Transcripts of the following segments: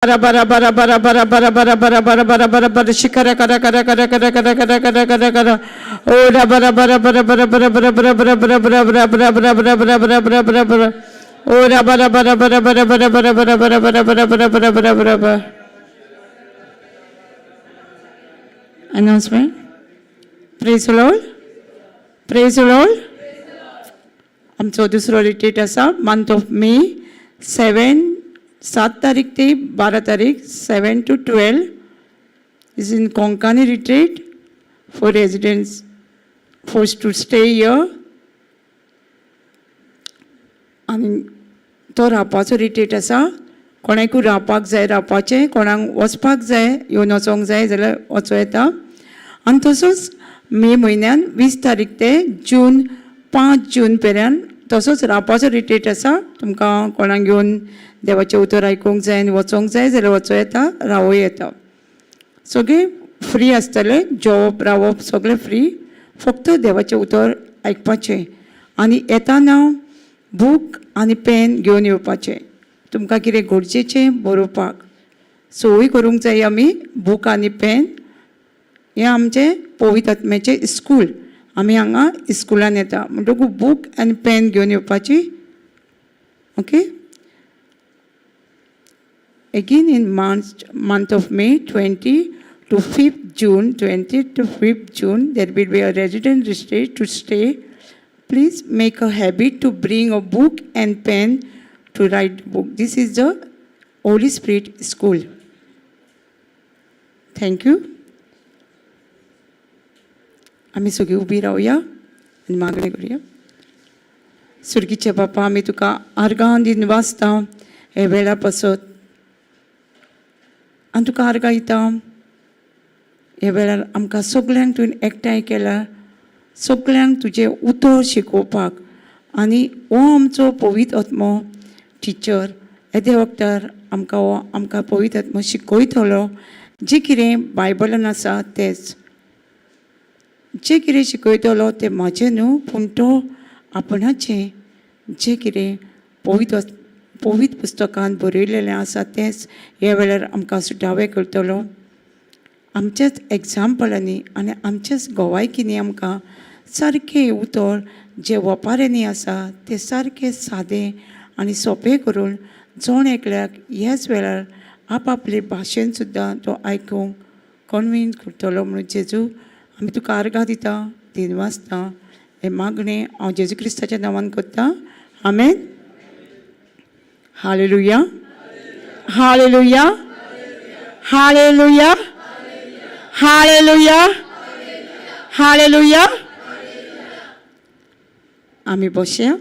bara bara bara bara bara bara bara bara bara bara bara bara shikara kara kara kara kara kara kara kara kara kara ora bara bara bara bara bara bara bara bara bara bara bara bara bara bara bara bara bara bara bara ora bara bara bara bara bara bara bara bara bara bara bara bara bara bara bara. Announcement. Praise the Lord. Praise the Lord. आमचो दुसरो retreat आसा month of May 7 तारीख ते 12 तारीख 7 to 12 is in Konkani retreat for residents forced to stay here. आणि तो रावपाचो retreat आसा. कोणाकूय रावपाक जाय रावपाचें, कोणाक वचपाक जाय येवन वचोंक जाय जाल्यार वचूं येता. आनी तसोच मे म्हयन्यान 20 तारीख ते 5 जून पर्यंत तसोच रावपाचो रिट्रीट आसा. तुमकां कोणाक घेवन देवाचें उतर आयकूंक जाय आनी वचोंक जाय जाल्यार वचूं येता, रावूं येता. सगळें फ्री आसतलें, जेवप रावप सगळें फ्री, फक्त देवाचें उतर आयकपाचें. आनी येताना बूक आनी पेन घेवन येवपाचें. तुमकां कितें गरजेचें बरोवपाक सोय करूंक जाय. आमी बूक आनी पेन हें आमचें पवित्र आत्म्याचें इस्कूल. आमी हांगा इस्कुलान येता म्हणटकूच बूक आनी पेन घेवन येवपाची. Okay. Again in month of May 20 to 5th June, 20 to 5th June, there will be a resident retreat to stay. Please make a habit to bring a book and pen to write book. This is the Holy Spirit School. Thank you. आमी सगळीं उबी रावया आनी मागणी करुया. सुर्गीचे बापा, आमी तुका आर्गां दिन वाचता हे वेळा पासत आनी तुका आर्गां दिता. हे वेळार आमकां सगळ्यांक तुवें एकठांय केला, सगळ्यांक तुजें उतर शिकोवपाक. आनी हो आमचो पवित्र आत्मो टिचर येदे वक्तार आमकां पवित्र आत्मो शिकयतलो. जें कितें बायबलान आसा तेंच, जें कितें शिकयतलो तें म्हाजें न्हू, पूण तो आपणाचें जें कितें पवित्र पुस्तकांत बरयलेलें आसा तेंच ह्या वेळार आमकां सुटावे करतलो. आमच्याच एग्जाम्पलांनी आनी आमच्याच गोवायकींनी आमकां सारकें उतर जे ओंपाऱ्यांनी आसा तें सारकें सादें आनी सोंपें करून जोण एकल्याक ह्याच वेळार आपआपले भाशेन सुद्दां तो आयकूंक कन्विन्स करतलो. म्हणून जेजू आमी तुका आर्गां दिता, दिन वाचता. हे मागणें हांव जेजू क्रिस्ताच्या नांवान करता. आमेन. हालेलुया, हालेलुया, हालेलुया, हालेलुया, हालेलुया. आमी बसया.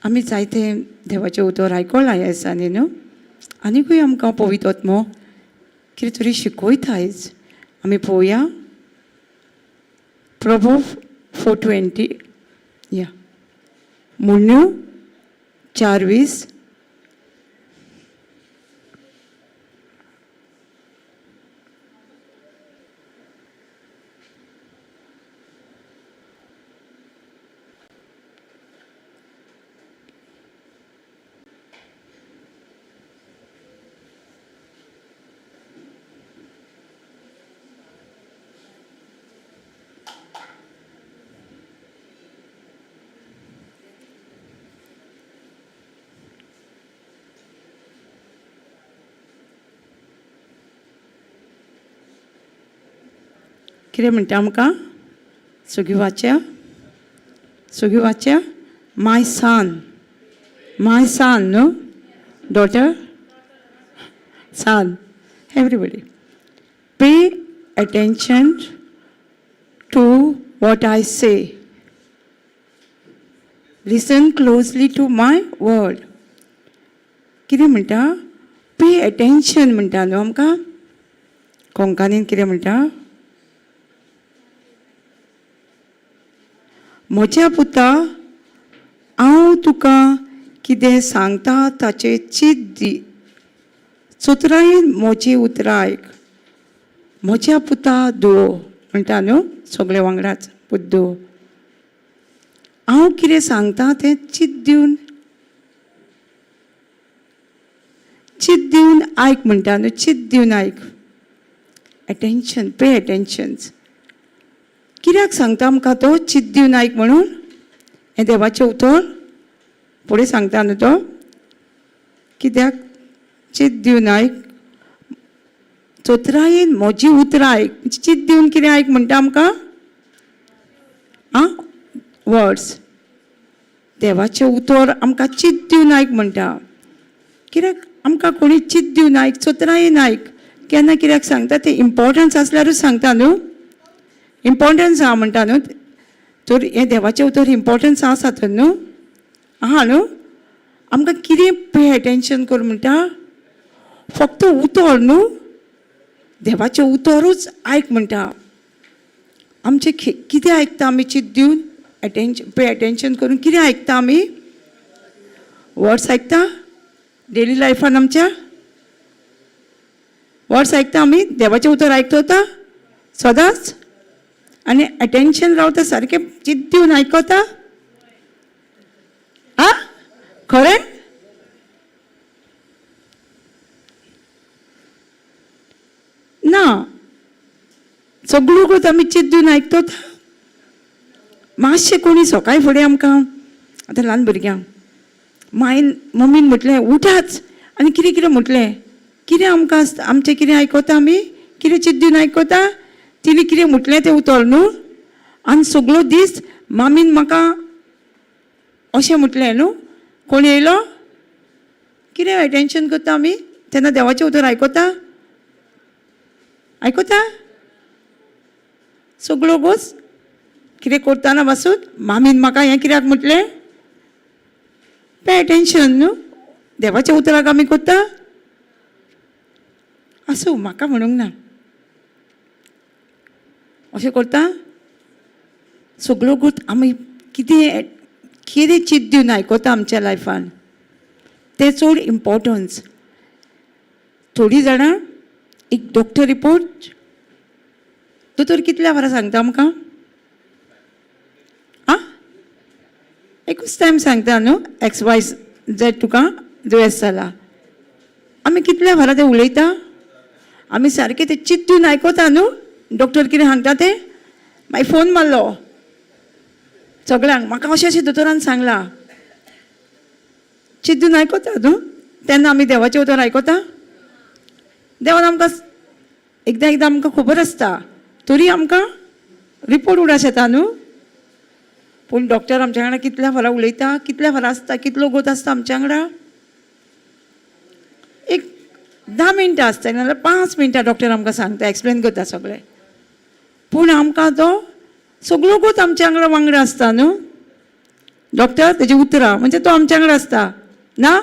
आमी जायते देवाचें उतर आयकलां ह्या दिसांनी न्हू. आनीकूय आमकां पवित्र आत्मो कितें तरी शिकयता आयज. आमी पळोवया Proverbs 4:20 या मुन्यो 4:20. कितें म्हणटा आमकां? सगळीं वाच्या, सगळीं वाच्या. माय सन न्हू, daughter, son, everybody. Pay attention to what I say. Listen closely to my word. कितें म्हणटा? पे अटेन्शन म्हणटा न्हू आमकां. कोंकणीन कितें म्हणटा? म्हज्या पुता, हांव तुका कितें सांगता ताचें चीत दी. चतुरायेन म्हजी उतरां आयक. म्हज्या पुता धुवो म्हणटा न्हू सगळे वांगडाच. बुद्धू हांव कितें सांगता तें चित दिवन आयक म्हणटा न्हू, चित दिवन आयक. एटेन्शन, पे एटेन्शन. कित्याक सांगता आमकां तो चित दिवन आयक म्हणून? हें देवाचें उतर फुडें सांगता न्हू तो. कित्याक चित दिवन आयक, चोत्रायेन म्हजी उतरां आयक. चित दिवन कितें आयक म्हणटा आमकां? वर्ड्स. देवाचें उतर आमकां चित दिवन आयक म्हणटा. कित्याक आमकां कोणी चित दिवन आयक, चोत्रायेन आयक. केन्ना कित्याक सांगता तें इम्पॉर्टन्स आसल्यारूच सांगता न्हू. इम्पॉर्टन्स आहा म्हणटा न्हू. तर हें देवाचें उतर इम्पॉर्टन्स आसा तर न्हू, आहा न्हू. आमकां कितें पे एटेन्शन कर म्हणटा? फक्त उतर न्हू. देवाचें उतरूच आयक म्हणटा. आमचें कितें आयकता आमी चित दिवन? पे एटेन्शन करून कितें आयकता आमी? वर्ड्स आयकता डेली लायफान आमच्या. वर्ड्स आयकता आमी, देवाचें उतर आयकता सदांच. आनी एटेन्शन रावता सारकें चित दिवन आयकता. खरें? ना. सगळो गोत आमी चित दिवन आयकतात. मातशें कोणी सकाळी फुडें आमकां, आतां ल्हान भुरग्यांक मायन मम्मीन म्हटलें उठाच आनी कितें कितें म्हटलें, कितें आमकां आमचें कितें आयकता आमी? कितें चित दिवन आयकता? तिणें कितें म्हटलें तें उतर न्हू. आनी सगळो दीस मामीन म्हाका अशें म्हटलें न्हू. कोण येयलो? कितें एटेन्शन करता आमी तेन्ना देवाचें उतर आयकता? आयकता? सगळो गोस कितें करतना पासून मामीन म्हाका हें कित्याक म्हटलें? पे एटेन्शन न्हू. देवाच्या उतराक आमी करता. आसूं, म्हाका म्हणूंक ना. अशें करता. सगळो गोत आमी कितें कितें चित दिवन आयकता आमच्या लायफान तें चड इम्पॉर्टन्स. थोडीं जाणां एक डॉक्टर रिपोर्ट दोतोर कितल्या वरां सांगता आमकां? एकूच टायम सांगता न्हू. XYZ तुका दुयेंस जाला. आमी कितल्या वरां तें उलयता? आमी सारकें तें चित दिवन आयकता न्हू. डॉक्टर कितें सांगता तें. मागीर फोन मारलो सगळ्यांक, म्हाका अशें अशें दोतोरान सांगलां. चित दिवन आयकता न्हू. तेन्ना आमी देवाचें उतर आयकता. देवान आमकां एकदां एकदां आमकां खबर आसता, तरी आमकां रिपोर्ट उडास येता न्हू. पूण डॉक्टर आमच्या वांगडा कितल्या वरां उलयता, कितल्या वरां आसता, कितलो गोत आसता आमच्या वांगडा? एक 10 मिनटां आसता, नाजाल्यार 5 मिनटां डॉक्टर आमकां सांगता, एक्सप्लेन करता सगळें. पूण आमकां तो सगळो गोत आमच्या वांगडा आसता न्हू. डॉक्टर तेजी उतरां म्हणजे तो आमच्या वांगडा आसता ना.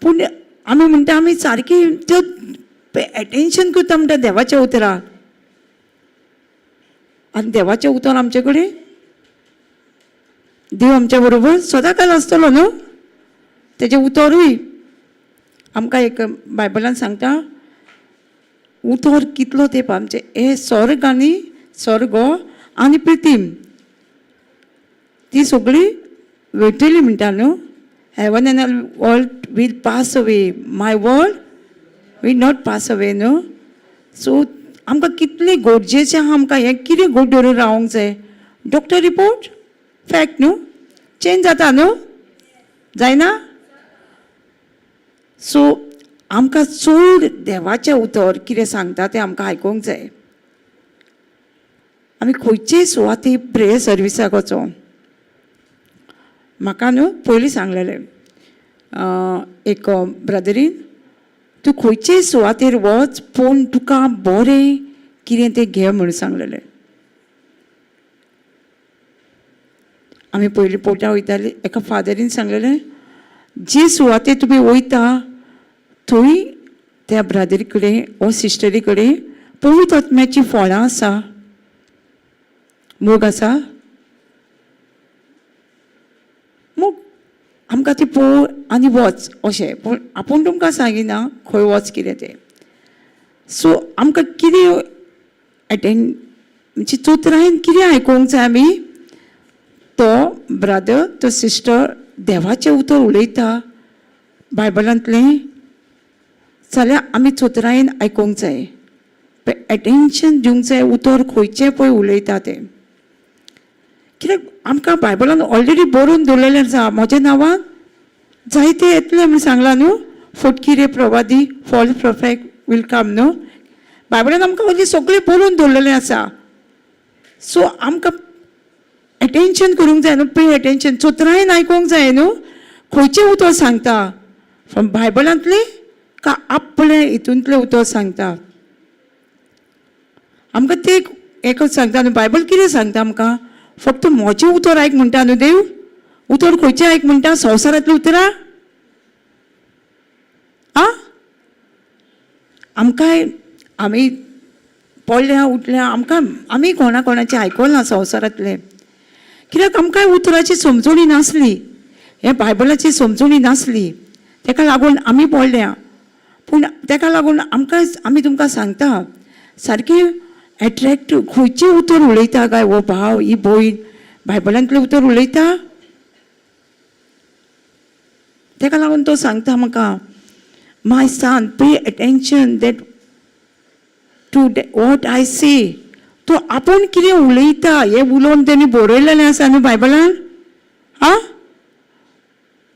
पूण आमी म्हणटा आमी सारकी त्यो एटेन्शन करता म्हणटा देवाच्या उतराक. आनी देवाचें उतर आमचे कडेन देव आमच्या बरोबर सदांकाल आसतलो न्हू. तेजें उतरूय आमकां एक बायबलान सांगता, उतर कितलो तेंप आमचें हे स्वर्ग आनी पृथ्वी ती सगळी वेटली म्हणटा न्हू. Heaven and world will pass away, my world will not pass away न्हू. सो आमकां कितलें गरजेचें आहा आमकां हें कितें घट धरून रावंक जाय. डॉक्टर रिपोर्ट फॅक्ट न्हू. चेंज जाता न्हू, जायना. सो आमकां चड देवाचें उतर कितें सांगता तें आमकां आयकूंक जाय. आमी खंयचेय सुवातेर प्रेयर सर्विसाक वचो. म्हाका न्हू पयलीं सांगलेलें एक ब्रदरीन, तूं खंयचेय सुवातेर वच पूण तुका बरें कितें तें घे म्हणून सांगलेलें. आमी पयलीं पोटा वयतालीं, एका फादरीन सांगलेलें जे सुवातेर तुमी वयता थंय त्या ब्रदरी कडेन वा सिस्टरी कडेन पवित्र आत्म्याची फळां आसा, मोग आसा. मोग आमकां ती पळोव आनी वच अशें. पूण आपूण तुमकां सांगिना खंय वच कितें तें. सो आमकां कितें म्हणजे चोत्रायेन कितें आयकूंक जाय आमी? तो ब्रदर तो सिस्टर देवाचें उतर उलयता बायबलांतलें जाल्यार आमी चोतरायेन आयकूंक जाय, एटेन्शन दिवंक जाय उतर खंयचें पळय उलयता तें. कित्याक आमकां बायबलान ऑलरेडी बरोवन दवरलेलें आसा, म्हज्या नांवान जायते येतले म्हूण सांगलां न्हू, फटकी रे प्रवादी, फॉल्स प्रॉफेट वील कम न्हू. बायबलान आमकां ऑलरेडी सगळें बरोवन दवरलेलें आसा. सो आमकां एटेन्शन करूंक जाय न्हू, पे एटेन्शन, चोतरायेन आयकूंक जाय न्हू खंयचें उतर सांगता, फ्रॉम बायबलांतलें का आपले हितूंतलें उतर सांगता. आमकां ते एकच सांगता न्हू, बायबल कितें सांगता आमकां, फक्त म्हजें उतर आयक म्हणटा न्हू देव. उतर खंयचें आयक म्हणटा, संवसारांतलीं उतरां. आमकांय आमी पडल्या उठल्या आमी कोणाचें आयकलां संवसारांतलें, कित्याक आमकांय उतराची समजणी नासली, हे बायबलाची समजणी नासली, तेका लागून आमी पडल्या. पूण तेका लागून आमी तुमकां सांगता सारकें एट्रॅक्टीव खंयचें उतर उलयता काय हो भाव, ही भयण बायबलांतलें उतर उलयता. तेका लागून तो सांगता म्हाका, my son pay attention that to what I say. तो आपूण कितें उलयता हें उलोवन तेणी बरयलेलें आसा न्हू बायबलान.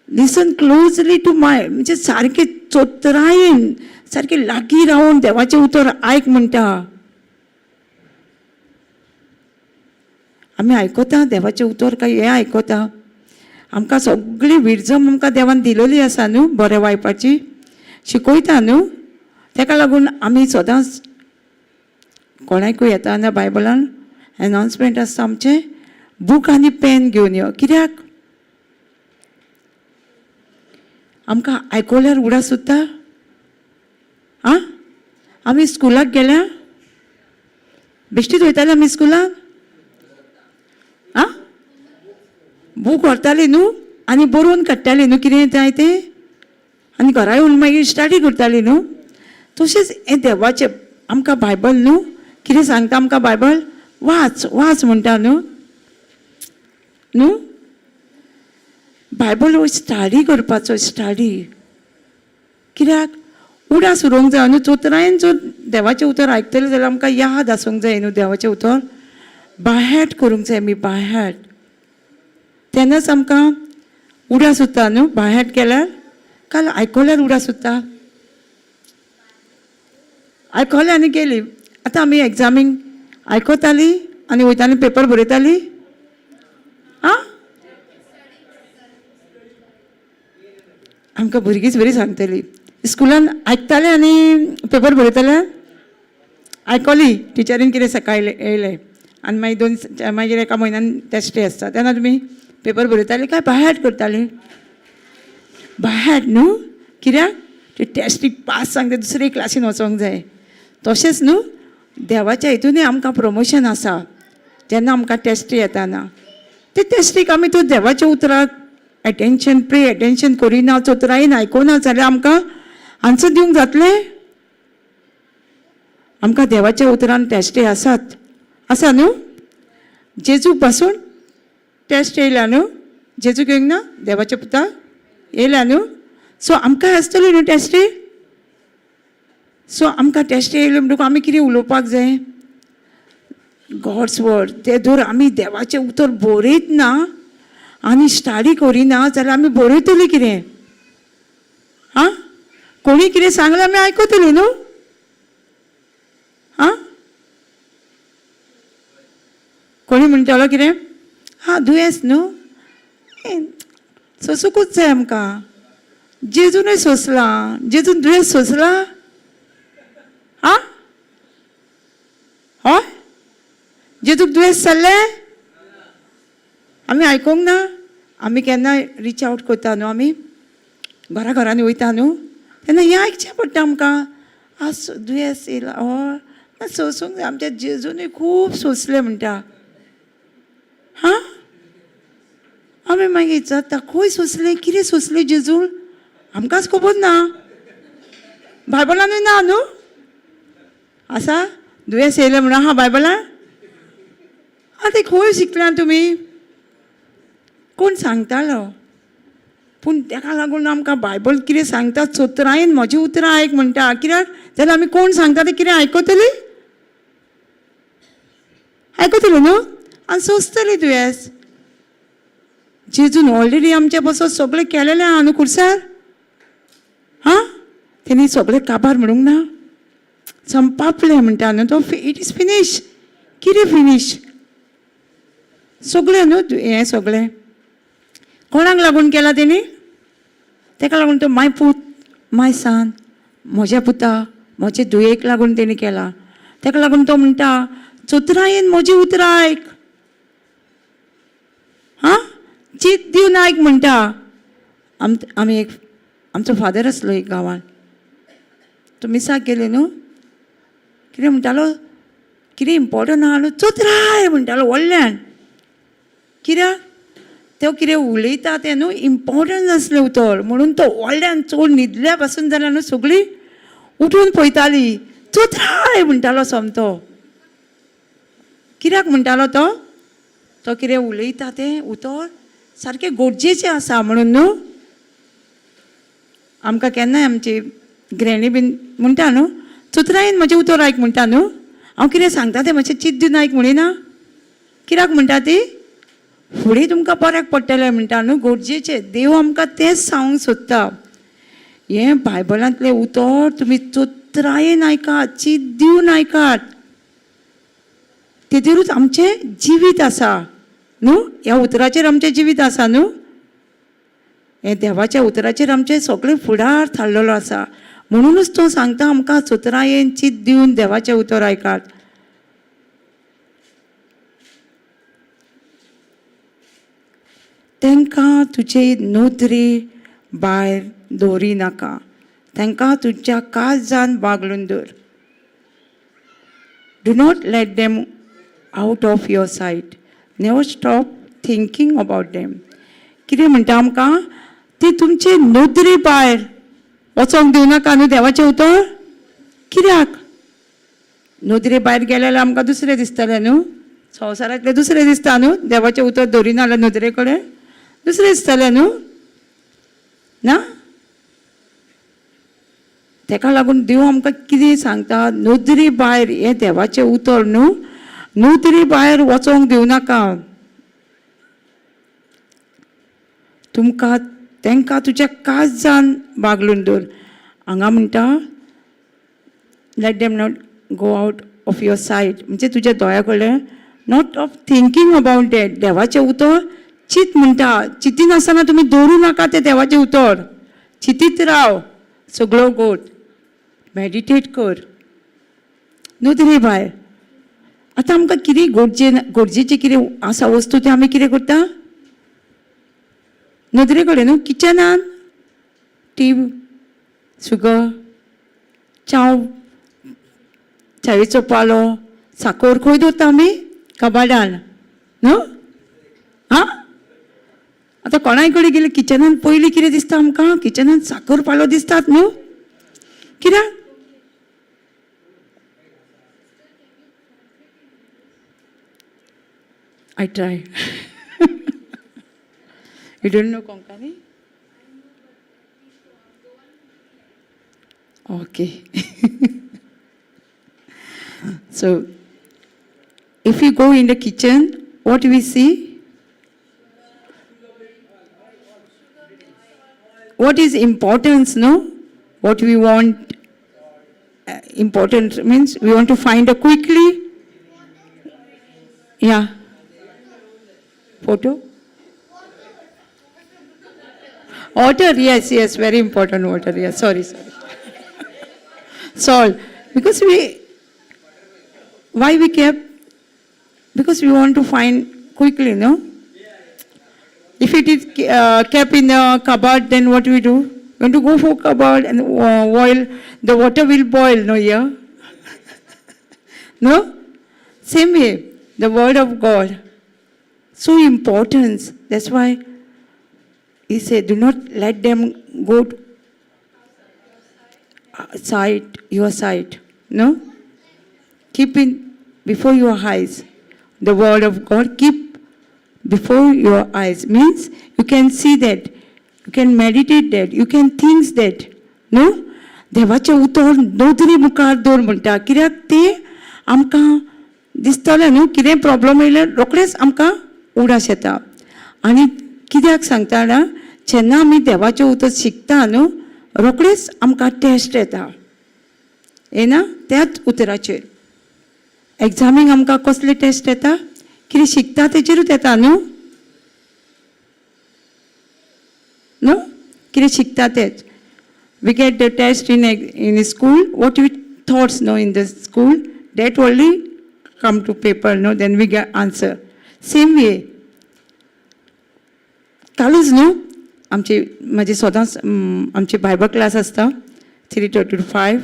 लिसन क्लोजली टू माय, म्हणजे सारकें चोतरायेन सारकें लागीं रावन देवाचें उतर आयक म्हणटा. आमी आयकता देवाचें उतर काय हें आयकता. आमकां सगळी विरजम आमकां देवान दिलेली आसा न्हू, बरें वायपाची शिकयता न्हू. तेका लागून आमी सदांच कोणाकूय येता ना बायबलान एनाउन्समेंट आसता आमचें, बूक आनी पेन घेवन यो. कित्याक आमकां आयकल्यार उडा सुद्दां. आमी स्कुलाक गेल्या बेश्टीच वयताले आमी स्कुलाक. बूक व्हरताली न्हू आनी बरोवन काडटाली न्हू कितें जाय तें, आनी घरा येवन मागीर स्टडी करताली न्हू. तशेंच हें देवाचें आमकां बायबल न्हू कितें सांगता आमकां बायबल, वाच म्हणटा न्हू. बायबल स्टडी करपाचो, स्टडी. कित्याक उडा सुरोंक जाय न्हू. चोतरायेन जर देवाचें उतर आयकतलें जाल्यार आमकां याद आसूंक जाय न्हू देवाचें उतर. बायहॅट करूंक जाय आमी, बायहॅट. तेन्नाच आमकां उडा सुद्दां न्हू. बायहॅट केल्यार काल आयकल्यार उडा सुद्दां. आयकलें आनी गेली. आतां आमी एग्जामीक आयकताली आनी वयताली पेपर बरयताली. आमकां भुरगींच बरी सांगतली, स्कुलान आयकतालें आनी पेपर बरयतालें. आयकली टिचरीन कितें सकाळी येयलें आनी मागीर एका म्हयन्यान टेस्टी आसता तेन्ना तुमी पेपर बरयताली काय बायहॅट करताली. बायहॅट न्हू. कित्याक ते टेस्टीक पास सांगता दुसरे क्लासीन वचोंक जाय. तशेंच न्हू देवाच्या हितूनय आमकां प्रमोशन आसा. जेन्ना आमकां टेस्टी येताना ते टेस्टीक आमी तो देवाच्या उतराक एटेन्शन, पे एटेन्शन करिना, चोतरायेन आयकोना जाल्यार आमकां आन्सर दिवंक जातलें. आमकां देवाच्या उतरान टेस्टी आसा न्हू. जेजूक पासून टेस्ट येयला न्हू. जेजूक येवंक ना, देवाच्या पुताक येयला न्हू. सो आमकां आसतली न्हू टेस्टी. सो आमकां टेस्टी येयल्यो म्हणटकूच आमी कितें उलोवपाक जाय, गॉड्स वर्ड. ते जर आमी देवाचें उतर बरयत ना आनी स्टडी करिना जाल्यार आमी बरयतलीं कितें. कोणी कितें सांगलें आमी आयकतलीं न्हू. कोणी म्हणटालो कितें, दुयेंस न्हू, सोंसूंकूच जाय आमकां. जेजूनय सोंसलां, जेजून दुयेंस सोंसलां. हय, जेजूक दुयेंस जाल्लें आमी आयकूंक ना. आमी केन्ना रीच आवट करता न्हू, आमी घरांनी वयता न्हू तेन्ना हें आयकचें पडटा आमकां. दुयेंस येयला, हय सोंसूंक जाय. आमच्या जेजूनय खूब सोंसलें म्हणटा. आमी मागीर जाता खंय सोंसलें, कितें सोंसलें जेजून आमकांच खबर ना. बायबलानूय ना न्हू. आसा दुयेंस येयलें म्हणून बायबलान. तें खंय शिकल्यां तुमी, कोण सांगतालो. पूण ताका लागून आमकां बायबल कितें सांगता चोत्रायेन म्हजी उतरां आयक म्हणटा. कित्याक जाल्यार आमी कोण सांगता तें कितें आयकतली? आयकतली न्हू आनी सोंसतली दुयेंस. जेजून ऑलरेडी आमचे बसो सगळें केलेलें आहा न्हू कुर्सार. हां तेणी सगळें काबार म्हणूंक ना. संपापलें म्हणटा न्हू तो. It is finish. कितें फिनीश? सगळें न्हू हें सगळें कोणाक लागून केलां तेणी? ताका लागून तो माय पूत माय सन, म्हज्या पुता म्हजे धुयेक लागून तेणी केला. ताका लागून तो म्हणटा चोत्रायेन म्हजी उतरां आयक. हां चीत दिवन आयक म्हणटा. आमी एक आमचो फादर आसलो एक गांवांत. तो मिसाक गेले न्हू. कितें म्हणटालो? कितें इम्पॉर्टंट आहा न्हू चोत्राय म्हणटालो व्हडल्यान. कित्याक तो कितें उलयता तें न्हू इम्पॉर्टंट आसलें उतर म्हणून तो व्हडल्यान चड न्हिदल्या पासून जाल्यार न्हू सगळीं उठून पळयतालीं. चोत्राय म्हणटालो सोमतो. कित्याक म्हणटालो तो? तो कितें उलयता तें उतर सारकें गरजेचें आसा म्हणून न्हू. आमकां केन्नाय आमची ग्रॅणी बीन म्हणटा न्हू चोत्रायेन म्हजें उतर आयक म्हणटा न्हू. हांव कितें सांगता तें मातशें चिंत दिवन आयक म्हणिना. कित्याक म्हणटा ती? फुडें तुमकां बऱ्याक पडटलें म्हणटा न्हू. गरजेचें देव आमकां तेंच सांगूंक सोदता. हें बायबलांतलें उतर तुमी चोत्रायेन आयकात, चिंत दिवन आयकात. तेजेरूच आमचें जिवीत आसा न्हू. ह्या उतराचेर आमचें जिवीत आसा न्हू. हें देवाच्या उतराचेर आमचें सगळें फुडार थारलेलो आसा. म्हणूनच तो सांगता आमकां चोत्रायेन चिंत दिवन देवाचें उतर आयकात. तांकां तुजे नोदरे भायर दवरी नाका. तांकां तुज्या काळजान बागलून दवर. Do not let them out of your sight. Never stop thinking about them. कितें म्हणटा आमकां? ती तुमचे नोदरे भायर वचोंक दिवनाका न्हू देवाचें उतर. कित्याक? नोदरे भायर गेले जाल्यार आमकां दुसरें दिसतलें न्हू. संवसारांतलें दुसरें दिसता न्हू. देवाचें उतर दवरिना जाल्यार नोदरे कडेन दुसरें दिसतलें न्हू ना. ताका लागून देव आमकां कितें सांगता? नोदरी भायर हें देवाचें उतर न्हू. नोदरी भायर वचोंक दिवनाका. तुमकां तांकां तुज्या काळजान बागलून दवर. हांगा म्हणटा let them not go out of your sight. म्हणजे तुज्या दोळ्या कडल्यान not of thinking about date. देवाचें उतर चित म्हणटा. चिंतिनासतना तुमी दवरूं नाका तें देवाचें उतर. चिंतीत राव सगळो गोट. मॅडिटेट कर. नोदरे भायर आतां आमकां कितें गरजेचें कितें आसा वस्तू तें आमी कितें करता? नोदरे कडेन न्हू. किचनान टी, सुगर, चावेचो पालो, साकर खंय दवरता आमी? कबाडान न्हू. हां आतां कोणाय कडेन गेले किचनान पयलीं कितें दिसता आमकां? किचनान साकर पालो दिसतात न्हू. कित्याक? I try. You don't know Konkani? Okay. So, if you go in the kitchen, what do we see? What is importance, no? What we want, important means we want to find a quickly. Yeah. Photo? Water, yes, very important water, yes, sorry. Salt, because why we kept? Because we want to find quickly, no? If it is kept in the cupboard, then what we do? We want to go for cupboard and boil, the water will boil, no, yeah? No? Same way, the word of God. So important. That's why he said, do not let them go your sight. No? Keep it before your eyes. The word of God, keep before your eyes. Means you can see that You can meditate that. You can think that. No? देवाचें उतर नोदरी मुखार दवर म्हणटा कित्याक ते आमकां दिसतलें न्हू कितें प्रॉब्लम येयल्यार रोखडेंच आमकां उडास येता आनी कित्याक सांगता जाल्यार जेन्ना आमी देवाचें उतर शिकता न्हू रोखडेंच आमकां टेस्ट येता येना त्याच उतराचेर एग्जामीक आमकां कसले टेस्ट येता कितें शिकता तेजेरूच येता न्हू न्हू कितें शिकता तेच we get the test in school what we thoughts no in the school that only come to paper no then we get answer same way कालूच न्हू आमची म्हाजी सदांच आमची बायबल क्लास आसता 3:30 to 5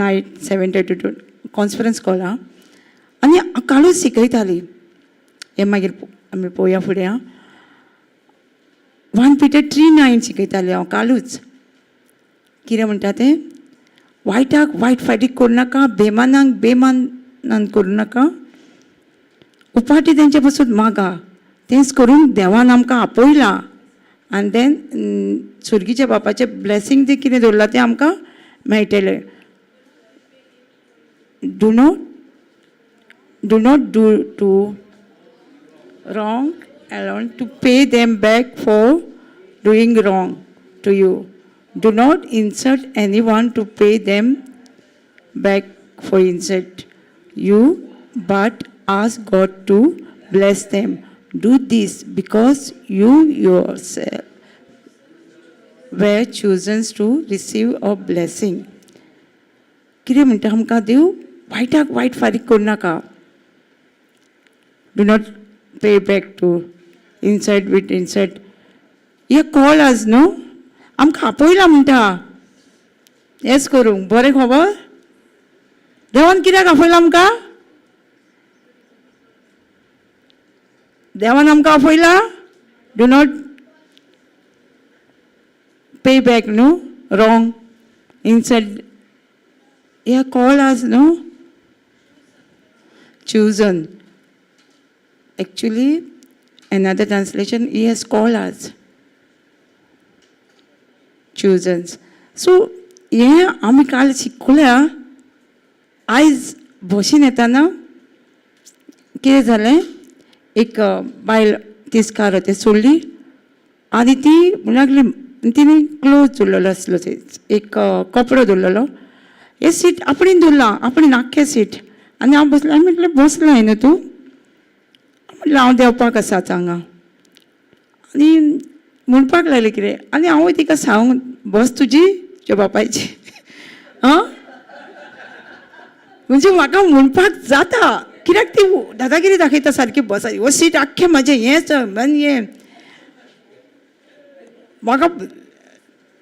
night 7:30 to conference call आहा आनी कालूच शिकयताली हें मागीर आमी पळोवया फुडें आं 1 Peter 3:9 शिकयताली हांव कालूच कितें म्हणटा तें वायटाक वायट फाटीक करूं नाका बेमानांक बेमानान करूं नाका उपाटी तेंचे पासून मागा तेंच करून देवान आमकां आपयलां आनी देन सुर्गीच्या बापाचें ब्लेसींग तें कितें दवरलां तें आमकां मेळटलें do not do to wrong alone to pay them back for doing wrong to you. Do not insult anyone to pay them back for insult you, but ask God to bless them. Do this because you yourself were chosen to receive a blessing. कितें म्हणटा आमकां देव वायटाक वायट फारीक करूं नाका. Do not pay back to insult with insult. हे call आज न्हू आमकां आपयलां म्हणटा हेच करूंक बरें खबर देवान कित्याक आपयलां आमकां देवान आमकां आपयलां डू नॉट पे बॅक न्हू रॉंग इन्सल्ट हे कॉल आज न्हू chosen. Actually, another translation, he has called us. Chosen. So, हे आमी काल शिकल्या आयज बशीन येताना कितें जालें एक बायल तिस्कार ते सोडली आनी ती लागली तिणी क्लोज दवरलेलो आसलो एक कपडो दवरलेलो हे सीट आपणें दवरलां आपणें आख्खें सीट आनी हांव बसलें हांवें म्हटलें बसलां न्हू तूं म्हटलें हांव देंवपाक आसा हांगा आनी म्हणपाक लागलें कितें आनी हांवूय तिका सांगूंक बस तुजी तुज्या बापायची आं म्हणजे म्हाका म्हणपाक जाता कित्याक ती दादागिरी दाखयता सारकी बसाची हो सीट आख्खें म्हाजें हेंच हें म्हाका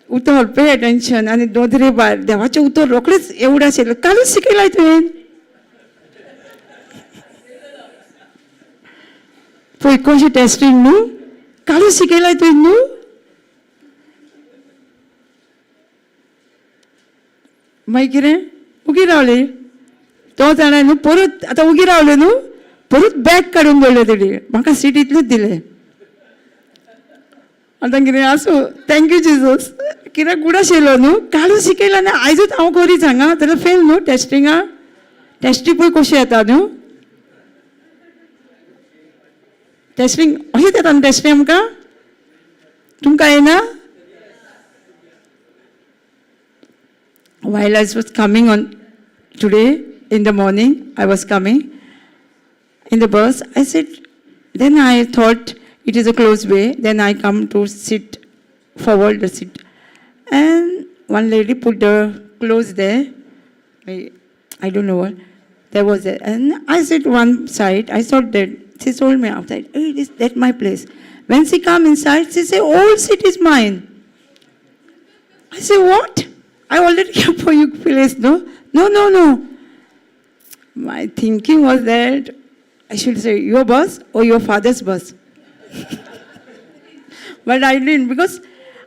उतर पे अटेंशन आनी दोदरे भायर देवाचें उतर रोखडेंच एवढें आशिल्लें कालूच शिकयलां तुवें पळय कशें टेस्टींग न्हू कालूच शिकयलां तुवें न्हू मागीर कितें उगी रावली तो जाणा न्हू परत आतां उगी रावलें न्हू परत बॅग काडून दवरलें तेणी म्हाका सीट इतलेंच दिलें आतां कितें आसूं थँक्यू जिजस कित्याक गुड आशिल्लो न्हू कालूच शिकयलां न्हू आयजूच हांव करीत हांगा जाल्यार फेल न्हू टेस्टिंगा टेस्टी पळय कशी येता न्हू टेस्टिंग अशेंच येता न्हू टेस्टिंग आमकां तुमकां येना while I was coming on today in the morning, I was coming in the bus. I said, then I thought it is a close way. Then I come to sit forward the seat. And one lady put the clothes there. I don't know what. There was it. And I sit one side. I thought that she told me outside, oh, that's my place. When she come inside, she said, all seat is mine. I say, what? I already have for you place, no? No. My thinking was that I should say your bus or your father's bus. But I didn't because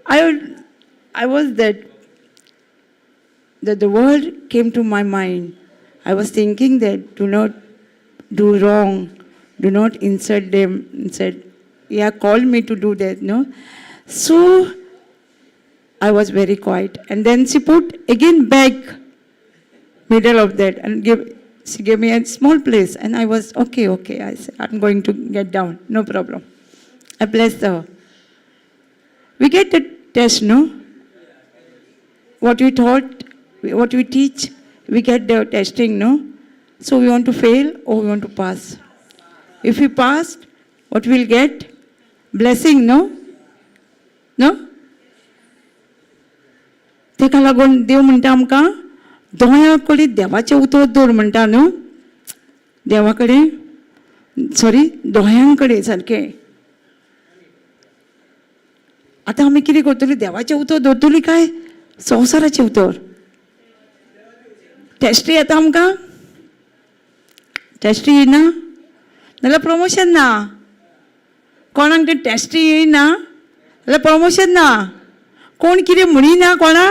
I was that the word came to my mind. I was thinking that do not do wrong, do not insult them. Said, yeah, called me to do that, no? So I was very quiet. And then she put again back middle of that and she gave me a small place. And I was, okay. I said, I'm going to get down. No problem. I blessed her. We get the test, no? What we taught, what we teach, we get the testing, no? So we want to fail or we want to pass. If we passed, what we'll get? Blessing, no? No? तेका लागून देव म्हणटा आमकां दोळ्या कडेन देवाचें उतर दवर म्हणटा न्हू देवा कडेन सॉरी दोळ्यां कडेन सारकें आतां आमी कितें करतलीं देवाचें उतर दवरतलीं काय संवसाराचें उतर टेस्टी येता आमकां टेस्टी येयना नाल्यार प्रमोशन ना कोणाक तें टेस्टी येयना जाल्यार प्रमोशन ना कोण कितें म्हणिना कोणा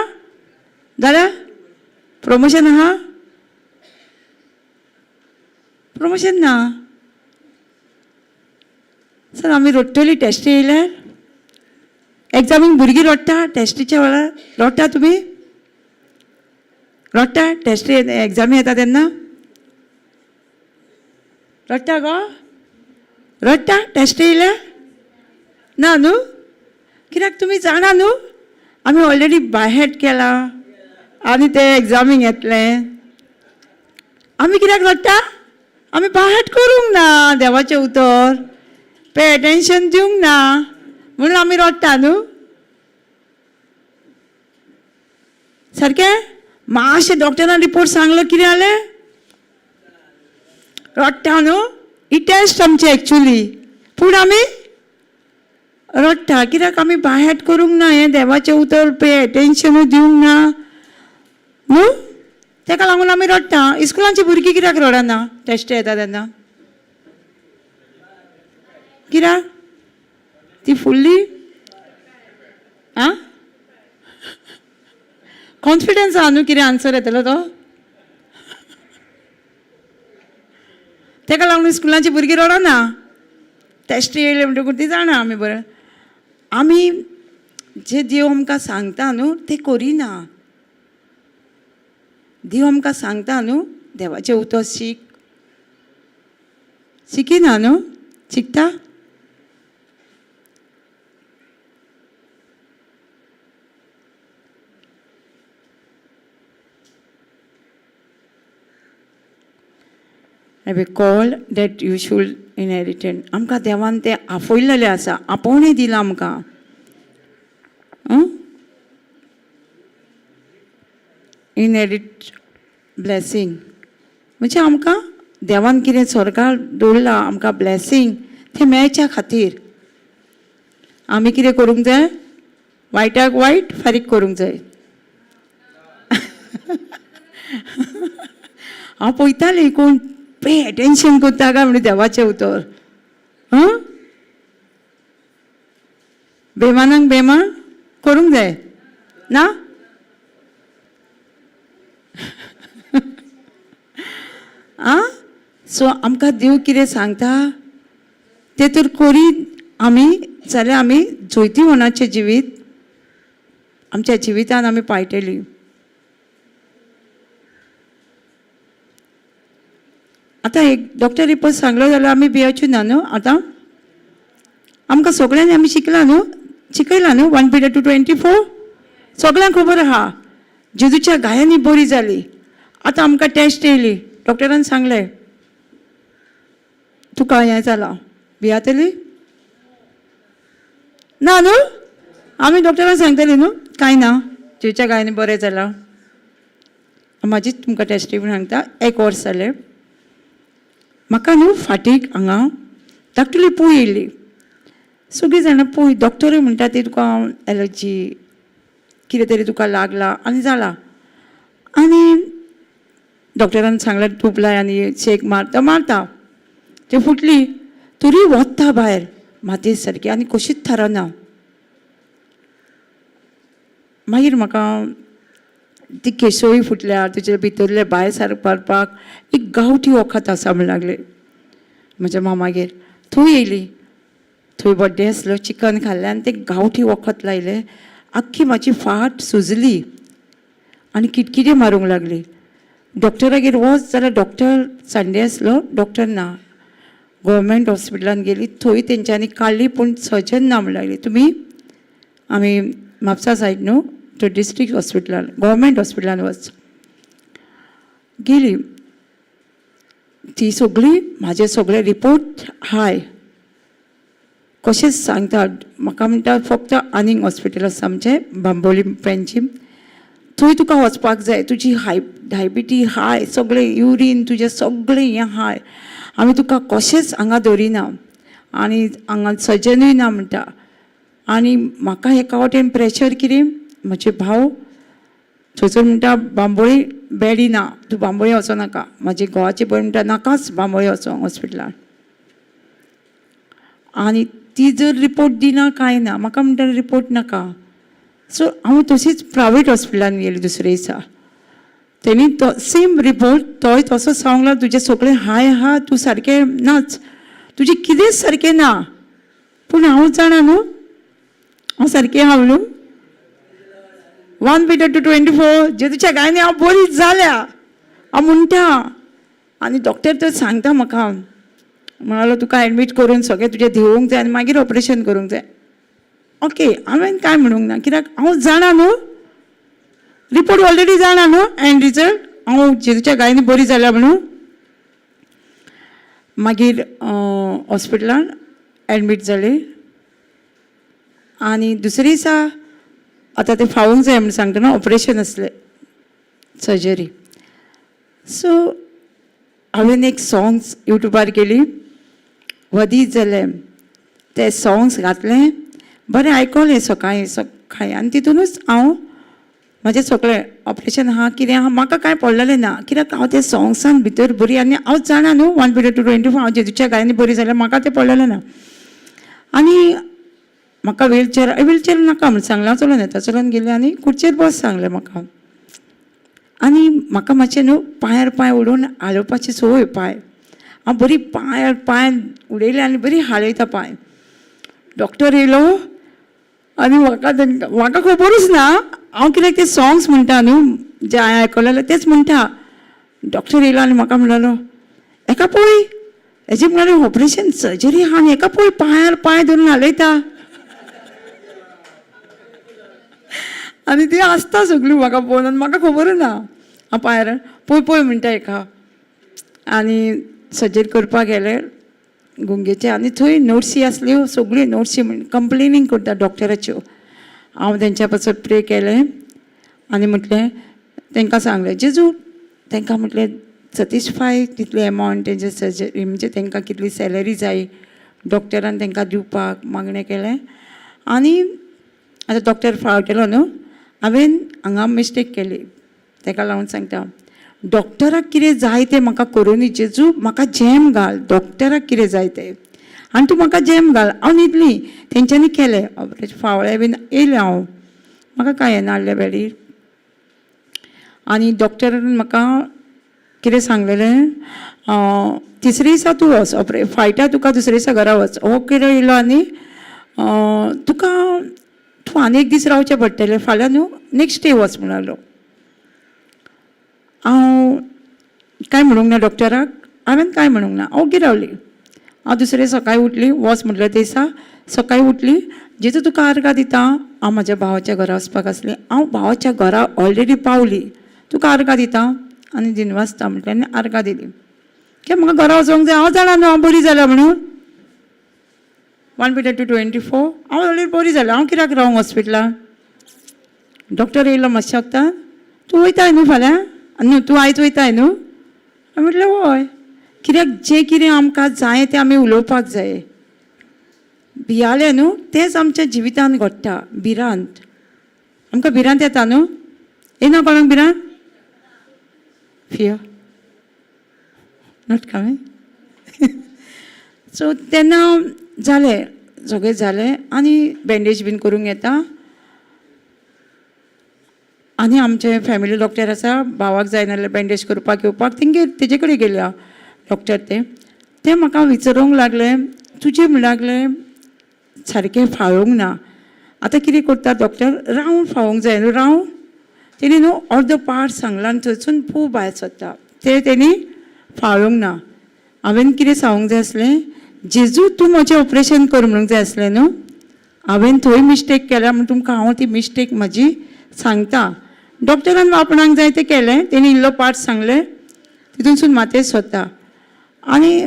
जाल्यार प्रमोशन आहा प्रमोशन ना सर आमी रडटलीं टेस्टी येयल्यार एग्जामीक भुरगीं रडटा टेस्टीच्या वेळार रडटा तुमी रडटा टेस्टी एग्जामी येता तेन्ना रडटा गो रडटा टेस्टी येयल्यार ना न्हू कित्याक तुमी जाणा न्हू आमी ऑलरेडी बाय हेड केला आनी ते एग्जामीक येतलें आमी कित्याक रडटा आमी बाय हेड करूंक ना देवाचें उतर पे एटेन्शन दिवंक ना म्हणून आमी रडटा न्हू सारकें मातशें डॉक्टरान रिपोर्ट सांगलो कितें जालें रडटा न्हू ही टेस्ट आमची एक्चुली पूण आमी रडटा कित्याक आमी बाय हेड करूंक ना हें देवाचें उतर पे एटेन्शनूय दिवंक ना न्हू तेका लागून आमी रडटा इस्कुलांची भुरगीं कित्याक रडना टेस्ट येता तेन्ना कित्याक ती फुल्ली आं कॉन्फिडन्स आहा न्हू कितें आन्सर येतलो तो तेका लागून स्कुलांची भुरगीं रडना टेस्ट येयले म्हणटकूच ती जाणा आमी बरें आमी जे देव आमकां सांगता न्हू तें करिना देव आमकां सांगता न्हू देवाचें उतर शिकिना न्हू शिकता have a call that you should inherit. आमकां देवान तें आफयलेलें आसा आपोवणें दिलां आमकां इनहेरिट ब्लेसींग म्हणजे आमकां देवान कितें स्वर्गार दवरलां आमकां ब्लेसींग तें मेळच्या खातीर आमी कितें करूंक जाय वायटाक वायट फारीक करूंक जाय हांव पळयतालें कोण पे एटेन्शन करता काय म्हणजे देवाचें उतर बेमानाक बेमान करूंक जाय ना आं सो आमकां देव कितें सांगता तें तर करीत आमी जाल्यार आमी जैतिवनाचें जिवीत आमच्या जिवितान आमी पायटलीं आतां एक डॉक्टर रिपोर्ट सांगलो जाल्यार आमी भियेवची ना न्हू आतां आमकां सगळ्यांनी आमी शिकलां न्हू शिकयलां न्हू 1 Peter 2:24 सगळ्यांक खबर आहा जेजूच्या गायांनी बरी जाली आतां आमकां टेस्ट येयली डॉक्टरान सांगलें तुका हें जालां भियातली ना न्हू आमी डॉक्टरान सांगतलीं न्हू कांय ना जेजूच्या गायांनी बरें जालां म्हाजीच तुमकां टेस्टी म्हूण सांगता 1 वर्स जालें म्हाका न्हू फाटीक हांगा धाकटुली पूय येयली सगळीं जाणां पूय डॉक्टरूय म्हणटा ती तुका एलर्जी कितें तरी तुका लागला आनी जाला आनी डॉक्टरान सांगलें टूप लाय आनी शेक मारता ती फुटली तरी वता भायर मातये सारकी आनी कशीच थारना मागीर म्हाका ती केसोय फुटल्या तुजे भितरले भायर सारपाक एक गांवठी वखद आसा म्हण लागले म्हज्या मामागेर थंय येयली थंय बड्डे आसलो, चिकन खाल्लें आनी तें गांवठी वखद लायलें. आख्खी म्हाजी फाट सुजली आनी किटकिटे मारूंक लागली. डॉक्टरागेर वच जाल्यार डॉक्टर संडे आसलो, डॉक्टर ना. गव्हर्मेंट हॉस्पिटलान गेली, थंय तेंच्यांनी काडली पूण सर्जन ना म्हणूंक लागली. तुमी आमी म्हापसा सायड न्हू, तो डिस्ट्रिक्ट हॉस्पिटलान गव्हर्मेंट हॉस्पिटलान वच. गेली ती सगळी म्हाजे सगळे रिपोर्ट हाय. कशेंच सांगता म्हाका म्हणटा फक्त आनीक हॉस्पिटल आसा आमचें बांबोली पेंजीम, थंय तुका वचपाक जाय. तुजी डायबिटीज हाय, सगळें युरीन तुजें सगळें हें हाय. आमी तुका कशेंच हांगा दवरिना आनी हांगा सर्जनूय ना म्हणटा. आनी म्हाका एका वाटेन प्रेशर कितें, म्हजे भाव थंयसर म्हणटा बांबोळी बेडी ना, तूं बांबोळी वचो नाका. म्हाजी घोवाची भयण म्हणटा नाकाच बांबोळी वचो हॉस्पिटलान. आनी ती जर रिपोर्ट दिना कांय ना, म्हाका म्हणटा रिपोर्ट नाका. सो हांव तशीच प्रायवेट हॉस्पिटलान गेली दुसरे दिसा. तेणी तो सेम रिपोर्ट तोय तसो सांगला, तुजें सगळें हाय आहा, तूं सारकें नाच, तुजें कितेंच सारकें ना. पूण हांव जाणा न्हू हांव सारकें हांव न्हू. 1 Peter 2:24 जेजूच्या गायने हांव बरी जाल्या हांव म्हणटा. आनी डॉक्टर तर सांगता म्हाका, म्हणालो तुका एडमीट करून सगळें तुजें देंवोवंक जाय आनी मागीर ऑपरेशन करूंक जाय. ओके, हांवें कांय म्हणूंक ना, कित्याक हांव जाणा न्हू, रिपोर्ट ऑलरेडी जाणा न्हू एंड रिजल्ट. हांव जेजूच्या गायनी बरी जाल्या म्हणून मागीर हॉस्पिटलान एडमीट जाली. आनी दुसरे दिसा आतां तें फावूंक जाय म्हण सांगता न्हू, ऑपरेशन आसलें, सर्जरी. सो हांवें एक सॉंग्स यूट्यूबार केली, वदी जाले ते सॉंग्स घातलें, बरें आयकलें सकाळीं आनी तितूनच हांव म्हाजें सगळें ऑपरेशन आहा कितें आहा म्हाका कांय पडलेलें ना. कित्याक हांव त्या सॉंग्सान भितर बरी आनी हांव जाणा न्हू 1 Peter 2:24 हांव जेजूच्या गायनी बरी जाल्यार म्हाका तें पडलेलें ना. आनी म्हाका व्हीलचेर नाका म्हण सांगलें, हांव चलोवन येता. चलोवन गेलें आनी खुर्चेर बस सांगलें म्हाका. आनी म्हाका मातशें न्हू पांयार पांय उडोवन हालोवपाची संवय पांय. हांव बरी पांयार पांय उडयले आनी बरी हालयता पांय. डॉक्टर येयलो आनी म्हाका खबरूच ना हांव कित्याक ते सॉंग्स म्हणटा न्हू जे हांवें आयकलेले तेच म्हणटा. डॉक्टर येयलो आनी म्हाका म्हणलेलो हेका पळय, हेजें म्हणलें ऑपरेशन सर्जरी आहा आनी हेका पळय पांयार पांय धरून हालयता. आनी ती आसता सगळी म्हाका पळोवन आनी म्हाका खबरूच ना. हांव पांयार पळय पळय म्हणटा हेका. आनी सर्जरी करपाक गेले गुंगेचे आनी थंय नर्सी आसल्यो सगळ्यो नर्सी म्हण कंप्लेनींग करता डॉक्टराच्यो. हांव तेंच्या पासत प्रे केलें आनी म्हटलें तांकां सांगलें जेजू तांकां म्हटलें सॅटिस्फाय तितले एमावंट तेंचे सर्जरी म्हणजे तांकां कितली सॅलरी जाय डॉक्टरान तांकां दिवपाक मागणें केलें. आनी आतां डॉक्टर फावटेलो न्हू, हांवें हांगा मिस्टेक केली. ताका लागून सांगता डॉक्टराक कितें जाय तें म्हाका करूनी जेजू म्हाका जॅम घाल. डॉक्टराक कितें जाय तें आनी तूं म्हाका जॅम घाल. हांव न्हिदलीं, तेंच्यांनी केलें ऑपरेशन, फावळे बीन येयलें हांव, म्हाका कांय येना आहलें बेडीर. आनी डॉक्टरान म्हाका कितें सांगलेलें तिसरे दिसा तूं वच फायटा तुका दुसरे दिसा घरा वच. हो कितें येयलो आनी तुका तूं आनी एक दीस रावचें पडटलें, फाल्यां न्हू नेक्स्ट डे वच म्हणून लागलो. हांव कांय म्हणूंक ना डॉक्टराक, हांवें कांय म्हणूंक ना, हांव ओगी रावली. हांव दुसरे सकाळीं उठली, वच म्हटलें ते दिसा सकाळीं उठली, जेजू तुका आर्गां दिता. हांव म्हाज्या भावाच्या घरा वचपाक आसलें, हांव भावाच्या घरा ऑलरेडी पावली, तुका आर्गां दिता आनी दिनवासता म्हटलें आनी आर्गां दिली. कित्याक म्हाका घरा वचोंक जाय, हांव जाणा न्हू हांव बरी जाल्या म्हणून. 1 Peter 2:24 हांव ऑलरेडी बरी जाल्या, हांव कित्याक रावंक हॉस्पिटलान. डॉक्टर येयलो मातशें वखदां, तूं वयताय न्हू फाल्यां न्हू, तूं आयज वयताय न्हू. हांवें म्हटलें हय. कित्याक जें कितें आमकां जाय तें आमी उलोवपाक जाय. भियालें न्हू तेंच आमच्या जिवितांत घडटा. भिरांत आमकां भिरांत येता न्हू, येना कोणाक भिरांत? Fear not coming. सो तेन्ना जालें सगळें जालें आनी बँडेज बीन करूंक येता. आनी आमचे फॅमिली डॉक्टर आसा, भावाक जाय नाल्यार बँडेज करपाक येवपाक तेजे कडेन गेल्या डॉक्टर ते म्हाका विचारूंक लागले तुजें म्हणूंक लागलें सारकें फाळोंक ना. आतां कितें करता डॉक्टर, रावंड फावोंक जाय न्हू, रावंड तेणी न्हू अर्दो पार्ट सांगला आनी थंयसून खूब भायर सरता, ते तेणी फाळोंक ना. हांवें कितें सांगूंक जाय आसलें, जेजू तूं म्हजें ऑपरेशन कर म्हणूंक जाय आसलें न्हू. हांवें थंय मिस्टेक केल्या म्हण तुमकां हांव ती मिस्टेक म्हजी सांगता. डॉक्टरान आपणाक जाय तें केलें, तेणी इल्लो पार्ट सांगलें, तितूनसून मातयेर सोदता. आनी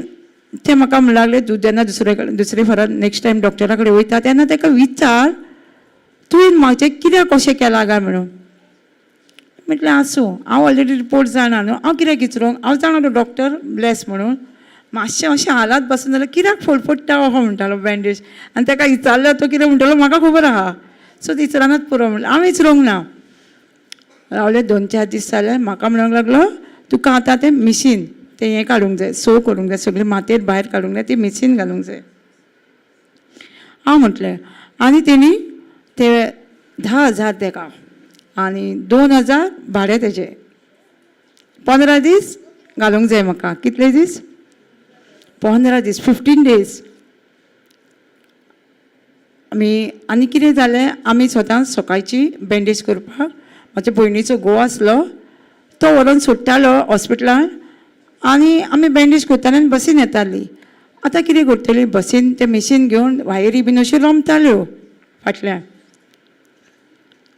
ते म्हाका म्हणूंक लागले, तूं जेन्ना दुसरे फावट नेक्स्ट टायम डॉक्टरा कडेन वयता तेन्ना ताका विचार, तुवें म्हाजें कित्याक अशें केलां काय म्हणून. म्हटलें आसूं, हांव ऑलरेडी रिपोर्ट जाणा न्हू, हांव कित्याक विचारूंक, हांव जाणा तो डॉक्टर ब्लेस म्हणून. मातशें अशें हालात बसून जाल्यार कित्याक फडफडटा अहो म्हणटालो बँडेज. आनी ताका विचारलो तो कितें म्हणटालो म्हाका खबर आहा, सो विचारानच पुरो म्हणलें. हांव विचारूंक ना. रावले 2-4 दीस जाले, म्हाका म्हणूंक लागलो, तुका आतां तें मिशीन तें हें काडूंक जाय, सो करूंक जाय, सगळी मातयेर भायर काडूंक जाय, ती मिशीन घालूंक जाय. हांव म्हटलें, आनी तेणी ते 10,000 तेका आनी 2,000 भाडें तेजें. 15 दीस घालूंक जाय म्हाका. कितले दीस? 15 दीस, 15 days. आनी कितें जालें, आमी स्वता सकाळची बँडेज करपाक म्हाज्या भयणीचो घोव आसलो, तो व्हरोन सोडटालो हॉस्पिटलान आनी आमी बँडेज करतालीं आनी बसीन येतालीं. आतां कितें करतलीं, बसीन तें मशीन घेवन वायरी बीन अश्यो रमताल्यो फाटल्यान.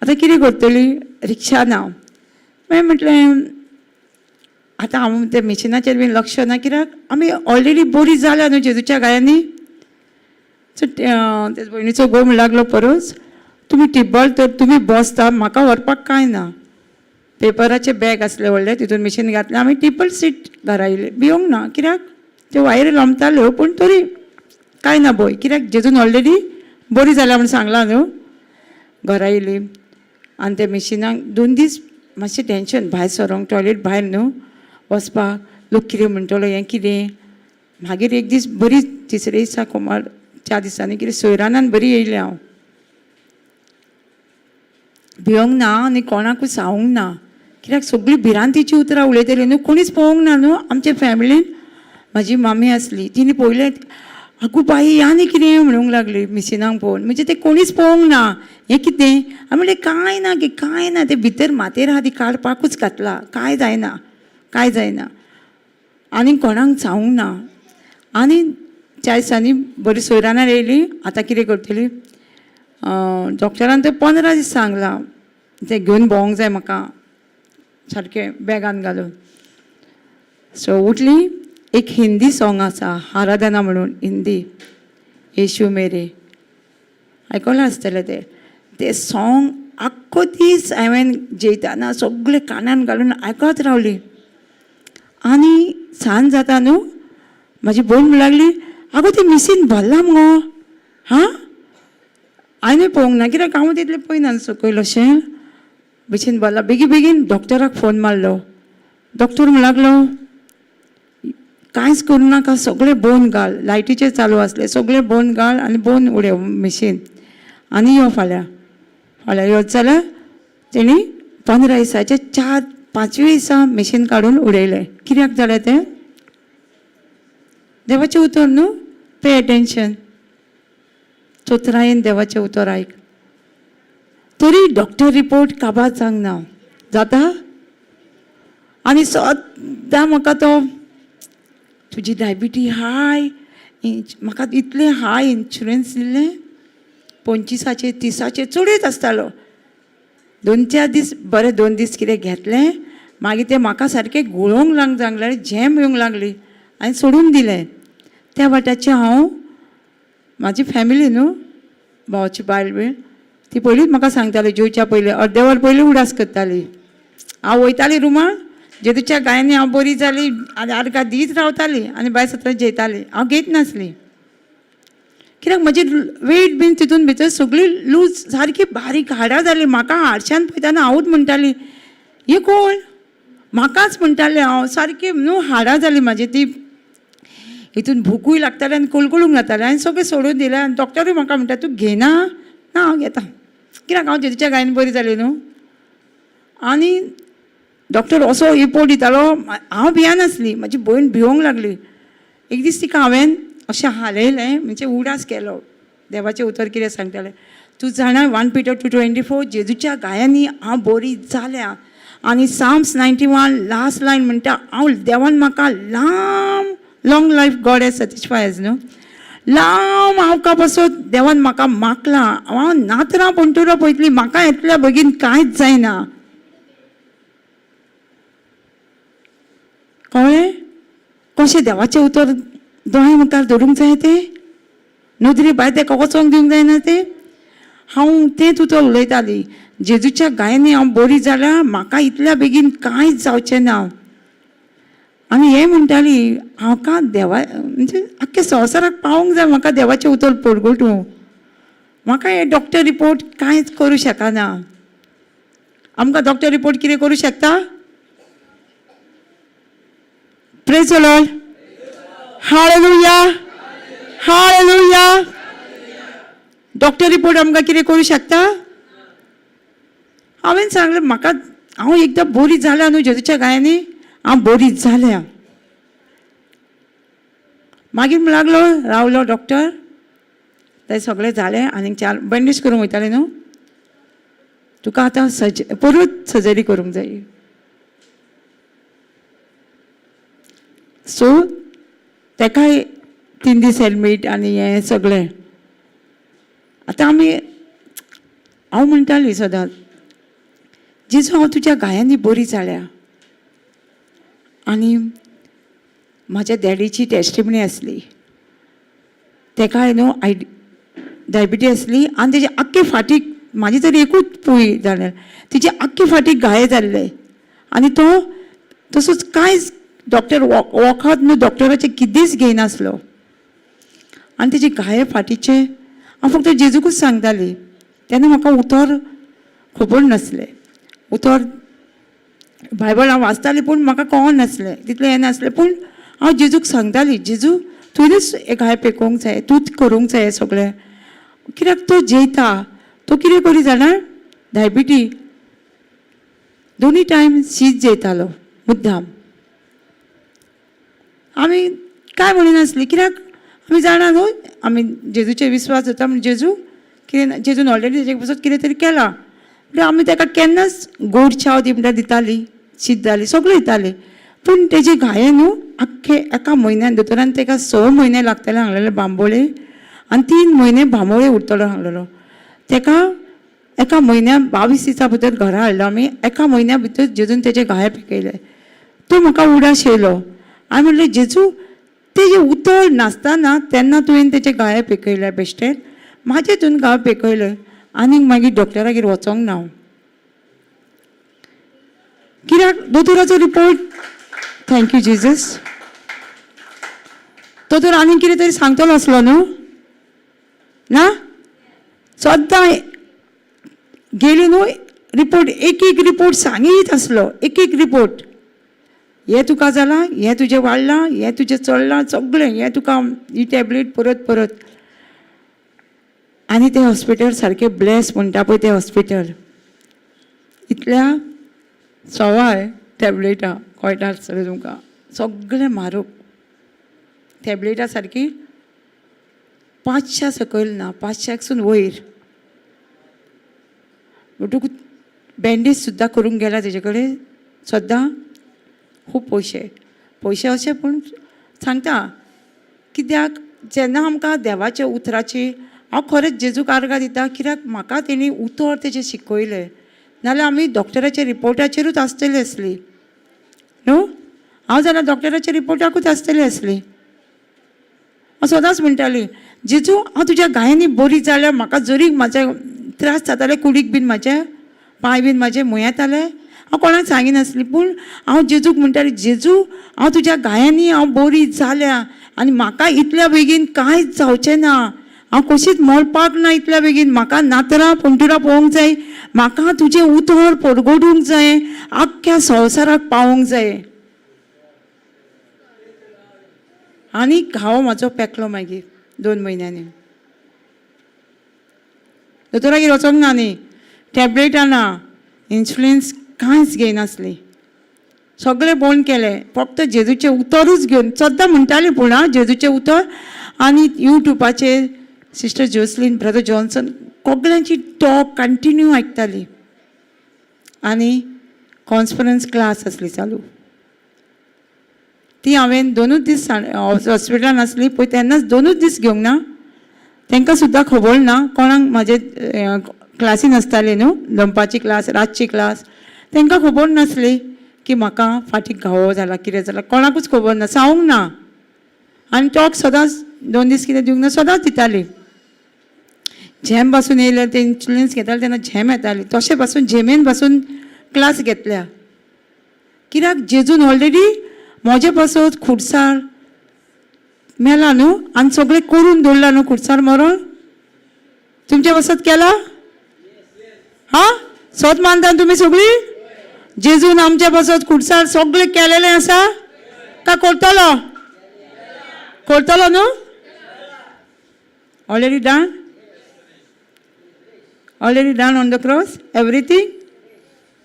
आतां कितें करतलीं, रिक्षा ना. मागीर म्हटलें आतां हांव त्या मशिनाचेर बीन लक्ष ना, कित्याक आमी ऑलरेडी बरी जाल्या न्हू जेजूच्या गायांनी. सो तेज भयणीचो घोव म्हणूंक लागलो, परस तुमी टिब्बल तर तुमी बसता, म्हाका व्हरपाक कांय ना. पेपराचे बॅग आसले व्हडले, तितून मशीन घातलें, आमी टिब्बल सीट घरा आयले. भिवंक ना, कित्याक त्यो वायरी लमताल्यो, पूण तरी कांय ना भंय, कित्याक जेजून ऑलरेडी बरी जाल्या म्हूण सांगलां न्हू. घरा आयली आनी त्या मशिनाक 2 दीस मातशें टेंशन, भायर सरोंक, टॉयलेट भायर न्हू वचपाक, लोक कितें म्हणटलो, हें कितें. मागीर एक दीस बरी, तिसरे दिसा कोमार 4 दिसांनी कितें सोयरानान बरी येयलें हांव. भिवंक ना आनी कोणाकूय सांगूंक ना, कित्याक सगळीं भिरांतीची उतरां उलयतलीं न्हू, कोणीच पळोवंक ना न्हू. आमचे फॅमिलीन म्हाजी मामी आसली, तिणी पळयलें, आगो बाई आनी कितें म्हणूंक लागली मिशिनाक पळोवन. म्हणजे तें कोणीच पळोवंक ना, हें कितें. हांवें म्हणलें कांय ना गे, कांय ना, तें भितर मातयेर आहा ती काडपाकूच घातला, कांय जायना, कांय जायना. आनी कोणाक सांगूंक ना. आनी 4 दिसांनी बरी सोयरानार येयली. आतां कितें करतली, डॉक्टरान तें 15 दीस सांगलां, तें घेवन भोंवंक जाय म्हाका सारकें बॅगान घालून. सो उठली. एक हिंदी सॉंग आसा, आराधना म्हणून, हिंदी, येशू मेरे, आयकलां आसतलें तें. तें सॉंग आख्खो दीस हांवें जेयताना सगळे कानान घालून आयकत रावली. आनी सांज जाता न्हू, म्हाजी भयण म्हणूंक लागली, आगो तें मिशीन भरलां मुगो. हां, हांवें पळोवंक ना, कित्याक हांव तितलें पळयना सकयल अशें. मिशीन भरलां. बेगीन डॉक्टराक फोन मारलो. डॉक्टर म्हणूंक लागलो, कांयच करूं नाका, सगळें बंद घाल, लायटीचें चालू आसलें, सगळें बंद घाल आनी बंद उडय मिशीन, आनी यो फाल्यां योच जाल्यार. तेणी 15 दिसाचे 4-5व्या दिसा मिशीन काडून उडयलें. कित्याक जालें तें, देवाचें उतर न्हू. पे एटेंशन, चोत्रायेन देवाचें उतर आयक. तरी डॉक्टर रिपोर्ट काबार सांगना जाता. आनी सद्दां म्हाका तो, तुजी डायबिटी हाय, म्हाका इतलें हाय इन्शुरन्स दिल्लें, 25चे 30चे चडूच आसतालो. 2-4 दीस बरें, 2 दीस कितें घेतलें, मागीर तें म्हाका सारकें गुळोवंक लागलें, झेम येवंक लागली, हांवें सोडून दिलें. त्या वाट्याचें हांव, म्हाजी फॅमिली न्हू, भावाची बायल बीन, ती पयलींच म्हाका सांगताली, जेवच्या पयलीं अर्दें वर पयलीं उडास करताली. हांव वयताली रुमान, जेजूच्या गायांनी हांव बरी जाली आनी आर्गां दीत रावताली आनी भायर सतना जेयताली. हांव घेयत नासली, कित्याक म्हजी वेट बीन तितून भितर सगळी लूज, सारकी बारीक हाडां जाली. म्हाका हाडच्यान पळयताना हांवूच म्हणटाली, हे कोण, म्हाकाच म्हणटालें हांव. सारकी न्हू हाडां जाली म्हाजी, ती हितून भूकूय लागताली आनी कळकळूंक लागतालें. हांवें सगळें सोडून दिलें आनी डॉक्टरूय म्हाका म्हणटा, तूं घेना. ना, हांव घेता, कित्याक हांव जेजूच्या गायन बरी जाली न्हू. आनी डॉक्टर असो रिपोर्ट दितालो, हांव भियानासली, म्हाजी भयण भिवंक लागली. एक दीस तिका हांवें अशें हालयलें, म्हणजे उडास केलो, देवाचें उतर कितें सांगतालें, तूं जाणा 1 Peter 2:24 जेजूच्या गायांनी हांव बरी जाल्या. आनी Psalms 91 लास्ट लायन म्हणटा, हांव देवान म्हाका long life God age satisfies न्हू, हांव पासत देवान म्हाका मागलां. हांव नातरां पंटुरां पळयतली, म्हाका येतल्या बेगीन कांयच जायना. कळ्ळें कशें देवाचें उतर दोळे मुखार धरूंक जाय तें, नदरे भायर तेका वचोंक दिवंक जायना तें. हांव तेंच उतर उलयताली, जेजूच्या गायांनी हांव बरी जाल्यार म्हाका इतल्या बेगीन कांयच जावचें ना. आनी हें म्हणटाली, म्हाका देवा म्हणजे आख्ख्या संवसाराक पावोंक जाय म्हाका देवाचें उतर परगटूंक. म्हाका हे डॉक्टर रिपोर्ट कांयच करूं शकना. आमकां डॉक्टर रिपोर्ट कितें करूं शकता? Praise the Lord, hallelujah, hallelujah. Doctor report आमकां कितें करूं शकता? हांवें सांगलें म्हाका, हांव एकदां बरी जाल्या न्हू जेजूच्या गायांनी, हांव बरी जाल्या. मागीर लागलो रावलो डॉक्टर, तें सगळें जालें. आनीक 4 बँडेज करूंक वयतालें न्हू, तुका आतां परत सर्जरी करूंक जाय. सो तेकाय 3 दीस एडमीट आनी हें सगळें. आतां हांव म्हणटाली सदांच, जेजू हांव तुज्या गायांनी बरी जाल्या. आनी म्हाज्या डॅडीची टेस्टिमनी आसली, तेकाय न्हू डायबिटीज आसली आनी तेजे आख्खे फाटीक, म्हाजी तरी एकूच पुळी जाल्या, तिचे आख्खे फाटीक गाये जाल्ले. आनी तो तसोच कांयच डॉक्टर वखद न्हू डॉक्टराचे कितेंच घेयनासलो. आनी तेजे गाये फाटीचे हांव फक्त जेजूकूच सांगताली. तेन्ना म्हाका उतर खबर नासलें, उतर बायबल हांव वाचतालें पूण म्हाका कळोन नासलें, तितलें हें नासलें. पूण हांव जेजूक सांगताली, जेजू तुवेंच हे गाय पेकोवंक जाय, तूंच करूंक जाय हें सगळें. कित्याक तो जेयता, तो कितें करी जाणा, डायबिटी 2 टायम शीत जेयतालो मुद्दाम. आमी कांय म्हणनासली, कित्याक आमी जाणा न्हू, आमी जेजूचे विस्वास जाता म्हणजे जेजू कितें, जेजून ऑलरेडी तेजे पासत कितें तरी केलां म्हणल्यार आमी तेका केन्नाच गोड चाव दी म्हणल्यार दिताली, शीत जाली सगळें दिताली. पूण तेजे गाये न्हू आख्खे एका म्हयन्यान दोतोरान तेका 6 म्हयने लागतले सांगलेले बांबोळे, आनी 3 म्हयने बांबोळे उरतलो सांगलेलो. तेका एका म्हयन्यान 22 दिसां भितर घरा हाडलो आमी. एका म्हयन्या भितर जेजून तेजे गाये पिकयले. तो म्हाका उडास येयलो. हांवें म्हणलें, जेजू तेजे उतर नासतना तेन्ना तुवें तेजे गाये पिकयल्या बेश्टें, म्हाजे हितून गाय पिकयले. आनीक मागीर डॉक्टरागेर वचोंक ना. कित्याक दोतोराचो रिपोर्ट, थँक्यू जेजस, दोतोर आनीक कितें तरी सांगतलो आसलो न्हू ना. सद्दां गेली न्हू रिपोर्ट, एक रिपोर्ट सांगीत आसलो, एक रिपोर्ट. हें तुका जालां, हें तुजें वाडलां, हें तुजें चडलां, सगळें हें तुका ही टॅबलेट परत परत. आनी तें हॉस्पिटल सारकें ब्लेस म्हणटा पळय तें हॉस्पिटल, इतल्या सवाय टॅबलेटां कळटा आसतलें तुमकां, सगळें म्हारग. टॅबलेटां सारकी 500 सकयल ना, 500सून वयर. तुका बँडेज सुद्दां करूंक गेला तेजे कडेन सद्दां खूब पयशे अशें. पूण सांगता कित्याक जेन्ना आमकां देवाच्या उतराची, हांव खरेंच जेजूक आर्गां दिता, कित्याक म्हाका तेणी उतर तेजें शिकयलें. नाल्यार आमी डॉक्टराच्या रिपोर्टाचेरूच आसतली आसली न्हू. हांव जाल्यार डॉक्टराच्या रिपोर्टाकूच आसतली आसली. हांव सदांच म्हणटाली, जेजू हांव तुज्या गायांनी बरी जाल्यार म्हाका जरी म्हाजे त्रास जाताले कुडीक बीन, म्हाजे पांय बीन म्हाजे मुयेताले, हांव कोणाक सांगिनासली. पूण हांव जेजूक म्हणटाली, जेजू हांव तुज्या गायांनी हांव बरी जाल्या आनी म्हाका इतल्या बेगीन कांयच जावचें ना. हांव कशींच मरपाक ना इतल्या बेगीन. म्हाका नातरां पंटुरां पळोवंक जाय, म्हाका तुजें उतर परगडूंक जाय, आख्ख्या संवसाराक पावोंक जाय. आनी घावो म्हाजो पेकलो मागीर 2 म्हयन्यांनी. दोतोरागेर वचोंक ना न्ही, टॅबलेटां ना, इन्सुलिन्स कांयच घेयनासली, सगळें बंद केलें. फक्त जेजूचें उतरूच घेवन सद्दां म्हणटाली. पूण जेजूचें उतर. आनी युट्यूबाचेर सिस्टर जोसलीन, ब्रदर जॉन्सन सगळ्यांची टॉक कंटिन्यू आयकताली. आनी कॉन्फरन्स क्लास आसली चालू. ती हांवें 2च दीस हॉस्पिटलान आसली पळय तेन्नाच 2च दीस घेवंक ना. तांकां सुद्दां खबर ना, कोणाक म्हाजे क्लासीन आसताले न्हू, दनपारची क्लास, रातची क्लास, तांकां खबर नासली की म्हाका फाटीक घावो जाला, कितें जाला, कोणाकूच खबर ना, सांगूंक ना. आनी टॉक सदांच 2 दीस कितें दिवंक ना, सदांच दिताली. झॅम पासून येयले, ते इन्शुरन्स घेताले तेन्ना झॅम येताली, तशें पासून झेमेन पासून क्लास घेतल्या. कित्याक जेजून ऑलरेडी म्हजे पासून खुडसार मेला न्हू, आनी सगळें करून दवरला न्हू खुडसार मरोन. तुमच्या पासत केला? हां, सोत मानता तुमी सगळीं? जेजून आमच्या पासत खुडसार सगळें केलेलें आसा काय करतलो? करतलो न्हू? Already done? Already done on the cross? Everything?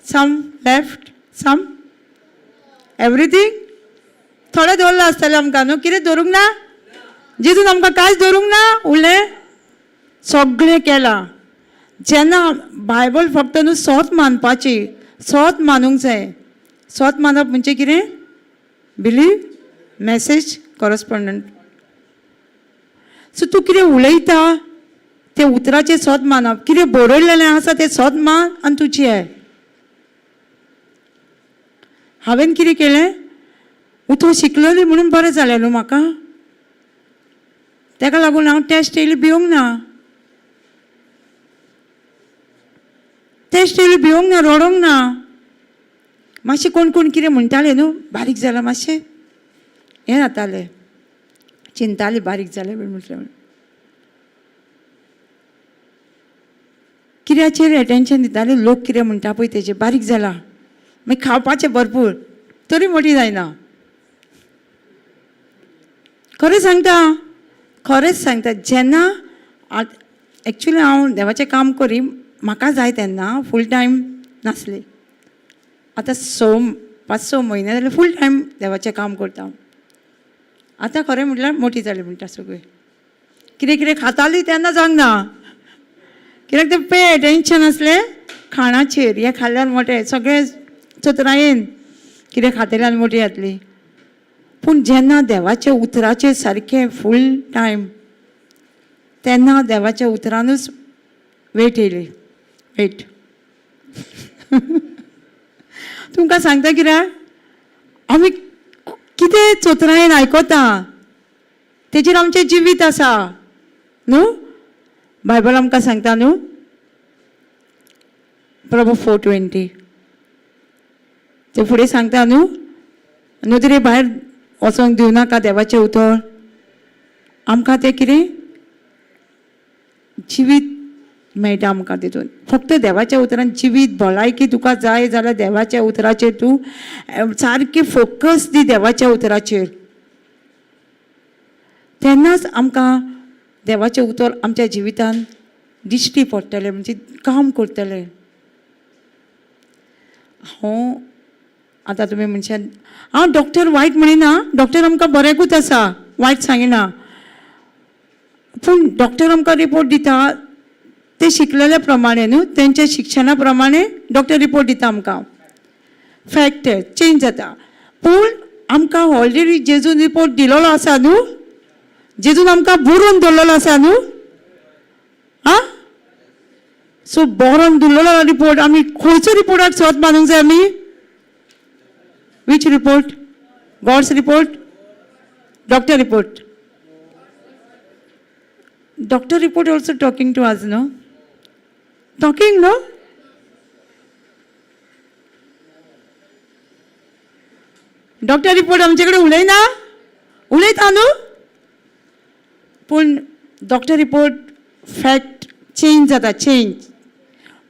Some left? Some? Everything? थोडें दवरलें आसतलें आमकां न्हू, कितें दवरूंक ना? जेजून आमकां कांयच दवरूंक ना उरलें? सगळें केलां. जेन्ना बायबल फक्त न्हू सोत मानपाची, सोत मानूंक जाय. सोत मानप म्हणजे कितें? Believe, message, correspondent. सो तूं कितें उलयता ते उतराचें सोत मानप, कितें बरयलेलें आसा तें सोत मान आनी तुजी आहे. हांवें कितें केलें? उतर शिकलेली म्हणून बरें जालें न्हू म्हाका. ताका लागून हांव टेस्ट येयली भिवंक ना. टेस्ट येयली भिवंक ना, रडोंक ना. मातशें कोण कोण कितें म्हणटाले न्हू, बारीक जालां मातशें, हें जातालें, चिंतालें बारीक जालें बीन म्हटलें. कित्याचेर एटेन्शन दिताले, लोक कितें म्हणटा पळय तेजेर, बारीक जाला. मागीर खावपाचें भरपूर, तरी मोटी जायना. खरें सांगता, खरेंच सांगता, जेन्ना एक्चुली हांव देवाचें काम करी, म्हाका जाय तेन्ना फूल टायम नासली. आतां 5-6 म्हयने जाले फूल टायम देवाचें काम करता. आतां खरें म्हटल्यार मोटी जाली म्हणटा सगळीं. कितें कितें खाताली तेन्ना जावंक ना, कित्याक ते पे एटेन्शन असलें खाणाचेर. हें खाल्ल्यार मोटें, सगळें चतरायेन कितें खातलें आनी मोटी जातली. पूण जेन्ना देवाच्या उतराचेर सारकें फूल टायम, तेन्ना देवाच्या उतरानूच वेट येयली. वेट तुमकां सांगता कित्याक आमी कितें चतरायेन आयकता तेजेर आमचें जिवीत आसा न्हू. बायबल आमकां सांगता न्हू, प्रभू 4:20 ते फुडें सांगता न्हू, नदरे भायर वचोंक दिवनाका देवाचें उतर. आमकां तें कितें जिवीत मेळटा आमकां तितून. फक्त देवाच्या उतरान जिवीत, भलायकी तुका जाय जाल्यार देवाच्या उतराचेर तूं सारकें फोकस दी देवाच्या उतराचेर. तेन्नाच आमकां देवाचें उतर आमच्या जिवितान दिश्टी पडटलें, म्हणजे काम करतलें. आतां तुमी म्हणशात हांव डॉक्टर वायट म्हणिना, डॉक्टर आमकां बऱ्याकूच आसा, वायट सांगिना. पूण डॉक्टर आमकां रिपोर्ट दिता ते शिकलेल्या प्रमाणे न्हू, तेंच्या शिक्षणा प्रमाणे डॉक्टर रिपोर्ट दिता आमकां. फॅक्ट चेंज जाता. पूण आमकां ऑलरेडी जेजून रिपोर्ट दिलेलो आसा न्हू, जेजून आमकां बरोवन दवरलेलो आसा न्हू. आं सो बरोवन दवरलेलो रिपोर्ट आमी खंयचो रिपोर्टाक सोत मानूंक जाय आमी? Which report? God's report? Doctor report. Doctor report also talking to us, no? Talking, no? Doctor report आमचे कडेन उलयना? उलयता न्हू? पूण डॉक्टर रिपोर्ट फॅक्ट चेंज जाता, चेंज.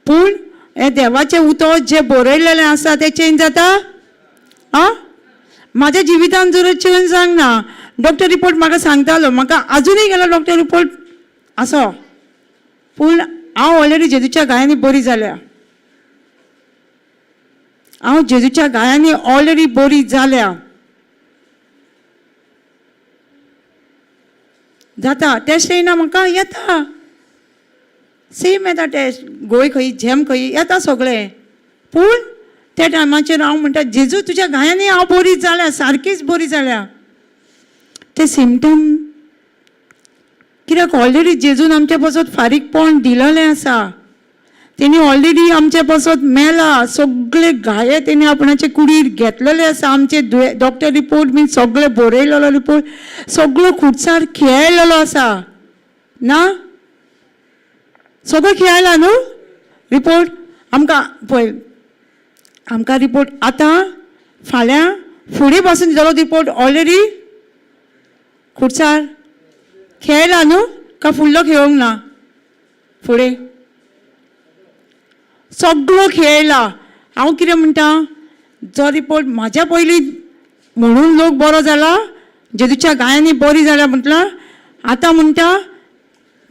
पूण हे देवाचें उतर जें बरयलेलें आसा तें चेंज जाता? आं म्हाज्या जिवितान जर चेंज जावंक ना. डॉक्टर रिपोर्ट म्हाका सांगतालो, म्हाका अजुनूय गेलो डॉक्टर रिपोर्ट आसो, पूण हांव ऑलरेडी जेजूच्या गायांनी बरी जाल्या. हांव जेजूच्या गायांनी ऑलरेडी बरी जाल्या. जाता टेस्ट येना म्हाका येता सेम येता टेस्ट गोंय खंय झेम खंय येता सगळें पूण त्या टायमाचेर हांव म्हणटा जेजू तुज्या गायांनी हांव बरी जाल्या सारकीच बरी जाल्या ते सिमटम कित्याक ऑलरेडी जेजून आमच्या पासत फारीकपण दिलेलें आसा तेणी ऑलरेडी आमच्या पासत मेला सगळे गाये तेणी आपणाचे कुडीर घेतलेले आसा आमचे डॉक्टर रिपोर्ट बीन सगळे बरयलेलो रिपोर्ट सगळो खुटसार खेळलेलो आसा ना सगळो खेळला न्हू रिपोर्ट आमकां पळय आमकां रिपोर्ट आतां फाल्यां फुडें पासून दितलो रिपोर्ट ऑलरेडी खुटसार खेळला न्हू का फुडलो खेळोंक ना फुडें सगळो खेळला हांव कितें म्हणटा जो रिपोर्ट म्हाज्या पयलीं म्हणून लोक बरो जाला जेजूच्या गायांनी बरी जाल्या म्हटलां आतां म्हणटा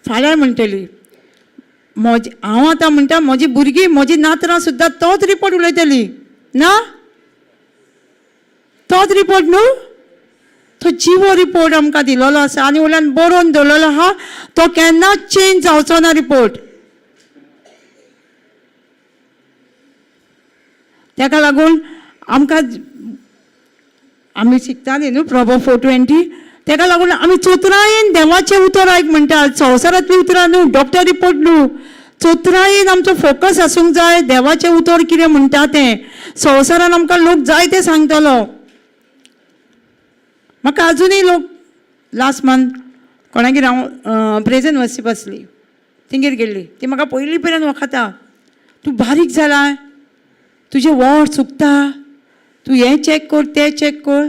फाल्यां म्हणटली हांव आतां म्हणटा म्हजी भुरगीं म्हजी नातरां सुद्दां तोच रिपोर्ट उलयतली ना तोच रिपोर्ट न्हू तो जिवो रिपोर्ट आमकां दिलेलो आसा आनी वयल्यान बरोवन दवरलेलो आहा तो केन्नाच चेंज जावचो ना रिपोर्ट ताका लागून आमकां आमी शिकतालीं न्हू प्रॉबर 420 ताका लागून आमी चोत्रायेन देवाचें उतर आयक म्हणटा संवसारांतलीं उतरां न्हू डॉक्टर रिपोर्ट न्हू चोत्रायेन आमचो फोकस आसूंक जाय देवाचें उतर कितें म्हणटा तें संवसारान आमकां लोक जाय तें सांगतलो म्हाका अजुनूय लोक लास्ट मंथ कोणागेर हांव प्रेझेंट वचची बसली तिंगेर गेल्ली ती म्हाका पयलीं पर्यंत वखता तूं बारीक जाला तुजें वोट चुकता तूं हें चॅक कर तें चॅक कर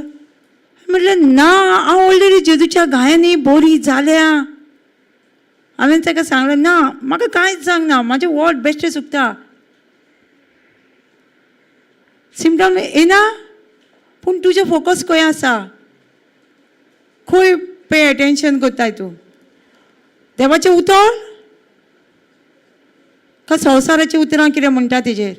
म्हटलें ना हांव ऑलरेडी जेजूच्या गायांनी बरी जाल्या हांवें ताका सांगलें ना म्हाका कांयच सांगना म्हाजें वोट बेश्टें चुकता सिमटम येना पूण तुजें फोकस खंय आसा खंय पे अटेन्शन करताय तूं देवाचें उतर का संवसाराचीं उतरां कितें म्हणटा तेजेर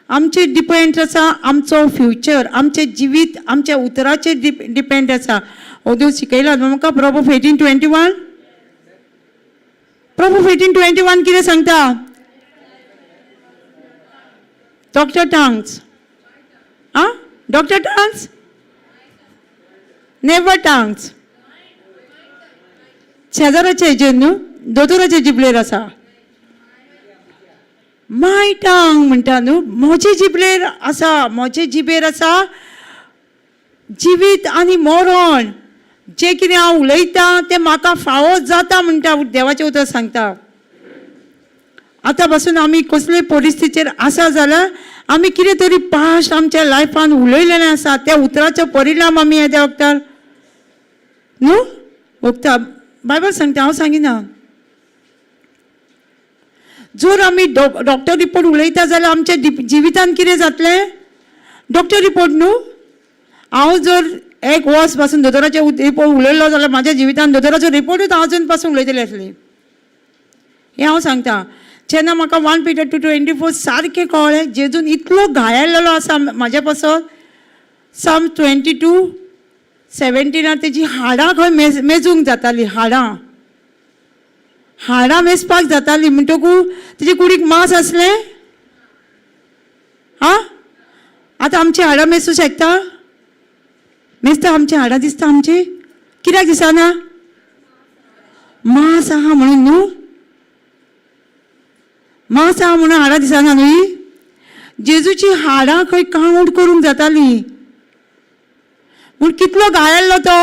आमचे डिपेंड आसा आमचो फ्युचर आमचें जिवीत आमच्या उतराचेर डिपेंड आसा ओदू शिकयला म्हाका प्रॉब्स 18:21 प्रॉब्स 18:21 कितें सांगता doctor tongues doctor tongues never tongues शेजाराचे हेजेर न्हू दोतोराचे जिबलेर आसा माय टंग म्हणटा न्हू म्हजे जिबलेर आसा म्हजे जिबेर आसा जिवीत आनी मरण जें कितें हांव उलयतां तें म्हाका फावो जाता म्हणटा देवाचें उतर सांगता आतां पासून आमी कसले परिस्थितीचेर आसा जाल्यार आमी कितें तरी पास्ट आमच्या लायफान उलयलेलें आसा त्या उतराचो परिणाम आमी येद्या वखदार न्हू वखदा बायबल सांगता हांव सांगिना जर आमी डॉक्टर रिपोर्ट उलयता जाल्यार आमच्या जिवितान कितें जातलें डॉक्टर रिपोर्ट न्हू हांव जर एक वर्स पासून दोतोराचे रिपोर्ट उलयलो जाल्यार म्हाज्या जिवितान दोतोराचो रिपोर्टूच हांव अजून पासून उलयतली आसली हें हांव सांगता जेन्ना म्हाका 1 Peter 2:24 सारकें कळ्ळें जेजून इतलो घायल्लेलो आसा म्हाज्या पासत सम 22:17 तेजी हाडां खंय मेजूंक जातालीं हाडां मेजपाक जातालीं म्हणटकूच तेजे कुडीक मांस आसलें आतां आमची हाडां मेजूं शकता मेजता आमची हाडां दिसता आमची कित्याक दिसना मांस आहा म्हणून न्हू मांस आहा म्हणून हाडां दिसना न्हू जेजूची हाडां खंय कावंट करूंक जातालीं पूण कितलो गायल्लो तो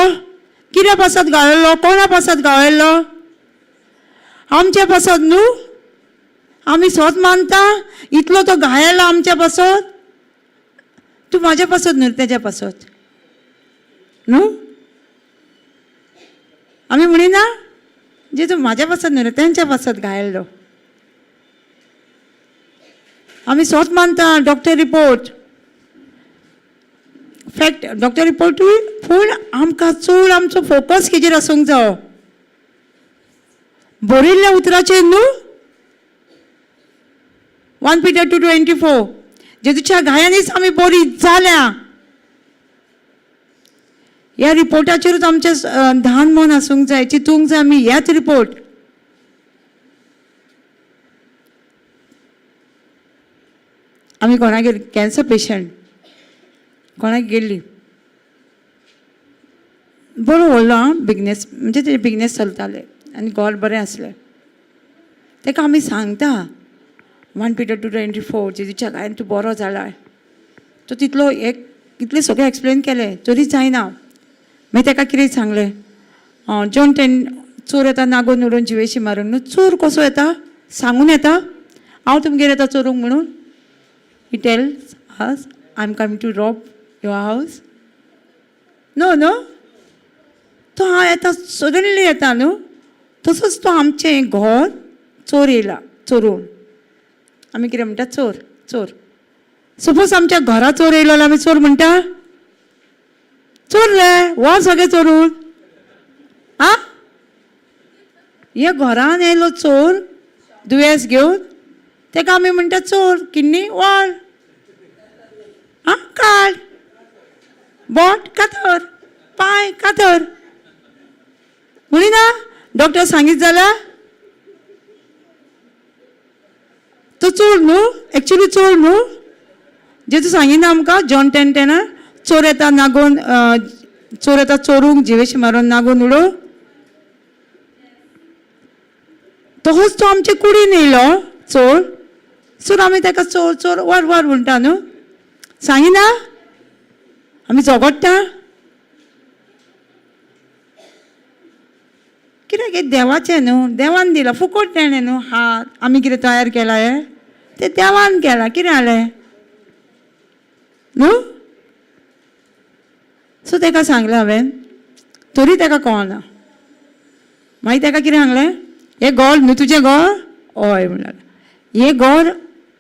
कित्या पासत गायल्लो कोणा पासत गायल्लो आमच्या पासत न्हू आमी स्वत मानता इतलो तो घायला आमच्या पासत तूं म्हाज्या पासत न्हू तेज्या पासत न्हू आमी म्हणिना जे तूं म्हाज्या पासत न्हू रे तेंच्या पासत घायल्लो आमी स्वत मानता डॉक्टर रिपोर्ट फॅक्ट डॉक्टर रिपोर्टूय पूण आमकां चड आमचो फोकस हेजेर आसूंक जायो बरयल्ल्या उतराचेर न्हू 1 Peter 2:24 जेजूच्या गायांनीच आमी बरी जाल्या ह्या रिपोर्टाचेरूच आमचे ध्यान मन आसूंक जाय, चिंतूंक जाय आमी ह्याच रिपोर्ट. आमी कोणागेर कॅन्सर पेशंट कोणाक गेल्ली, बरो व्हडलो बिझनेस, म्हणजे तेजे बिझनेस चलताले आनी घर बरें आसलें. ताका आमी सांगता 1 Peter 2:24 जेजूच्या गायन तूं बरो जाला. तो तितलो एक इतलें सगळें एक्सप्लेन केलें तरी जायना. मागीर ताका कितें सांगलें, जॉन 10 चोर येता नागोन उडोवन जिवेशी मारून न्हू. चोर कसो येता सांगून येता हांव तुमगेर येता चोरूंक म्हणून. He tells us I am coming to rob your house. No no, तो हांव येता सडनली येता न्हू. तसोच तो आमचें घर चोर येयला चोरून. आमी कितें म्हणटा चोर चोर. सपोज आमच्या घरा चोर येयलो जाल्यार आमी चोर म्हणटा चोर रे व्हर सगळें चोरून. आं हे घरान येयलो चोर दुयेंस घेवन ताका आमी म्हणटा चोर. किडनी व्हर, आं काड, बोट कातर, पांय कातर म्हणिना. डॉक्टर सांगीत जाल्यार तो चोर न्हू, एक्चुली चोर न्हू. जेजू सांगिना आमकां जॉन 10:10 चोर येता नागोन चोर येता चोरूंक जिवेशी मारून नागोन उडो. तसोच तो आमचे कुडीन येयलो चोर. सो आमी ताका चोर चोर वर वर म्हणटा न्हू. सांगिना आमी झगडटा. कित्याक हे देवाचें न्हू, देवान दिला फुकट तेणें न्हू. हात आमी कितें तयार केला हे ते देवान केला. कितें जालें न्हू. सो ताका सांगलें हांवें, तरी ताका कळना. मागीर ताका कितें सांगलें, हें घर न्हू तुजें घर. हय म्हणलें, हें घर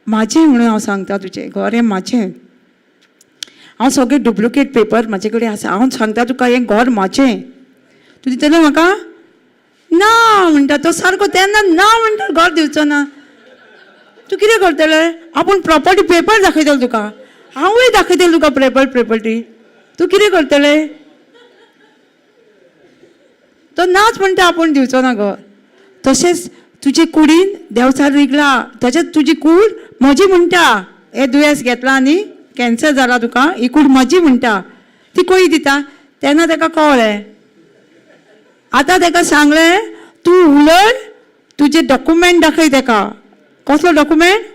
म्हाजें म्हणून हांव सांगता. तुजें घर हें म्हाजें. हांव सगळे डुप्लिकेट पेपर म्हाजे कडेन आसा. हांव सांगता तुका हें घर म्हाजें. तूं दितलें म्हाका. ना म्हणटा तो सारको. तेन्ना ना म्हणटा घर दिवचो ना. तूं कितें करतलें. आपूण प्रॉपर्टी पेपर दाखयतलो तुका. हांवूय दाखयतलें तुका प्रॉपर्टी. तूं कितें करतलें. तो नाच म्हणटा आपूण दिवचो ना घर. तशेंच तुजे कुडीन देवचार रिगला. तशेंच तुजी कूड म्हजी म्हणटा. हे दुयेंस घेतला आनी कॅन्सर जाला तुका, ही कूड म्हजी म्हणटा. ती कोई दिता. तेन्ना ताका कळ्ळें. आतां ताका सांगलें तूं उलय, तुजे डॉक्युमेंट दाखय ताका. कसलो document.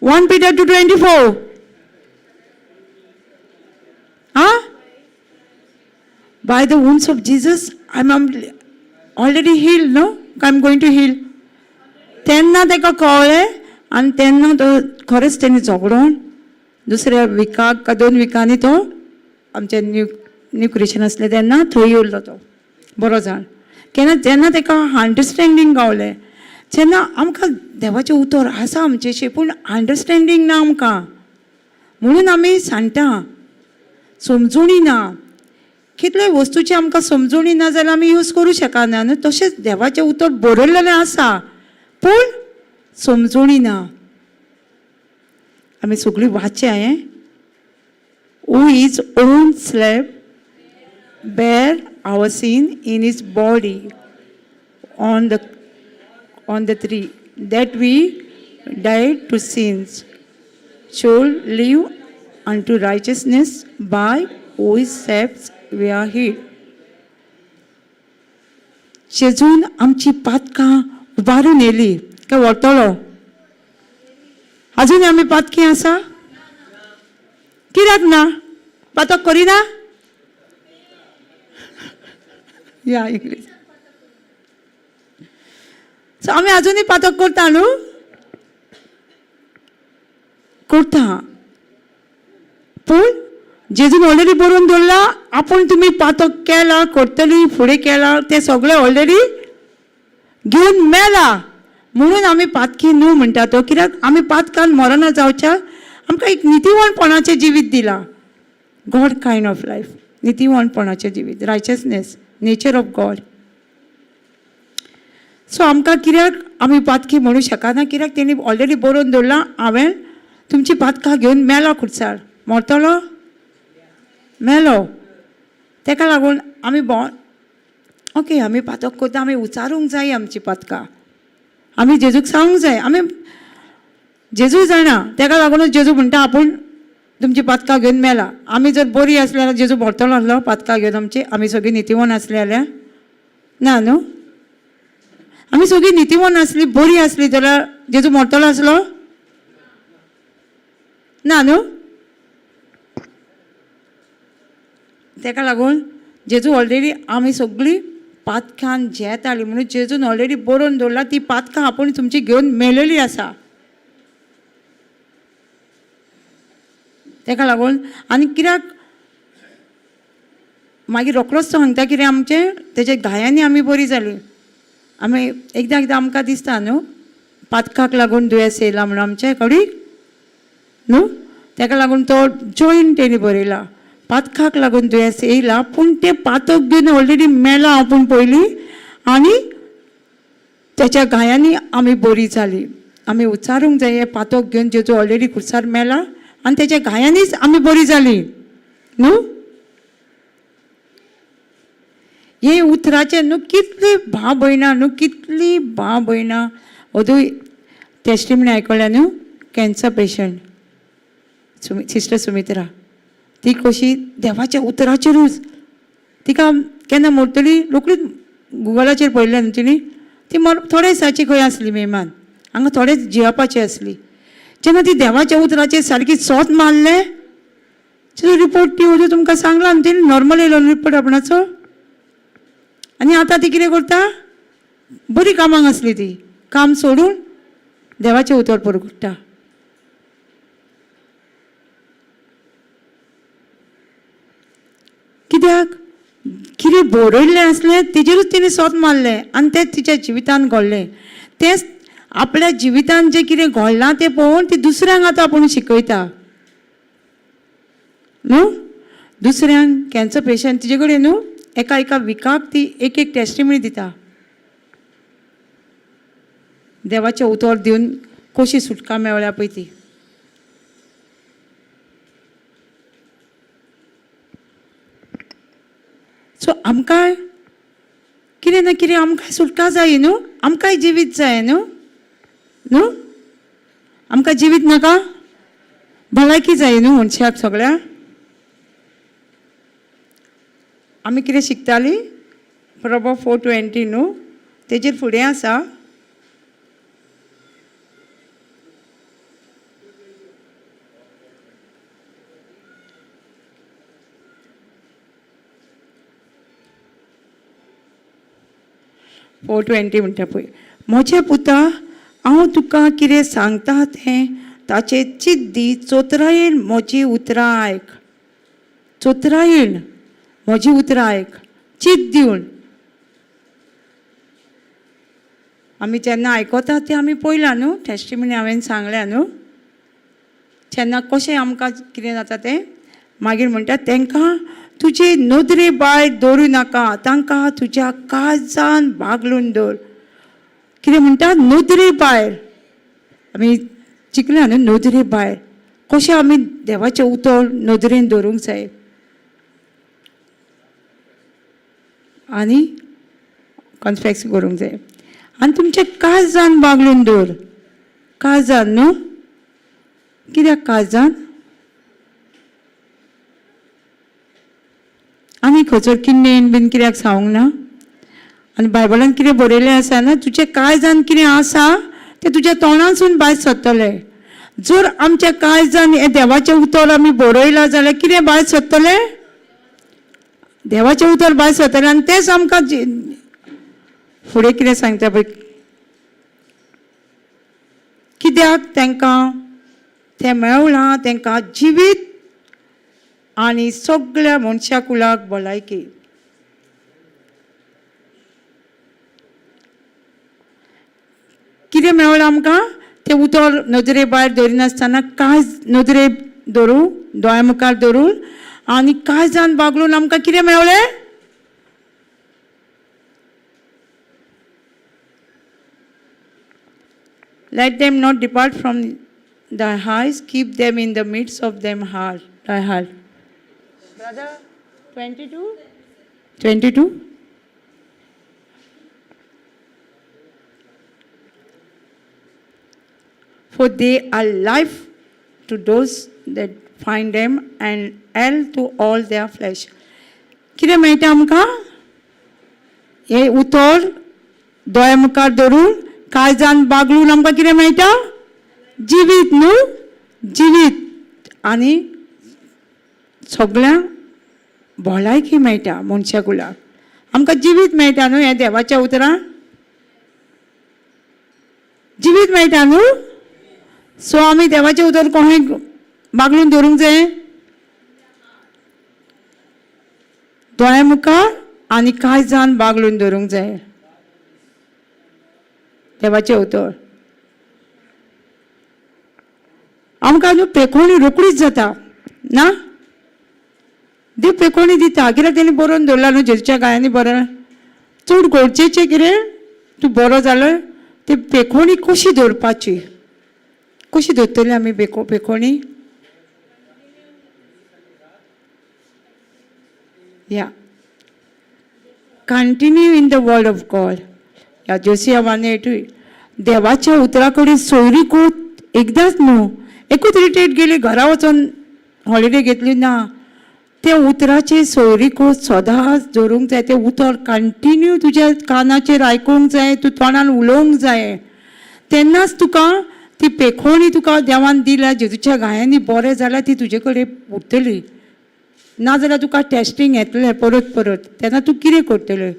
1 Peter 2:24. Huh? By the wounds of Jesus, I'm already healed, no? I'm going to heal. तेन्ना ताका कळ्ळें आनी तेन्ना तो खरेंच तेणी झगडोन दुसऱ्या विकाक का 2 विकांनी तो आमचे न्यू क्रिश्चन आसले तेन्ना थंय येयल्लो तो बरो जाण. जेन्ना ताका अंडरस्टँडींग गावलें, जेन्ना आमकां देवाचें उतर आसा आमचेशें पूण अंडरस्टँडींग ना आमकां म्हणून आमी सांडटा. समजुणी ना. कितले वस्तूची आमकां समजुणी ना जाल्यार आमी यूज करूं शकना न्हू. तशेंच देवाचें उतर बरयल्लें आसा पूण समजुणी ना. आमी सगळीं वाचया हें. Who his own slave bear our sin in his body on the tree, that we died to sins, should live unto righteousness, by whose steps we are healed. जेजून आमची पातकां उबारून येयली काय व्हरतलो. अजून आमी पातकी आसा. कित्याक ना. पातक करिना. या इंग्लीश. सो आमी अजूनय पातक करता न्हू. करता पूण जेजून ऑलरेडी बरोवन दवरला. आपूण तुमी पातक केला करतली फुडें केला तें सगळें ऑलरेडी घेवन मेला म्हणून आमी पातकी न्हू म्हणटा तो. कित्याक आमी पातकान मरना जावच्या आमकां एक नितीवणपणाचें जिवीत दिला. God kind of life. नितीवणपणाचें जिवीत. Righteousness nature of God. So आमकां कित्याक आमी पातकी म्हणूं शकना. कित्याक तेणी ऑलरेडी बरोवन दवरला हांवें तुमची पातकां घेवन मेला खुर्सार. मरतलो मेलो. ताका लागून आमी ओके आमी पातक करता, आमी उचारूंक जाय आमची पातकां, आमी जेजूक सांगूंक जाय. आमी जेजू जाणा, ताका लागूनच जेजू म्हणटा आपूण तुमची पातकां घेवन मेला. आमी जर बरी आसली जाल्यार जेजू भरतलो आसलो पातकां घेवन आमची. आमी सगळीं नितीवन आसली जाल्यार ना न्हू. आमी सगळीं नितीवन आसली, बरी आसली जाल्यार जेजू मरतलो आसलो ना न्हू. ताका लागून जेजू ऑलरेडी आमी सगळीं पातकान जेताली म्हणून जेजून ऑलरेडी बरोवन दवरला ती पातकां आपूण तुमची घेवन मेलेली आसा. ताका लागून आनी कित्याक मागीर रोखडोच तो सांगता कितें आमचे तेजे गायांनी आमी बरी जाली. आमी एकदां एकदां आमकां दिसता न्हू पातकाक लागून दुयेंस येयला म्हणून आमचे कडीक न्हू. ताका लागून तो जॉयंट तेणी बरयला पातकाक लागून दुयेंस येयला, पूण ते पातक घेवन ऑलरेडी मेला आपूण पयलीं आनी तेच्या गायांनी आमी बरी जाली. आमी उचारूंक जाय हे पातक घेवन जेजू ऑलरेडी खुर्सार मेला आनी तेच्या गायांनीच आमी बरी जाली न्हू. हे उतराचे न्हू कितली भाव भयणां न्हू, कितली भाव भयणां अदूय टेस्टिमनी आयकल्या न्हू. कॅन्सर पेशंट सिस्टर सुमित्रा, ती कशी देवाच्या उतराचेरूच तिका केन्ना मरतली रोखडीच गुगलाचेर पळयलें न्हू तिणी. ती थोडे दिसाची खंय आसली मेहमान, हांगा थोडेच जियापाची आसली. जेन्ना ती देवाच्या उतराचेर सारकी सोत मारले तिचो रिपोर्ट ती अजून तुमकां सांगला न्हू तिणी नॉर्मल येयलो रिपोर्ट आपणाचो. आनी आतां ती कितें करता, बरी कामाक आसली ती, काम सोडून देवाचें उतर परगट्टा. कित्याक कितें बरयल्लें आसलें तेजेरूच तिणें सोत मारलें आनी तें तिच्या जिवितान घडलें. तेंच आपल्या जिवितान जें कितें घडलां तें पळोवन ती दुसऱ्यांक आतां आपूण शिकयता न्हू. दुसऱ्यांक कॅन्सर पेशंट तिजे कडेन न्हू एका एका विकाक ती एक एक टेस्टिमनी दिता. देवाचें उतर दिवन कशी सुटका मेळ्ळ्या पळय ती. सो आमकां कितें ना कितें आमकां सुटका जाय न्हू, आमकांय जिवीत जाय न्हू न्हू. आमकां जिवीत नाका, भलायकी जाय न्हू मनशाक सगळ्याक. आमी कितें शिकतालीं प्रॉवर्ब्स 4:20 न्हू, तेजेर फुडें आसा म्हणटा पळय, म्हजे पुता हांव तुका कितें सांगता तें ताचे चित दी, चोत्रायेन म्हजी उतरां आयक. चोत्रायेन म्हजी उतरां आयक चित दिवन. आमी जेन्ना आयकता तें आमी पळयलां न्हू टेस्टिमनी हांवें सांगल्या न्हू. जेन्ना कशें आमकां कितें जाता तें मागीर म्हणटा तांकां तुजे नदरे भायर दवरूं नाका, तांकां तुज्या काळजान बागलून दवर. कितें म्हणटा नदरे भायर आमी चिकल्या न्हू नदरे भायर कशें आमी देवाचें उतर नदरेन दवरूंक जाय. आनी कॉन्फेक्स करूंक जाय आनी तुमचे काळजान बागलून दवर. काळजान न्हू, कित्याक काळजान आनी खंयसर किन्नेन बीन कित्याक सांगूंक ना. आनी बायबलान कितें बरयलें आसा ना, तुजे काळजान कितें आसा तें तुज्या तोंडासून भायर सरतलें. जर आमच्या काळजान हें देवाचें उतर आमी बरयलां जाल्यार कितें भायर सरतलें, देवाचें उतर भायर सरतलें. आनी तेंच आमकां फुडें कितें सांगता पळय, कित्याक तांकां तें मेळ्ळां तांकां जिवीत आनी सगळ्या मनशा कुलाक भलायकी. कितें मेळ्ळां आमकां तें उतर नदरे भायर दवरिनासतना काळज नदरे धरून दोळ्या मुखार धरून आनी काळजान बागलून आमकां कितें मेळ्ळें. Let them not depart from thy eyes, keep them in the midst of thy heart. Brother, 22? 22? For they are life to those that find them and health to all their flesh. कितें मेळटा आमकां? हे उतर दोळ्या मुखार धरून काळजान बागलून आमकां कितें मेळटा? जिवीत न्हू, जिवीत आनी सगळ्यांक भलायकी मेळटा मनशाकुलाक. आमकां जिवीत मेळटा न्हू हे देवाच्या उतरान? जिवीत मेळटा न्हू? सो आमी देवाचें उतर कोणें बागलून धरूंक जाय? दोळ्या मुखार आनी काळजान बागलून धरूंक जाय देवाचें उतर. आमकां न्हू पेखोवणी रोखडीच जाता ना? देव पेखोवणी दिता कित्याक तेणी बरोवन दवरला न्हू जेजूच्या गायांनी बरयलां. चड गरजेचें कितें तूं बरो जालो ती पेखोवणी कशी दवरपाची. कशी दवरतली आमी पेखोवणी? या continue in the word of God. या JCILM देवाच्या उतरा कडेन सोयरी कोत एकदांच न्हू एकूच रिट्रीट गेली घरा वचून हॉलिडे घेतली ना. ते उतराचे सोयरी कोत सदांच दवरूंक जाय. ते उतर कंटिन्यू तुज्या कानाचेर आयकूंक जाय, तूं तोंडान उलोवंक जाय. तेन्नाच तुका ती पेखोवणी तुका देवान दिल्या जेजूच्या गायांनी बरें जाल्यार ती तुजे कडेन उरतली. नाजाल्यार तुका टेस्टींग येतलें परत परत. तेन्ना तूं कितें करतलें?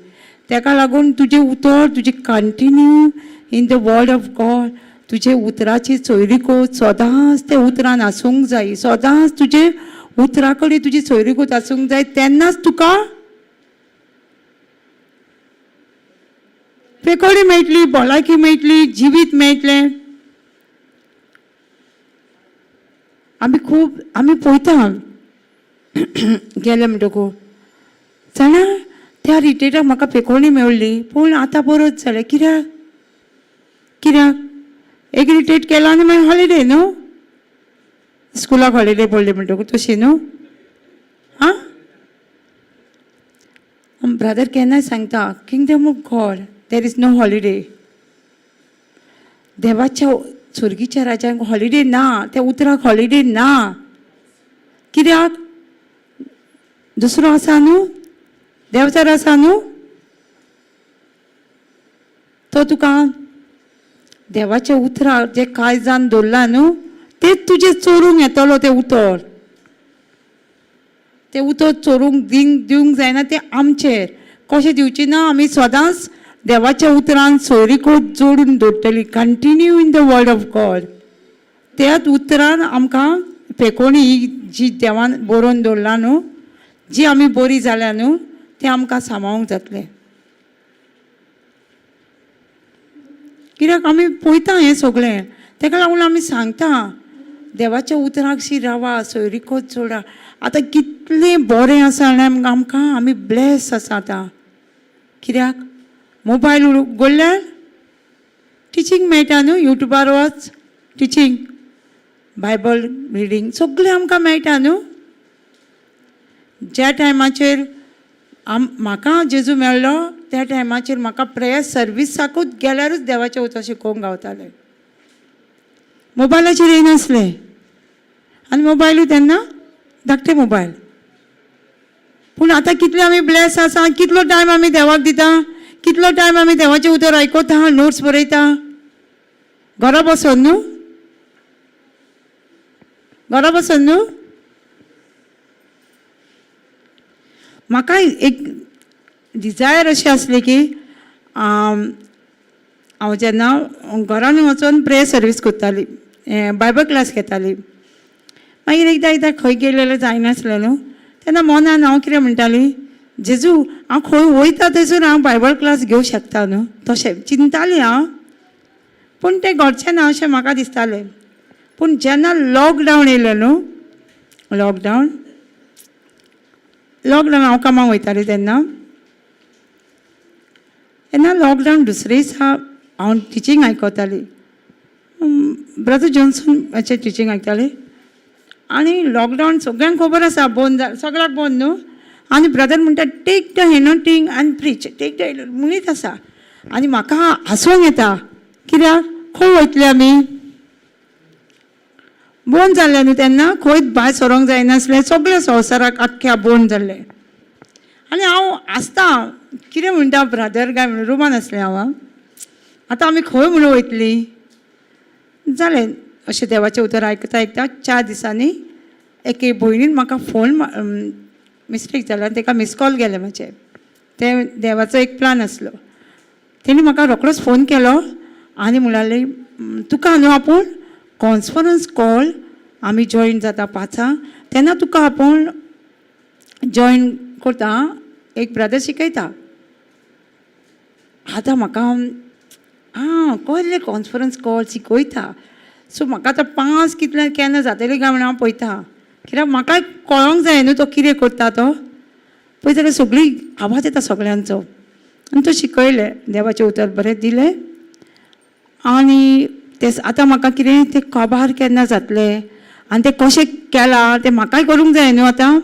तेका लागून तुजें उतर तुजें continue in the word of God. तुजे उतराची सोयरीकोत सदांच ते उतरान आसूंक जाय. सदांच तुजे उतरा कडेन तुजी सोयरीकोत आसूंक जाय. तेन्नाच तुका पेखोवणी मेळटली, भलायकी मेळटली, जिवीत मेळटलें. आमी पळयता गेले म्हणटकूच जाणा त्या रिट्रीटाक म्हाका पेखोवणी मेळ्ळी पूण आतां बरोच जालें. कित्याक? एक रिट्रीट केलो आनी मागीर हॉलिडे न्हू. स्कुलाक हॉलिडे पडली म्हणटकूच तशी न्हू. हां ब्रदर केन्नाय सांगता kingdom of God there is no holiday. देवाच्या सुर्गीच्या राजांक हॉलिडे ना. त्या उतराक हॉलिडे ना. कित्याक? दुसरो आसा न्हू, देवचार आसा न्हू. तो तुका देवाच्या उतराक जे काळजान दवरला न्हू तेच तुजे चोरूंक येतलो. ते उतर चोरूंक दिवंक जायना. ते आमचेर कशें दिवची ना. आमी सदांच देवाच्या उतरान सोयरीकोत जोडून दवरतली. Continue in the word of God. त्याच उतरान आमकां पेखोवणी जी देवान बरोवन दवरला न्हू, जी आमी बरी जाल्या न्हू तें आमकां सांबाळूंक जातलें. कित्याक आमी पळयता हें सगळें. तेका लागून आमी सांगता देवाच्या उतराकशी रावा, सोयरीकोत जोडा. आतां कितलें बरें आसा आमकां. आमी ब्लेस आसा आतां. कित्याक? मोबायल उगडल्यार टिचींग मेळटा न्हू. युट्यूबार वच टिचींग, बायबल रिडींग सगळें आमकां मेळटा न्हू. ज्या टायमाचेर म्हाका जेजू मेळ्ळो त्या टायमाचेर म्हाका प्रेयर सर्विसाकूच गेल्यारूच देवाचें उतर शिकोवंक गावतालें. मोबायलाचेर येनासलें आनी मोबायलूय तेन्ना धाकटे मोबायल. पूण आतां कितले आमी ब्लेस आसा. कितलो टायम आमी देवाक दिता. कितलो टायम आमी देवाचें उतर आयकता, नोट्स बरयता. घरा बसून न्हू. घरा बसून न्हू. म्हाका एक डिजायर अशी आसली की हांव जेन्ना घरान वचून प्रेयर सर्वीस करताली, बायबल क्लास घेताली. मागीर एकदां खंय गेलेलें जायनासलें न्हू. तेन्ना मनान हांव कितें म्हणटाली, जेजू हांव खंय वयता थंयसर हांव बायबल क्लास घेवंक शकता न्हू. तशें चिंतालें हांव. पूण तें घडचें ना अशें म्हाका दिसतालें. पूण जेन्ना लॉकडावन येयलें न्हू, लॉकडावन हांव कामाक वयतालें तेन्ना लॉकडावन दुसरे दिसा हांव टिचींग आयकताली. ब्रदर जॉन्सन हाचें टिचींग आयकतालें. आनी लॉकडावन सगळ्यांक खबर आसा बंद सगळ्याक बंद न्हू. आनी ब्रदर म्हणटा टेक द हेनोटींग आनी प्रीच टेक द म्हणीत आसा. आनी म्हाका हांसूंक येता कित्याक खंय वयतले आमी. बंद जाल्लें न्हू तेन्ना खंयच भायर सरोंक जायनासलें सगळ्या संवसाराक आख्ख्या बंद जाल्लें. आनी हांव आसता कितें म्हणटा ब्रदर काय म्हणून रुमान आसलें हांव. आतां आमी खंय म्हणून वयतलीं. जालें अशें देवाचें उतर आयकता आयकता 4 दिसांनी एके भयणीन म्हाका फोन मिस्टेक जाला ताका मिस कॉल गेले म्हाजे. ते देवाचो एक प्लान आसलो. तेणी म्हाका रोखडोच फोन केलो आनी म्हणलें तुका न्हू आपूण कॉन्फरन्स कॉल आमी जॉयन जाता 5 तेन्ना तुका आपूण जॉयन करता एक ब्रदर शिकयता. आतां म्हाका कसलें कॉन्फरन्स कॉल शिकयता. सो म्हाका आतां 5 कितले केन्ना जातलें काय म्हणून हांव पळयतां कित्याक म्हाका कळोंक जाय न्हू तो कितें करता तो. पळय जाल्यार सगळी आवाज येता सगळ्यांचो. आनी तो शिकयलें देवाचें उतर बरें दिलें. आनी ते आतां म्हाका कितें तें काबार केन्ना जातलें आनी तें कशें केलां तें म्हाकाय करूंक जाय न्हू. आतां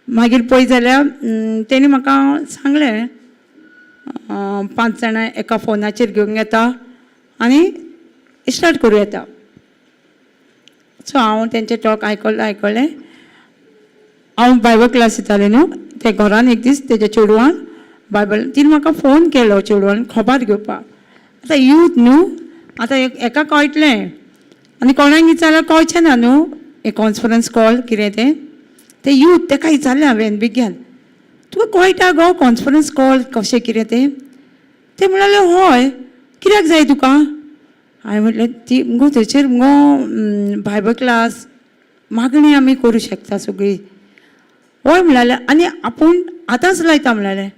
मागीर पळय जाल्यार तेणी म्हाका सांगलें 5 जाणां एका फोनाचेर घेवंक येता आनी स्टार्ट करूं येता. सो हांव तेंचें टॉक आयकलें. हांव बायबल क्लास दितालें न्हू ते घरान एक दीस तेज्या चेडवान बायबल तिणें म्हाका फोन केलो चेडवान खबर घेवपाक. आतां यूथ न्हू आतां एका कळटलें आनी कोणाक विचारल्यार कळचें ना न्हू हे कॉन्फरन्स कॉल कितें तें यूथ ताका विचारलें हांवें बेग्यान तुका कळटा गो कॉन्फरन्स कॉल कशें कितें तें म्हणलें हय कित्याक जाय तुका. हांवें म्हटलें ती मुगो थंयसर मुगो बायबल क्लास मागणी आमी करूं शकता सगळीं. हय म्हणलें आनी आपूण आतांच लायता म्हणलें.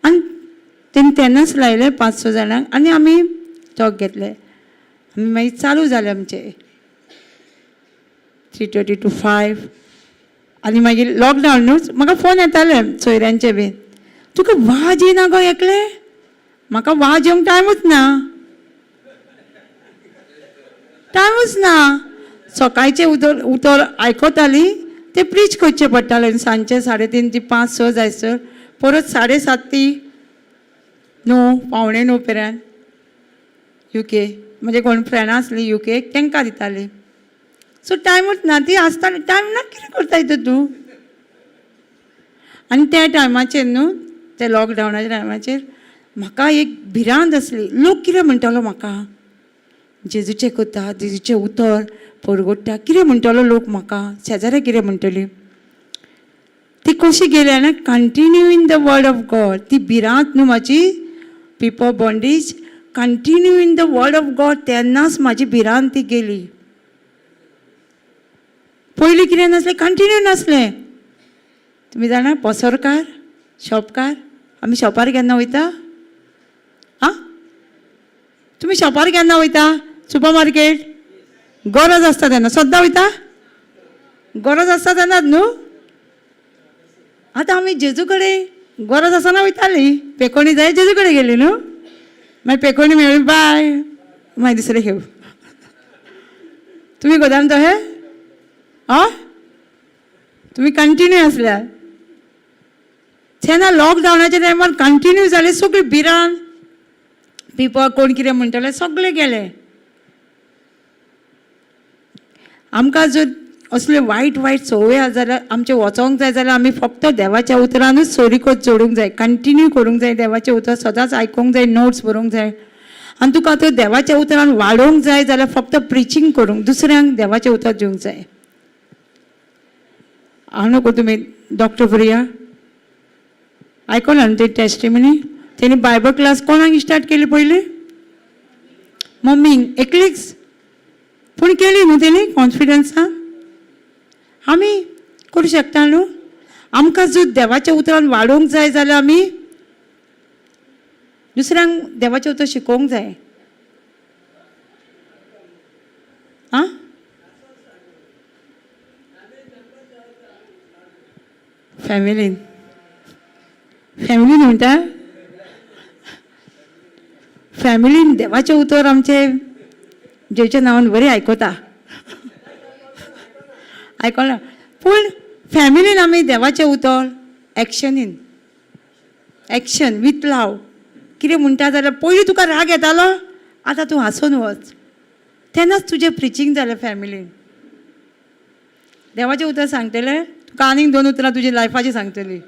आनी तेणी तेन्नाच लायलें 5-6 जाणांक आनी आमी टॉक घेतले. आमी मागीर चालू जालें आमचें 3:30 to 5. आनी मागीर लॉकडावन न्हू म्हाका फोन येताले सोयऱ्यांचे बीन तुका वाज येना गो एकलें. म्हाका वाज येवंक टायमूच ना. सकाळचें उतर आयकतालीं तें प्रीच करचें पडटालें सांजचें 3:30 ते 5-6 जायसर परत 7:30 ते 9 पावणे 9 पर्यंत UK म्हणजे कोण फ्रेंडां आसलीं UK तांकां दितालीं. सो टायमूच ना ती आसताली टायम ना कितें करता तर तूं. आनी त्या टायमाचेर न्हू त्या लॉकडावनाच्या टायमाचेर म्हाका एक भिरांत आसली. लोक कितें म्हणटालो म्हाका जेजूचें कोता जेजूचें उतर परगोडटा कितें म्हणटालो लोक म्हाका शेजाऱ्या कितें म्हणटली. ती कशी गेली ना continue in the word of God. ती भिरांत न्हू म्हाजी people bondage continue in the word of God तेन्नाच म्हाजी भिरांत ती गेली. पयलीं कितें नासलें कंटिन्यू नासलें. तुमी जाणा पसरकार शॉपकार आमी शॉपार केन्ना वयता तुमी शॉपार केन्ना वयता सुपर मार्केट गरज आसता तेन्ना सद्दां वयता गरज आसता तेन्नाच न्हू. आतां आमी जेजू कडेन गरज आसना वयतालीं पेकोणी जाय जेजू कडेन गेली न्हू मागीर पेकोणी मेळ्ळी बाय मागीर दुसरें घेव. तुमी गोदान तो हे तुमी कंटिन्यू आसल्यार तेन्ना लॉकडावनाच्या टायमार कंटिन्यू जालें सगळीं भिरांत पिपल कोण कितें म्हणटले सगळे गेले. आमकां जर असले वायट संवय आसा जाल्यार आमचें वचोंक जाय जाल्यार आमी फक्त देवाच्या उतरानूच सोरीकोत जोडूंक जाय कंटिन्यू करूंक जाय. देवाचें उतर सदांच आयकूंक जाय नोट्स बरोवंक जाय. आनी तुका आतां देवाच्या उतरान वाडोवंक जाय जाल्यार फक्त प्रिचींग करूंक दुसऱ्यांक देवाचें उतर दिवंक जाय. हांव नको तुमी डॉक्टर प्रिया आयकलां न्हू ती टेस्टिमनी तेणी बायबल क्लास कोणाक स्टार्ट केली पयली मम्मीक एकलीच पूण केली न्हू तेणी कॉन्फिडन्सान. आमी करूं शकता न्हू. आमकां जर देवाच्या उतरान वाडोवंक जाय जाल्यार आमी दुसऱ्यांक देवाचें उतर शिकोवंक जाय. फॅमिलीन म्हणटा फॅमिलीन देवाचें उतर आमचें जेच्या नांवान बरें आयकता आयकलां. पूण फॅमिलीन आमी देवाचें उतर एक्शनीन, एक्शन वीथ लव. कितें म्हणटा जाल्यार पयलीं तुका राग येतालो, आतां तूं हांसून वच. तेन्नाच तुजें प्रिचींग जालें फॅमिलीन. देवाचें उतर सांगतलें, तुका आनीक 2 उतरां तुज्या लायफाची सांगतलीं.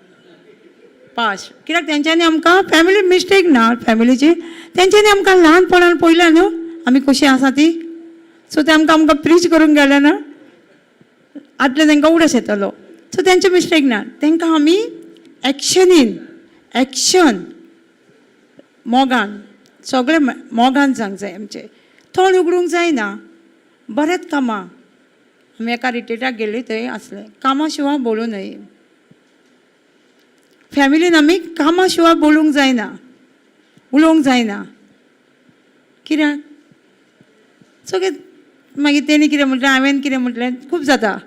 पास्ट. कित्याक तेंच्यांनी आमकां फॅमिली मिस्टेक ना फॅमिलीची, तेंच्यांनी आमकां ल्हानपणान पळयल्या न्हू आमी कशीं आसा ती. सो ते आमकां प्रीच करूंक गेले ना, आदले तांकां उडस येतलो. सो तेंचे मिस्टेक ना. तांकां आमी एक्शनीन, एक्शन मोगान, सगळें मोगान सांगूंक जाय. आमचें तोंड उगडूंक जायना. बरेंच कामां. आमी एका रिट्रीटाक गेल्लीं, थंय आसलें कामा शिवाय बोलूं न्हय. फॅमिलीन आमी कामा शिवाय बोलूंक जायना, उलोवंक जायना. कित्याक सगळें मागीर तेणी कितें म्हटलें, हांवें कितें म्हटलें, खूब जाता.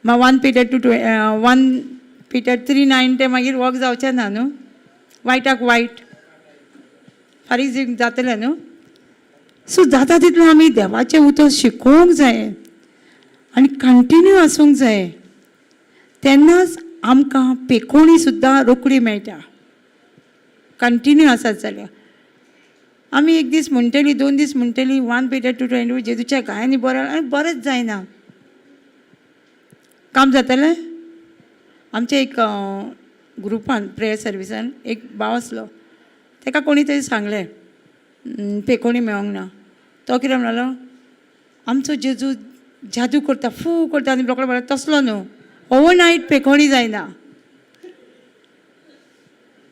1 Peter 3:9 तें मागीर वर्क जावचें ना न्हू. वायटाक वायट फारीक जातलें न्हू. सो जाता तितलें आमी देवाचें उतर शिकोवंक जाय आनी कंटिन्यू आसूंक जाय. तेन्नाच आमकां पेखोणी सुद्दां रोखडी मेळटा. कंटिन्यू आसात जाल्यार आमी एक दीस म्हणटलीं, 2 दीस म्हणटलीं 1 Peter 2:22 जेजूच्या गायांनी बरें आनी बरेंच जायना. काम जातलें. आमच्या एक ग्रुपान प्रेयर सर्विसान एक भाव आसलो, ताका कोणी तरी सांगलें पेखोणी मेळोंक ना. तो कितें म्हणलो, आमचो जेजू जादू करता, फू करता आनी रोखडो म्हणटा तसलो न्हू. ओवरनायट पेखोणी जायना.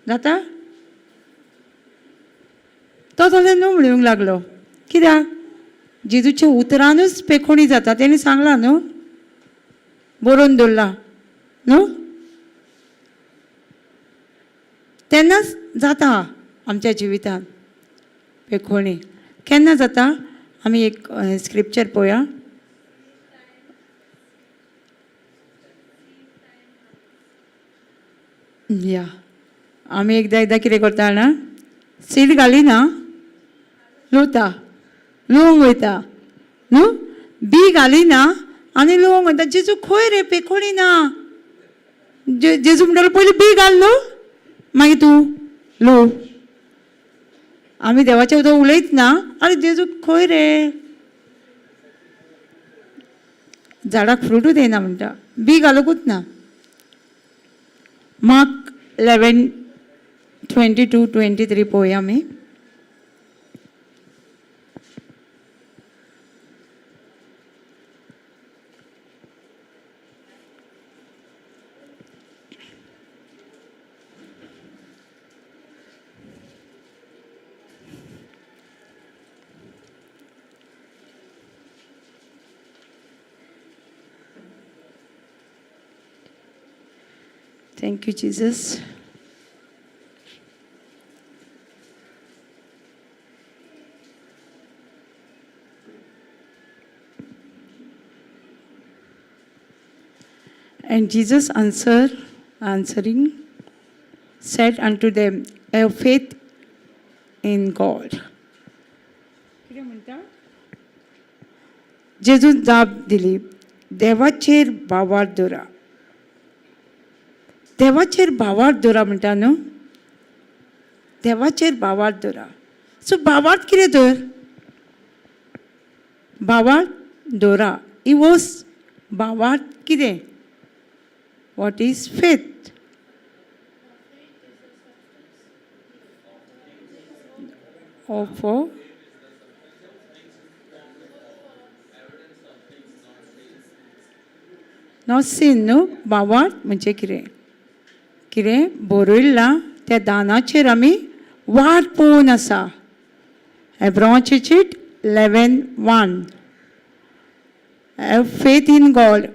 जाता तो जाल्यार न्हू म्हणूंक लागलो. कित्याक जेजूच्या उतरानूच पेखोणी जाता. तेणी सांगलां न्हू, बरोवन दवरला न्हू. तेन्नाच जाता आमच्या जिवितांत पेखोणी. केन्ना जाता आमी एक स्क्रिप्चर पळोवया. या आमी एकदां कितें करता जाणा, सीड घालिना लुवता, लुवंक वयता न्हू. बी घालिना आनी लुवंक वयता. जेजू खंय रे, पेखोणी ना. जेजू म्हणटालो पयलीं बी घाल न्हू, मागीर तूं लुव. आमी देवाच्या उदक उलयत ना, आरे जेजू खंय रे. झाडाक फ्रूटूच येना म्हणटा, बी घालूंकूच ना. मार्क 11:22-23 पळोवया आमी. Thank you, Jesus. And Jesus answering, said unto them, have faith in God. कितें म्हणटा, जेजून जाप दिली, देवाचेर भावार दवरा. देवाचेर भावार दवरा म्हणटा न्हू. देवाचेर भावार दवरा. सो भावार्थ कितें तर, भावार्थ दवरा. ही वोस भावार्थ कितें, what is faith. Of not seen न्हू. भावार्थ म्हणजे कितें, कितें बरयलां त्या दानाचेर आमी वाट पळोवन आसा. हेब्रोवाची चीट 11:1. Have faith in God.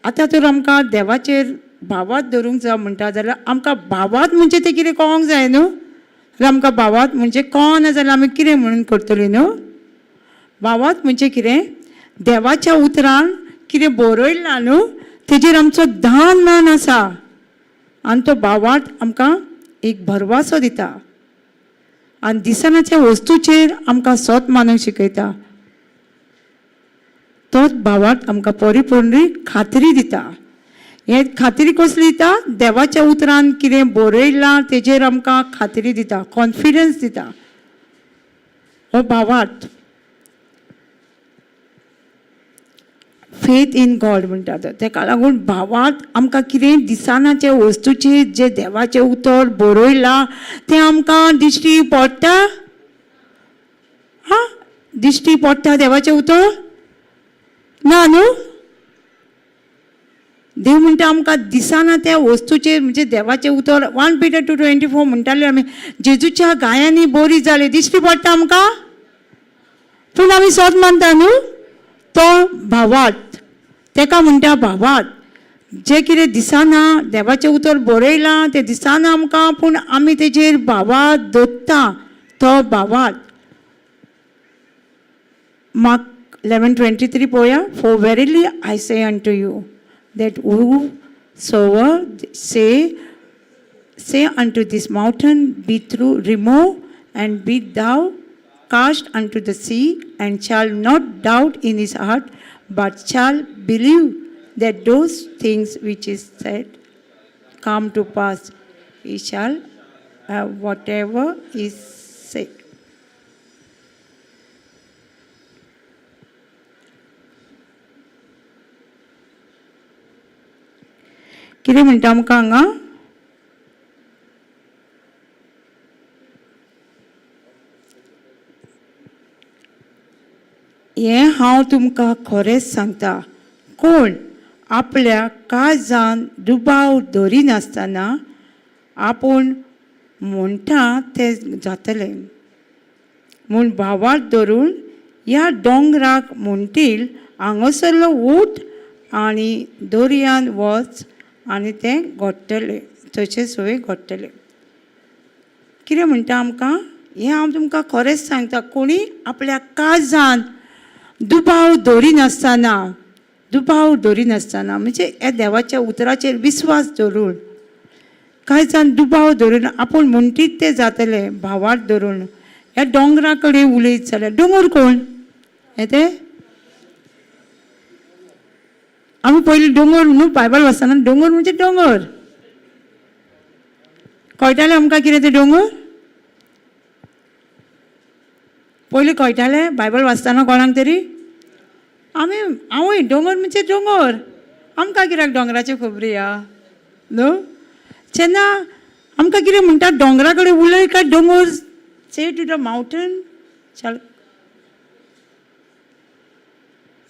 आतां तर आमकां देवाचेर भावार्थ धरूंक जाय म्हणटा जाल्यार आमकां भावार्थ म्हणजे तें कितें कळोंक जाय न्हू. जाल्यार आमकां भावार्थ म्हणजे कळना जाल्यार आमी कितें म्हणून करतलीं न्हू. भावार्थ म्हणजे कितें, देवाच्या उतरान कितें बरयलां न्हू तेजेर आमचो ध्यान मन आसा. आनी तो भावार्थ आमकां एक भरवासो दिता आनी दिसनाच्या वस्तूचेर आमकां सत मानूंक शिकयता. तोच भावार्थ आमकां परिपूर्ण खात्री दिता. हे खात्री कसली दिता? देवाच्या उतरान कितें बरयलां तेजेर आमकां खात्री दिता, कॉन्फिडन्स दिता. हो भावार्थ. फेथ इन गॉड म्हणटा तो. तेका लागून भावार्थ आमकां कितें दिसानाचे वस्तूचेर जे देवाचें उतर बरयलां तें आमकां दिश्टी पडटा. हां, दिश्टी पडटा देवाचें उतर? ना न्हू. देव म्हणटा आमकां दिसाना त्या वस्तूचेर म्हणजे देवाचें उतर. 1 Peter 2:24 म्हणटाले आमी जेजूच्या गायांनी बरी जाली दिश्टी पडटा आमकां. पूण आमी सोद मानता न्हू. तो भावार्थ. तेका म्हणटा भावार्थ. जे कितें दिसाना देवाचें उतर बरयलां तें दिसाना आमकां, पूण आमी तेजेर भावार्थ दवरता. तो भावार्थ. मार्क 11:23 पळोवया. For verily I say unto you that whosoever say unto this mountain, be thou removed and be thou cast unto the sea, and shall not doubt in his heart, but shall believe that those things which is said come to pass, he shall have whatever is said. कितें म्हणटा आमकां हांगा? हें हांव तुमकां खरेंच सांगता, कोण आपल्या काळजान दुबाव धरिनासतना आपूण म्हणटा तें जातलें म्हूण भावार्थ धरून ह्या दोंगराक म्हणटील हांगासरलो उठ आनी दर्यान वच आनी तें घडटलें, तशें सोय घडटलें. कितें म्हणटा आमकां? हें हांव तुमकां खरेंच सांगता, कोणी आपल्या काळजान दुबाव धरिनासतना, दुबाव धरिनासतना म्हणजे ह्या देवाच्या उतराचेर विस्वास धरून, काळजान दुबाव धरून आपूण म्हणटीत तें जातलें भावार्थ धरून ह्या दोंगरा कडेन उलयत जाल्यार. दोंगर कोण? येते आमी पयलीं दोंगर न्हू बायबल वाचतना दोंगर म्हणजे दोंगर कळटालें आमकां कितें तें दोंगर? पयलीं कळटालें बायबल वाचतना कोणाक तरी? आमी हांवूय दोंगर म्हणजे दोंगर. आमकां कित्याक दोंगराच्यो खबरी आहा न्हू? जेन्ना आमकां कितें म्हणटा दोंगरा कडेन उलय काय दोंगर? से टू द माउंटन शाल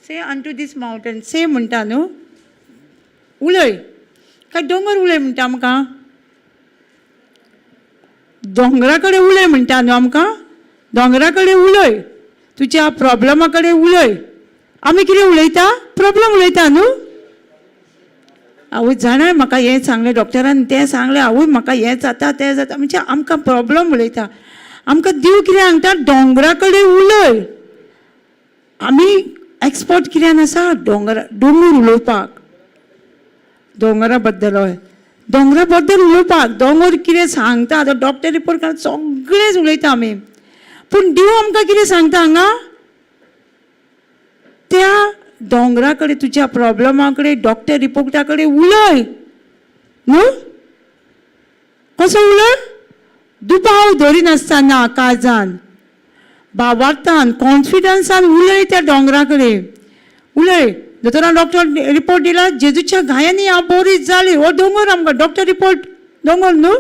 से अनटू दीस माउंटन. से म्हणटा न्हू उलय काय दोंगर उलय म्हणटा आमकां? दोंगरा कडेन उलय म्हणटा न्हू आमकां. दोंगरा कडेन उलय, तुज्या प्रॉब्लमा कडेन उलय. आमी कितें उलयता? प्रॉब्लम उलयता न्हू. आवय जाणाय म्हाका हें सांगलें डॉक्टरान, तें सांगलें, आवय म्हाका हें जाता तें जाता म्हणजे आमकां प्रॉब्लम उलयता. आमकां देव कितें सांगता? दोंगरा कडेन उलय. आमी एक्सपर्ट कित्यान आसा? दोंगर उलोवपाक, दोंगरा बद्दल. हय, दोंगरा बद्दल उलोवपाक. दोंगर कितें सांगता आतां डॉक्टर रिपोर्ट काडून सगळेंच उलयता आमी. पूण देव आमकां कितें सांगता हांगा? त्या दोंगरा कडेन तुज्या प्रॉब्लमा कडेन डॉक्टर रिपोर्टा कडेन उलय न्हू. कसो उलय? दुबाव धरिनासतना काळजान, भावार्थान, कॉन्फिडन्सान उलय त्या दोंगरा कडेन उलय. दोतोरान डॉक्टर रिपोर्ट दिला जेजूच्या गायांनी हांव बरी जाली. हो दोंगर आमकां डॉक्टर रिपोर्ट दोंगर न्हू.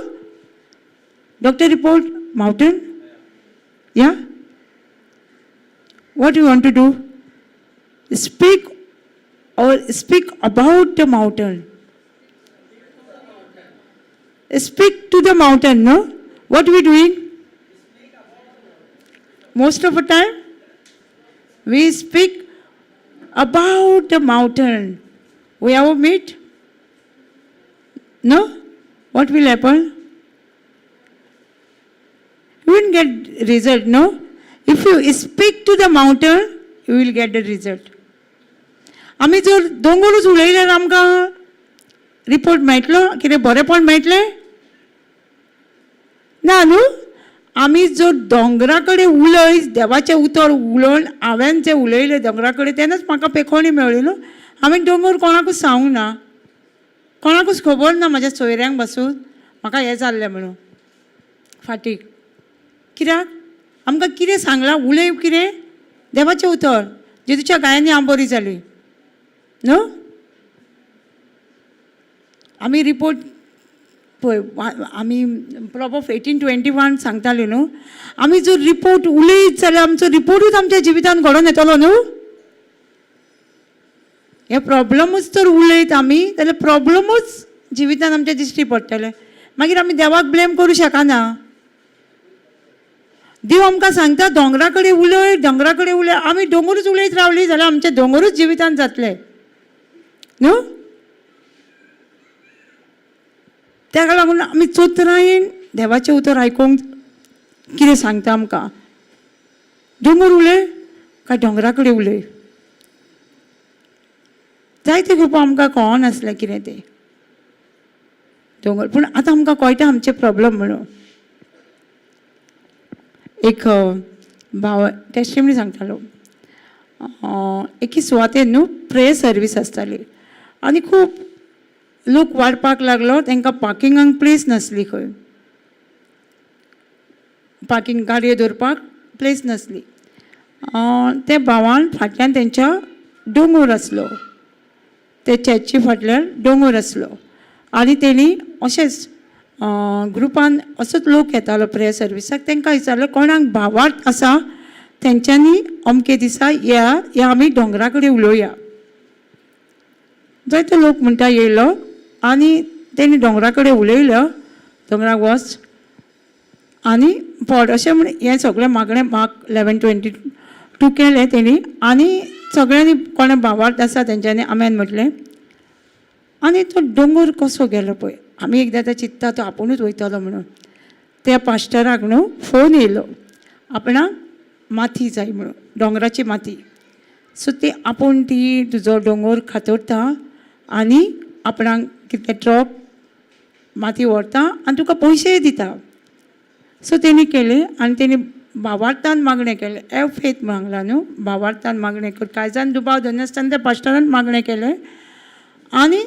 Doctor report mountain. या what you want to do? Speak about the mountain. Speak to the mountain, no? What we doing? Most of the time, we speak about the mountain. We have a meet? No? What will happen? You will get result, no? If you speak to the mountain, you will get the result. आमी जर दोंगरूच उलयल्यार आमकां report मेळटलो? कितें बरेंपण मेळटलें? ना न्हू. आमी जर दोंगरा कडेन उलय देवाचें उतर उलोवन हांवें जें उलयलें दोंगरा कडेन तेन्नाच म्हाका पेखोणी मेळ्ळी न्हू. हांवें दोंगर कोणाकूच सांगूंक ना, कोणाकूच खबर ना म्हाज्या सोयऱ्यांक बसून म्हाका हें जाल्लें म्हणून फाटीक. कित्याक आमकां कितें सांगलां उलय कितें देवाचें उतर जेजूच्या गायांनी हांव बरी जाली न्हू. आमी रिपोर्ट पळय आमी प्रॉप ऑफ 1821 सांगताली न्हू. आमी जर रिपोर्ट उलयत जाल्यार आमचो रिपोर्टूच आमच्या जिवितान घडोवन येतलो न्हू. हे प्रॉब्लमूच जर उलयत आमी जाल्यार प्रॉब्लमूच जिवितान आमच्या दिश्टी पडटले. मागीर आमी देवाक ब्लेम करूं शकना. देव आमकां सांगता दोंगरा कडेन उलय दोंगरा कडेन उलय. आमी दोंगरूच उलयत रावली जाल्यार आमचें दोंगरूच जिवितान जातलें न्हू. ताका लागून आमी चोतरायेन देवाचें उतर आयकूंक कितें सांगता आमकां. दोंगर उलय काय दोंगरा कडेन उलय. जायते खूब आमकां कळनासलें कितें तें दोंगर. पूण आतां आमकां कळटा आमचे प्रॉब्लम म्हणून. एक भाव टेस्टिमनी सांगतालो. एके सुवातेर न्हू प्रेयर सर्वीस आसताली आनी खूब लोक वाडपाक लागलो. तांकां पार्किंगाक प्लेस नासली, खंय पार्किंग गाडयो दवरपाक प्लेस नासली. त्या भावान फाटल्यान तेंच्या दोंगर आसलो, ते चर्ची फाटल्यान दोंगर आसलो आनी तेणी अशेंच ग्रुपान असोच लोक येतालो प्रेयर सर्विसाक. तांकां विचारलें कोणाक भावार्थ आसा तेंच्यांनी अमके दिसा या आमी दोंगरा कडेन उलोवया. जायतो लोक म्हणटा येयलो आनी तेणी दोंगरा कडेन उलयलो. दोंगराक वच आनी पड अशें म्हण हें सगळें मागणें 11:22 केलें तेणी. आनी सगळ्यांनी कोणा भावार्थ आसा तेंच्यांनी आमेन म्हटलें. आनी तो दोंगर कसो गेलो पळय. आमी एकदां आतां चिंत्ता तो आपुणूच वयतलो म्हणून. त्या पास्टराक न्हू फोन येयलो आपणाक माती जाय म्हणून, दोंगराची माती. सो ते आपूण ती तुजो दोंगर खातोडटा आनी आपणाक कितले ट्रक माती व्हरता आनी तुका पयशेय दिता. सो तेणी केलें आनी तेणी भावार्थान मागणें केलें. एव फेथ मागला न्हू, भावार्थान मागणें कर. कायजान दुबाव धरनासतना त्या पास्टरान मागणें केलें. आनी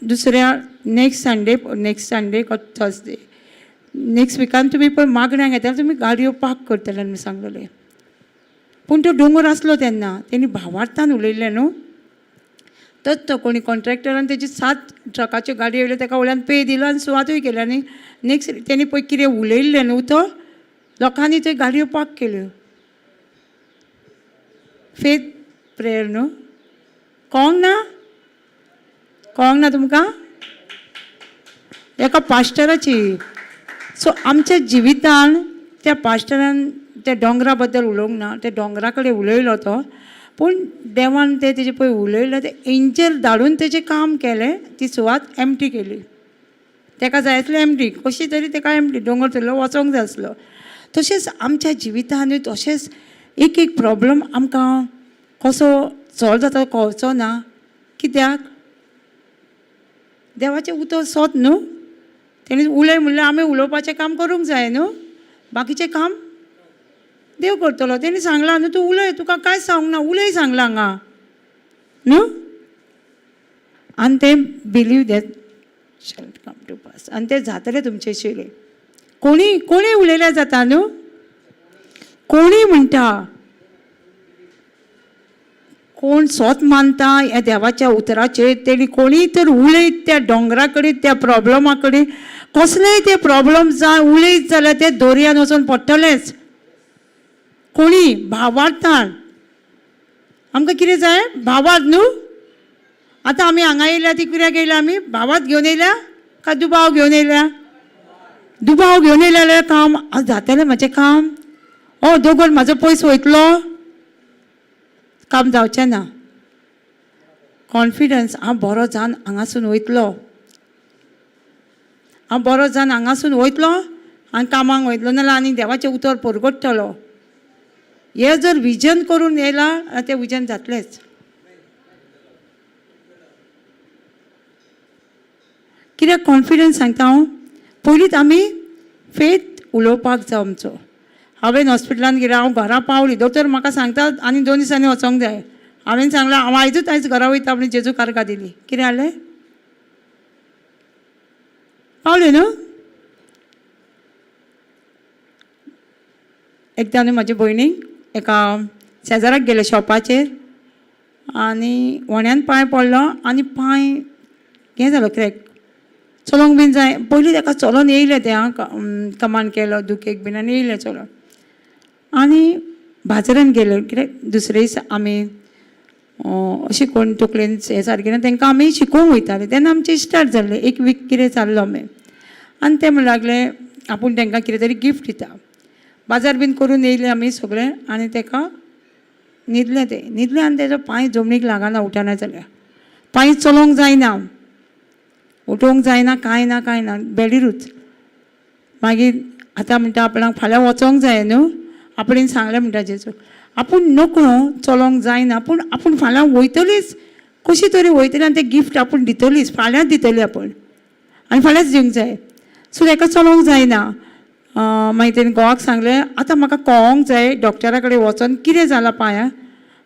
दुसऱ्या नेक्स्ट संडे थर्सडे नेक्स्ट विकान तुमी पळय मागण्यांक येताले तुमी गाडयो पार्क करतले म्हणून सांगलेलें. पूण तो दोंगर आसलो तेन्ना तेणी भावार्थान उलयल्लें न्हू. तो कोणी कॉन्ट्रॅक्टरान तेजी 7 ट्रकाच्यो गाडयो येयल्यो ताका वयल्यान पे दिलो आनी सुवातूय केली. आनी नेक्स्ट तेणी पळय कितें उलयल्लें न्हू तो लोकांनी थंय गाडयो पार्क केल्यो. फेथ प्रेयर न्हू. कळोंक ना तुमकां एका पास्टराची. सो आमच्या जिवितान त्या पास्टरान त्या दोंगरा बद्दल उलोवंक ना. त्या दोंगरा कडेन उलयलो तो, पूण देवान तेजे पळय उलयलो ते एंजल धाडून तेजें काम केलें. ती सुवात एम्प्टी केली. ताका जाय आसलें एम्प्टी, कशी तरी ताका एम्प्टी दोंगर थयलो वचोंक जाय आसलो. तशेंच आमच्या जिवितानूय तशेंच एक प्रॉब्लम आमकां कसो सॉल्व जाता कळचो ना. कित्याक देवाचें उतर सोत न्हू. तेणी उलय म्हणल्यार आमी उलोवपाचें काम करूंक जाय न्हू. बाकीचें काम देव करतलो. तेणी सांगलां न्हू तूं उलय, तुका कांयच सांगूंक ना, उलय सांगलां हांगा न्हू. आनी तें believe that shall come to pass. आनी तें जातलें तुमचे शिरे. कोणी उलयल्यार जाता न्हू. कोणी म्हणटा, कोण स्वत मानता ह्या देवाच्या उतराचेर तेणी कोणी तर उलयत त्या दोंगरा कडेन त्या प्रॉब्लमा कडेन कसलेय ते प्रॉब्लम जाय उलयत जाल्यार ते दोरयान वचून पडटलेच. कोणी भावार्थान आमकां कितें जाय भावार्थ न्हू. आतां आमी हांगा येयल्या ती कित्याक येयल्या आमी भावार्थ घेवन येयल्या काय दुबाव घेवन येयल्या. दुबाव घेवन येयल्या जाल्यार काम जातलें म्हाजें काम. दोंगर म्हाजो पयस वयतलो, काम जावचें ना. कॉन्फिडन्स हांव बरो जावन हांगासून वयतलो, हांव बरो जावन हांगासून वयतलो आनी कामाक वयतलो नाल्यार आनी देवाचें उतर परगडटलो. हें जर विजन करून येयलां तें विजन जातलेंच. कित्याक कॉन्फिडन्स सांगता हांव. पयलींच आमी फेथ उलोवपाक जाय आमचो. हांवें हॉस्पिटलांत गेलें, हांव घरा पावली, दोतोर म्हाका सांगता आनी 2 दिसांनी वचोंक जाय. हांवें सांगलें हांव आयज घरा वयता, आपणे जेजू कारका दिली. कितें जालें? पावलें न्हू. एकदां न्हू म्हाज्या भयणीक एका शेजाराक गेले शॉपाचेर आनी वण्यान पांय पडलो आनी पांय हें जालो क्रॅक. चलोंक बीन जाय. पयलीं ताका चलोन येयलें तें कमांड केलो दुखेक बीन आनी येयलें चलोन. आनी बाजारान गेले कित्याक दुसरे दीस आमी अशें कोण तकलेन हें सारकें ना तांकां आमी शिकोवंक वयताले. तेन्ना आमचें स्टार्ट जाल्लें. एक वीक कितें जाल्लो आमी आनी ते म्हणूं लागले आपूण तांकां कितें तरी गिफ्ट दिता. बाजार बीन करून येयले आमी सगळे आनी ताका न्हिदलें. तें न्हिदलें आनी तेजो पांय जमनीक लागना, उठना जाल्यार पांय चलोवंक जायना, उठोवंक जायना, कांय ना कांय ना, बेडीरूच. मागीर आतां म्हणटा आपणाक फाल्यां वचोंक जाय न्हू. आपणेन सांगलें म्हणटा जेजू आपूण नकळो चलोवंक जायना, पूण आपूण फाल्यां वयतलीच, कशी तरी वयतली आनी तें गिफ्ट आपूण दितलीच, फाल्यांच दितली आपूण आनी फाल्यांच दिवंक जाय. सो ताका चलोवंक जायना. मागीर तेणें घोवाक सांगलें आतां म्हाका कळोंक जाय डॉक्टरा कडेन वचोन कितें जालां पांयाक.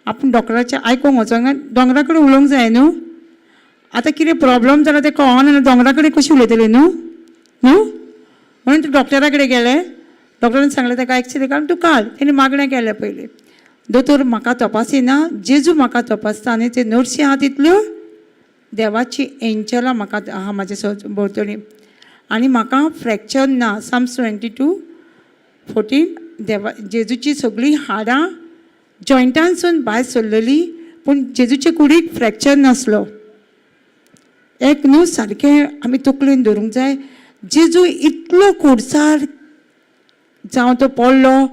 आपूण डॉक्टराचें आयकूंक वचोंक दोंगरा कडेन उलोवंक जाय न्हू. आतां कितें प्रॉब्लम जाला तें कळोना, दोंगरा कडेन कशी उलयतली न्हू न्हू. म्हणून ते डॉक्टरा कडेन गेले. डॉक्टरान सांगलें ताका एक्सरे काड, तूं काड. तेणी मागणें केलें पयलीं. दोतोर म्हाका तपासिना, जेजू म्हाका तपासता आनी ते नर्सी आहा तितल्यो देवाची एंजलां म्हाका आहा म्हाजे भोंवतणी. आनी म्हाका फ्रॅक्चर ना. साम्स 22:14 देवा जेजूची सगळीं हाडां जॉयंटांसून भायर सरलेली पूण जेजूचे कुडीक फ्रॅक्चर नासलो. एक न्हू सारकें आमी तकलेन धरूंक जाय. जेजू इतलो खुडसार जावं तो पडलो,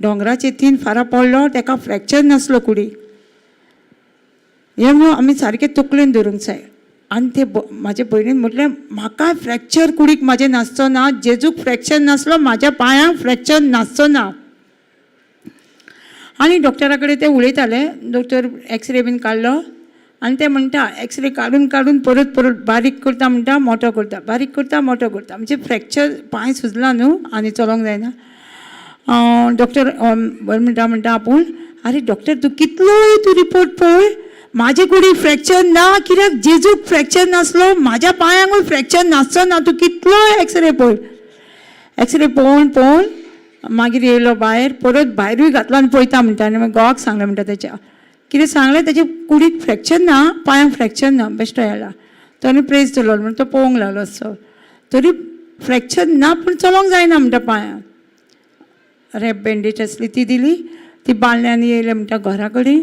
दोंगराचे 3 फारां पडलो, ताका फ्रॅक्चर नासलो कुडीक. हें न्हू आमी सारकें तकलेन धरूंक जाय. आनी ते म्हाजे भयणीन म्हटलें म्हाका फ्रॅक्चर कुडीक म्हाजें नासचो ना, जेजूक फ्रॅक्चर नासलो, म्हाज्या पांयांक फ्रॅक्चर नासचो ना. आनी डॉक्टरा कडेन ते उलयताले. डॉक्टर एक्सरे बीन काडलो आनी ते म्हणटा एक्सरे काडून काडून परत परत बारीक करता म्हणटा मोठो करता, बारीक करता मोठो करता. म्हणजे फ्रॅक्चर पांय सुजला न्हू आनी चलोंक जायना. डॉक्टर म्हणटा आपूण आरे डॉक्टर तूं कितलोय तूं रिपोर्ट पळय, म्हाजे कुडीक फ्रॅक्चर ना, कित्याक जेजूक फ्रॅक्चर नासलो, म्हाज्या पांयांकूय फ्रॅक्चर नासचो ना, तूं कितलोय एक्सरे पळय. एक्सरे पळोवन पळोवन मागीर येयलो भायर, परत भायरूय घातलो आनी पळयता म्हणटा. आनी मागीर घोवाक सांगलें म्हणटा तेच्या कितें सांगलें तेजे कुडीक फ्रॅक्चर ना, पांयांक फ्रॅक्चर ना, बेश्टो येयला. तो आनी प्रेज दवरलो म्हणून तो पळोवंक लागलो असो. तरी फ्रॅक्चर ना पूण चलोंक जायना म्हणटा पांयांक. रॅप बँडेज आसली ती दिली, ती बांदली आनी येयले म्हणटा घरा कडेन.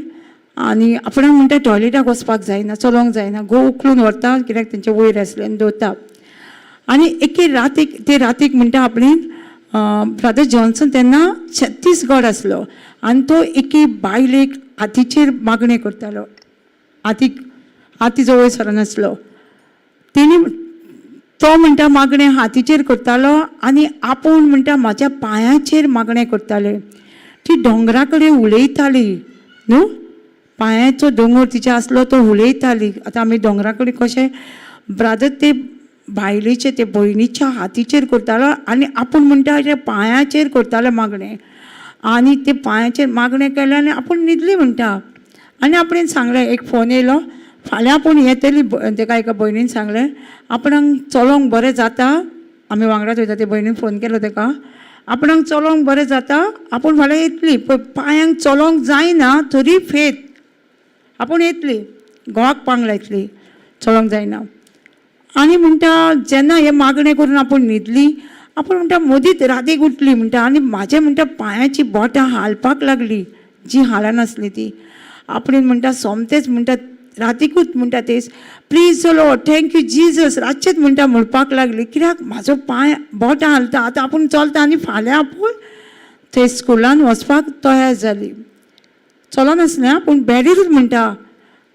आनी आपणाक म्हणटा टॉयलेटाक वचपाक जायना, चलोंक जायना. घोव उखलून व्हरता कित्याक तेंचे वयर आसले आनी दवरता. आनी एके रातीक म्हणटा आपणें ब्रदर जॉन्सन तेन्ना छत्तीसगड आसलो आनी तो एके बायलेक हातीचेर मागणें करतालो. हाती जवळ सरनासलो. तेणी तो म्हणटा मागणें हातीचेर करतालो आनी आपूण म्हणटा म्हाज्या पांयाचेर मागणें करतालें. ती दोंगरा कडेन उलयताली न्हू, पांयाचो दोंगर तिच्या आसलो तो उलयताली. आतां आमी दोंगरा कडेन कशें ब्रादर ते बायलेचे ते भयणीच्या हातीचेर करतालो आनी आपूण म्हणटा ते पांयाचेर करतालो मागणें. आनी ते पांयाचेर मागणें केलें आनी आपूण न्हिदली म्हणटा. आनी आपणेन सांगलें एक फोन येयलो फाल्यां आपूण येतली. ताका एका भयणीन सांगलें आपणाक चलोंक बरें जाता, आमी वांगडाच वयता. ते भयणीन फोन केलो ताका आपणाक चलोंक बरें जाता, आपूण फाल्यां येतली. पळय पांयांक चलोंक जायना तरी फेथ आपूण येतली. घोवाक पांक लायतली, चलोंक जायना. आनी म्हणटा जेन्ना हे मागणें करून आपूण न्हिदली, आपूण म्हणटा मदींच रातीक उठली म्हणटा आनी म्हाजे म्हणटा पांयाची बोटां हालपाक लागली जी हालनासली ती. आपणेन म्हणटा सोमतेच म्हणटा रातीकूच म्हणटा तेच प्लीज चलो थँक्यू जिजस रातचेच म्हणटा म्हणपाक लागली. कित्याक म्हाजो पांय बोटां हालता. आतां आपूण चलता आनी फाल्यां आपूण थंय स्कुलान वचपाक तयार जाली. चलनासलें पूण बेडीरूच म्हणटा.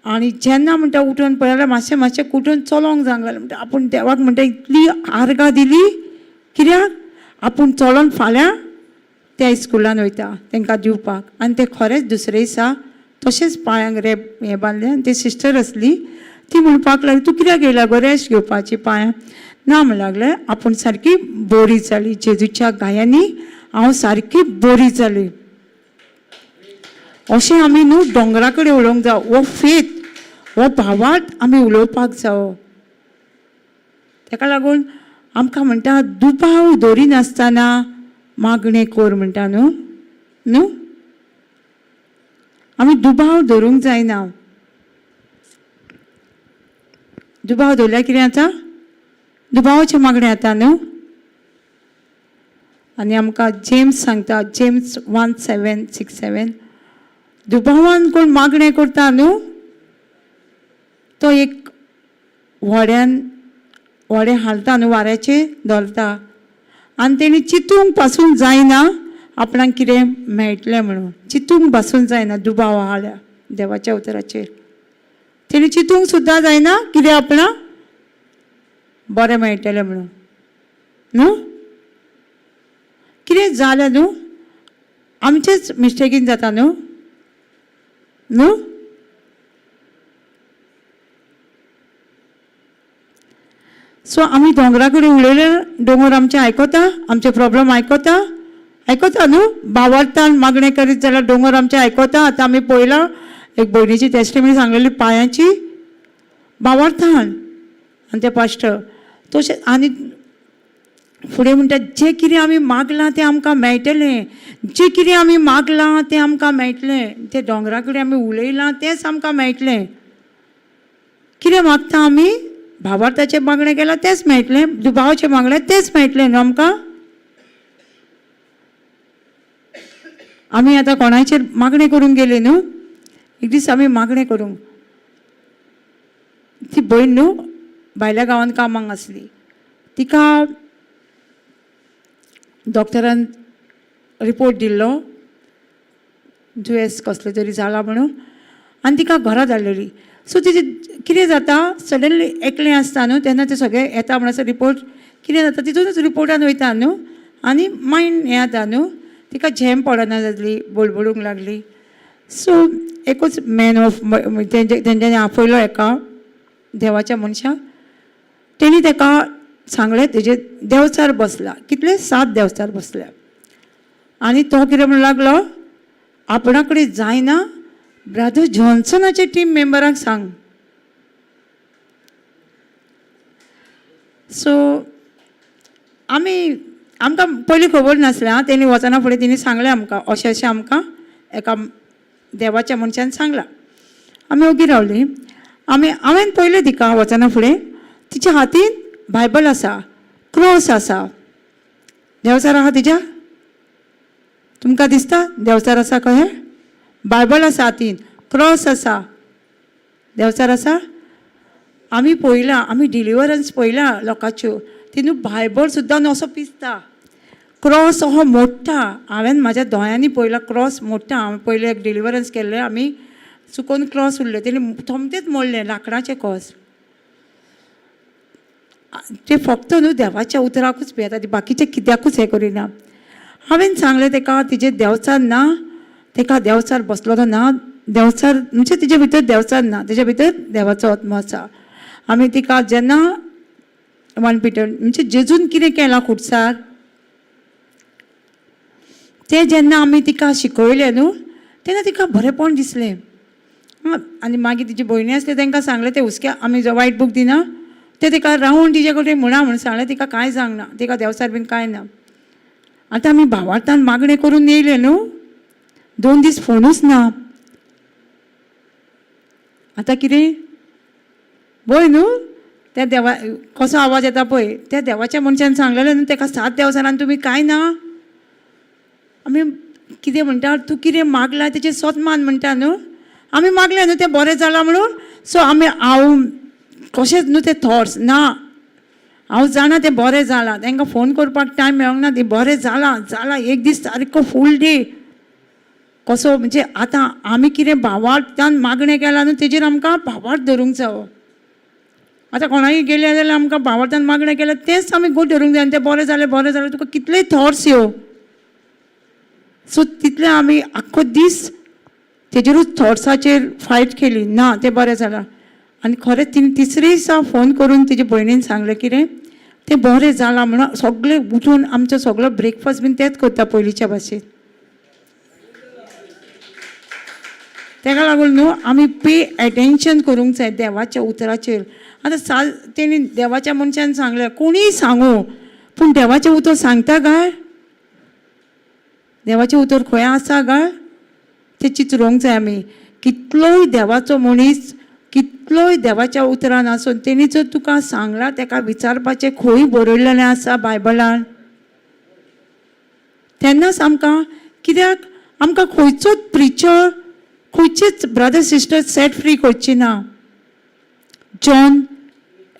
आनी जेन्ना म्हणटा उठून पळयल्यार मातशें कुठून चलोंक जाय म्हणटा. आपूण देवाक म्हणटा इतली आर्गां दिली कित्याक आपूण चलोन फाल्यां त्या स्कुलान वयता तांकां दिवपाक. आनी ते खरेंच दुसरे दिसा तशेंच पांयांक हें बांदलें. आनी ती सिस्टर आसली ती म्हणपाक लागली तूं कित्याक येयला गो रेस्ट घेवपाची पांयां ना म्हणूंक लागलें आपूण सारकी बरी जाली जेजूच्या गायांनी हांव सारकी बरी जाली. अशें आमी न्हू दोंगरा कडेन उलोवंक जाय. हो फेथ हो भावार्थ आमी उलोवपाक जावो. ताका लागून आमकां म्हणटा दुबाव धरिनासतना मागणें कर म्हणटा न्हू न्हू आमी दुबाव धरूंक जायना. दुबाव धरल्यार कितें जाता दुबावाचें मागणें जाता न्हू. आनी आमकां जेम्स सांगता जेम्स 1:7-6-7 दुबावान कोण मागणें करता न्हू तो एक व्हडें हालता न्हू वाऱ्याचेर धरता आनी तेणी चिंतूंक पासून जायना आपणाक कितें मेळटलें म्हणून. चिंतूंक पासून जायना दुबाव आल्या देवाच्या उतराचेर. तेणी चिंतूंक सुद्दां जायना कितें आपणाक बरें मेळटलें म्हणून न्हू. कितें जालें न्हू आमचेच मिस्टेकीन जाता न्हू न्हू. सो आमी दोंगरा कडेन उलयले दोंगर आमचे आयकता आमचे प्रॉब्लेम आयकता न्हू. भावार्थान मागणें करीत जाल्यार दोंगर आमचे आयकता. आतां आमी पळयलां एक भयणीची टेस्टिमनी सांगलेली पांयाची भावार्थान आनी ते पास्टर तशें आनी फुडें म्हणटा जें कितें आमी मागलां तें आमकां मेळटलें. जें कितें आमी मागलां तें आमकां मेळटलें. तें दोंगरा कडेन आमी उलयलां तेंच आमकां मेळटलें. कितें मागता आमी भावार्थाचें मागणें केलां तेंच मेळटलें. दुबावाचें मागणें तेंच मेळटलें न्हू आमकां. आमी आतां कोणाचेर मागणें करूंक गेली न्हू. एक दीस आमी मागणें करूंक ती भयण न्हू भायल्या गांवांत कामाक आसली. तिका डॉक्टरान रिपोर्ट दिल्लो दुयेंस कसलें तरी जाला म्हणून आनी तिका घरा धाडलेली. सो तेजें कितें जाता सडनली एकलें आसता न्हू तेन्ना तें सगळें येता म्हणसर रिपोर्ट कितें जाता तितूनच रिपोर्टान वयता न्हू आनी मायंड हें जाता न्हू. तिका झेम पडना जातली बडबडूंक लागली. सो एकूच मॅन ऑफ तेंच्यांनी आपयलो एका देवाच्या मनशाक. तेणी ताका सांगलें तेजे देंवचार बसला. कितले 7 देंवचार बसल्या आनी तो कितें म्हणूंक लागलो आपणा कडेन जायना ब्रदर जॉन्सनाचे टीम मेंबरांक सांग. सो आमकां पयलीं खबर नासलें आं. तेणी वचना फुडें तेणी सांगलें आमकां अशें अशें आमकां एका देवाच्या मनशान सांगलां. आमी ओगी रावलीं. हांवें पयलें तिका वचना फुडें तिच्या हातीन बायबल आसा क्रॉस आसा. देंवचार आहा तिच्या तुमकां दिसता देंवचार आसा कशें बायबल आसा हातीन क्रॉस आसा देंवचार आसा. आमी पळयलां आमी डिलिव्हरन्स पळयलां लोकांच्यो तिनू बायबल सुद्दां असो पिसता क्रॉस असो मोडटा. हांवें म्हाज्या दोळ्यांनी पळयला क्रॉस मोडटा. हांवें पयलें एक डिलिव्हरन्स केल्लें आमी चुकोवन क्रॉस उरले तेणी थोमतेच मोडले लांकडाचे क्रॉस. ते फक्त न्हू देवाच्या उतराकूच भियेता ती बाकीचे कित्याकूच हें करिना. हांवें सांगलें ताका तिजें देंवचार ना ताका देंवचार बसलो ना देंवचार म्हणजे तिजे भितर देंवचार ना तेजे भितर देवाचो आत्मा आसा. आमी तिका जेन्ना 1 Peter म्हणजे जेजून कितें केलां खुटसार तें जेन्ना आमी तिका शिकयलें न्हू तेन्ना तिका बरेंपण दिसलें. आनी मागीर तिची भयणी आसली तांकां सांगलें ते हुस्क्या आमी जो वायट बूक दिना ते तिका रावून तिजे कडेन म्हणा म्हणून सांगलें. तिका कांय सांगना तिका देंवचार बीन कांय ना. आतां आमी भावार्थान मागणें करून येयले न्हू 2 दीस फोनूच ना. आतां कितें पळय न्हू त्या देवा कसो आवाज येता पळय त्या देवाच्या मनशान सांगलेलें न्हू ताका 7 देंवचारान तुमी कांय ना. आमी कितें म्हणटा तूं कितें मागलां तेजें सतमान म्हणटा न्हू. आमी मागलें न्हू तें बरें जालां म्हणून. सो हांव कशेंच न्हू ते थॉट्स ना हांव जाणा तें बरें जालां. तांकां फोन करपाक टायम मेळोंक ना. तें बरें जालां एक दीस सारको फूल डे कसो म्हणजे आतां आमी कितें भावार्थान मागणें केलां न्हू तेजेर आमकां भावार्थ धरूंक जावो. आतां कोणाय गेले जाल्यार आमकां भावार्थान मागणें केलें तेंच आमी गो धरूंक जाय. आनी तें बरें जालें तुका कितलेय थॉट्स येवं सो तितलें आमी आख्खो दीस तेजेरूच थॉट्साचेर फायट केली ना तें बरें जालां. आनी खरेंच तिने तिसरे दिसा फोन करून तिच्या भयणीन सांगलें कितें तें बरें जालां म्हणून सगळे उठून आमचो सगळो ब्रेकफास्ट बीन तेंच करता पयलींच्या भाशेन. तेका लागून न्हू आमी पे एटेन्शन करूंक जाय देवाच्या उतराचेर. आतां तेणी देवाच्या मनशान सांगलें कोणीय सांगू पूण देवाचें उतर सांगता काय? देवाचें उतर खंय आसा काय तें चिंतूंक जाय आमी. कितलोय देवाचो मनीस कितलोय देवाच्या उतरान आसून तेणी जर तुका सांगलां तेका विचारपाचें खंय बरयल्लें आसा बायबलान तेन्नाच आमकां कित्याक आमकां खंयचोच प्रिचर खंयचेच ब्रदर सिस्टर सेट फ्री करची ना. जॉन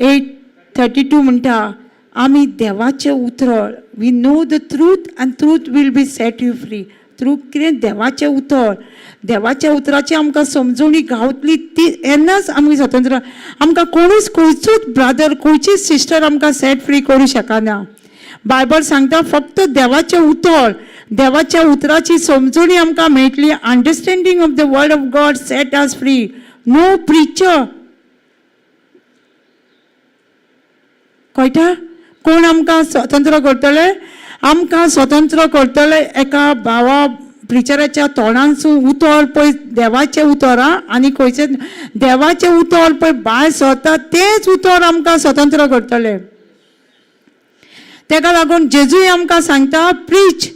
8:32 म्हणटा आमी देवाचें उतर we know the truth and truth will be set you free. Truth कितें देवाचें उतर देवाच्या उतराची आमकां समजुणी गावतली ती तेन्नाच आमी स्वतंत्र. आमकां कोणूच खंयचोच ब्रदर खंयचीच सिस्टर आमकां सेट फ्री करूं शकना. बायबल सांगता फक्त देवाचें उतर देवाच्या उतराची समजुणी आमकां मेळटली. Understanding of the word of God set us free. No preacher कळटा कोण आमकां स्वतंत्र करतले. आमकां स्वतंत्र करतले एका भावा प्रिचराच्या तोंडांसून उतर पळय देवाचें उतर आनी खंयचें देवाचें उतर पळय भायर सरता तेंच उतर आमकां स्वतंत्र करतले. तेका लागून जेजूय आमकां सांगता प्रीच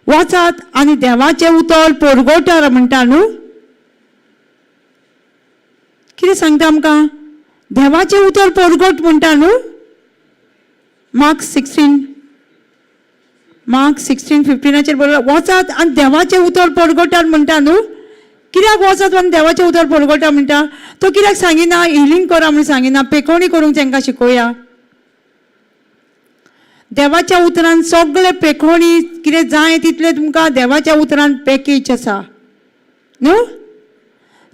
वचात आनी देवाचें उतर परगटार म्हणटा न्हू. कितें सांगता आमकां देवाचें उतर परगट म्हणटा न्हू. मार्क 16:15 बरोबर वचात आनी देवाचें उतर परगटार म्हणटा न्हू. कित्याक वचात आनी देवाचें उतर परगटार म्हणटा तो कित्याक सांगिना हिलींग करा म्हणून सांगिना पेखवणी करूंक तांकां शिकोवया. देवाच्या उतरान सगळे पेखवणी कितें जाय तितले तुमकां देवाच्या उतरान पॅकेज आसा न्हू.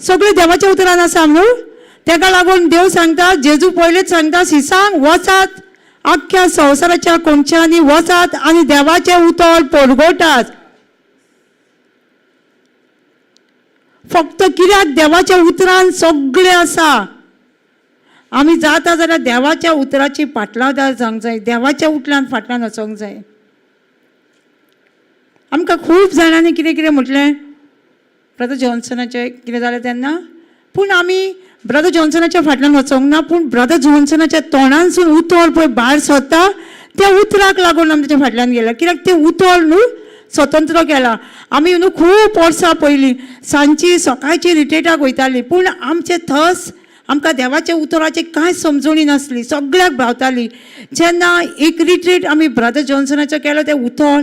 सगळे देवाच्या उतरान आसा न्हू. तेका लागून देव सांगता जेजू पयलेच सांगता सिसांग वचात आख्ख्या संवसाराच्या कोणच्यानी वचात आनी देवाचें उतर परगटात. फक्त कित्याक देवाच्या उतरान सगळें आसा. आमी जाता जाल्यार देवाच्या उतराची फाटलावदार जावंक जाय देवाच्या उतरान फाटल्यान वचोंक जाय. आमकां खूब जाणांनी कितें कितें म्हटलें ब्रदर जॉन्सनाचें कितें जालें तेन्ना पूण आमी ब्रदर जॉन्सनाच्या फाटल्यान वचोंक ना पूण ब्रदर जॉन्सनाच्या तोंडांसून उतर पळय भायर सरता त्या उतराक लागून आमी ताच्या फाटल्यान गेल्या. कित्याक तें उतर न्हू स्वतंत्र केला. आमी न्हू खूब वर्सां पयलीं सांजची सकाळची रिट्रीटाक वयतालीं पूण आमचे थस आमकां देवाच्या उतराची कांय समजुणी नासली. सगळ्याक भावताली. जेन्ना एक रिट्रीट आमी ब्रदर जॉन्सनाचो केलो तें उतर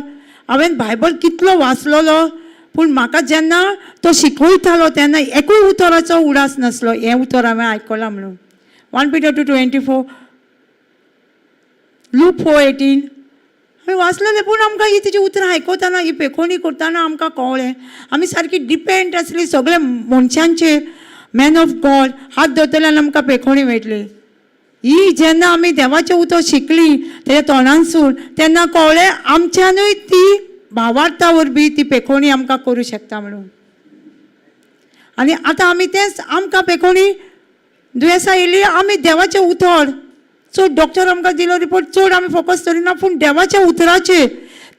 हांवें बायबल कितलो वाचलेलो पूण म्हाका जेन्ना तो शिकयतालो तेन्ना एकूय उतराचो उडास नासलो. हें उतर हांवें आयकलां म्हणून. 1 Peter 2:24 Luke 4:18 हांवें वाचलेलें पूण आमकां ही तेजी उतरां आयकताना ही पेखवणी करतना आमकां कळ्ळें आमी सारकी डिपेंड आसली सगळे मनशांचेर. मॅन ऑफ गॉड हात धरतल्यान आमकां पेखवणी मेळटली. ही जेन्ना आमी देवाचें उतर शिकली तेज्या तोंडांसून तेन्ना कळ्ळें आमच्यानूय ती भावार्था वरवीं ती पेखवणी आमकां करूं शकता म्हणून. आनी आतां आमी तेंच आमकां पेखवणी दुयेंसां येयली आमी देवाचें उतर चड डॉक्टर आमकां दिलो रिपोर्ट चड आमी फोकस करिना पूण देवाच्या उतराचेर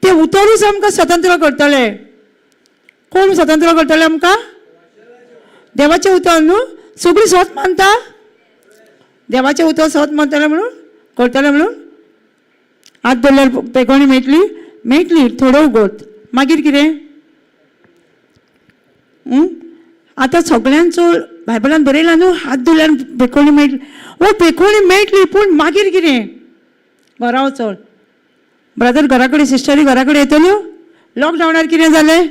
तें उतरूच आमकां स्वतंत्र करतलें. कोण स्वतंत्र करतलें आमकां देवाचें उतर न्हू. सगळीं स्वत मानता देवाचें उतर स्वत मानतलें म्हणून करतलें म्हणून. हात धरल्यार पेखवणी मेळटली थोडो वगत मागीर कितें आतां सगळ्यांचो बायबलान बरयलां न्हू हात धरल्यार पेखवणी मेळटली. वो पेखवणी मेळटली पूण मागीर कितें घरा वचोन ब्रदर घरा कडेन सिस्टरी घरा कडेन येतल्यो. लॉकडावनार कितें जालें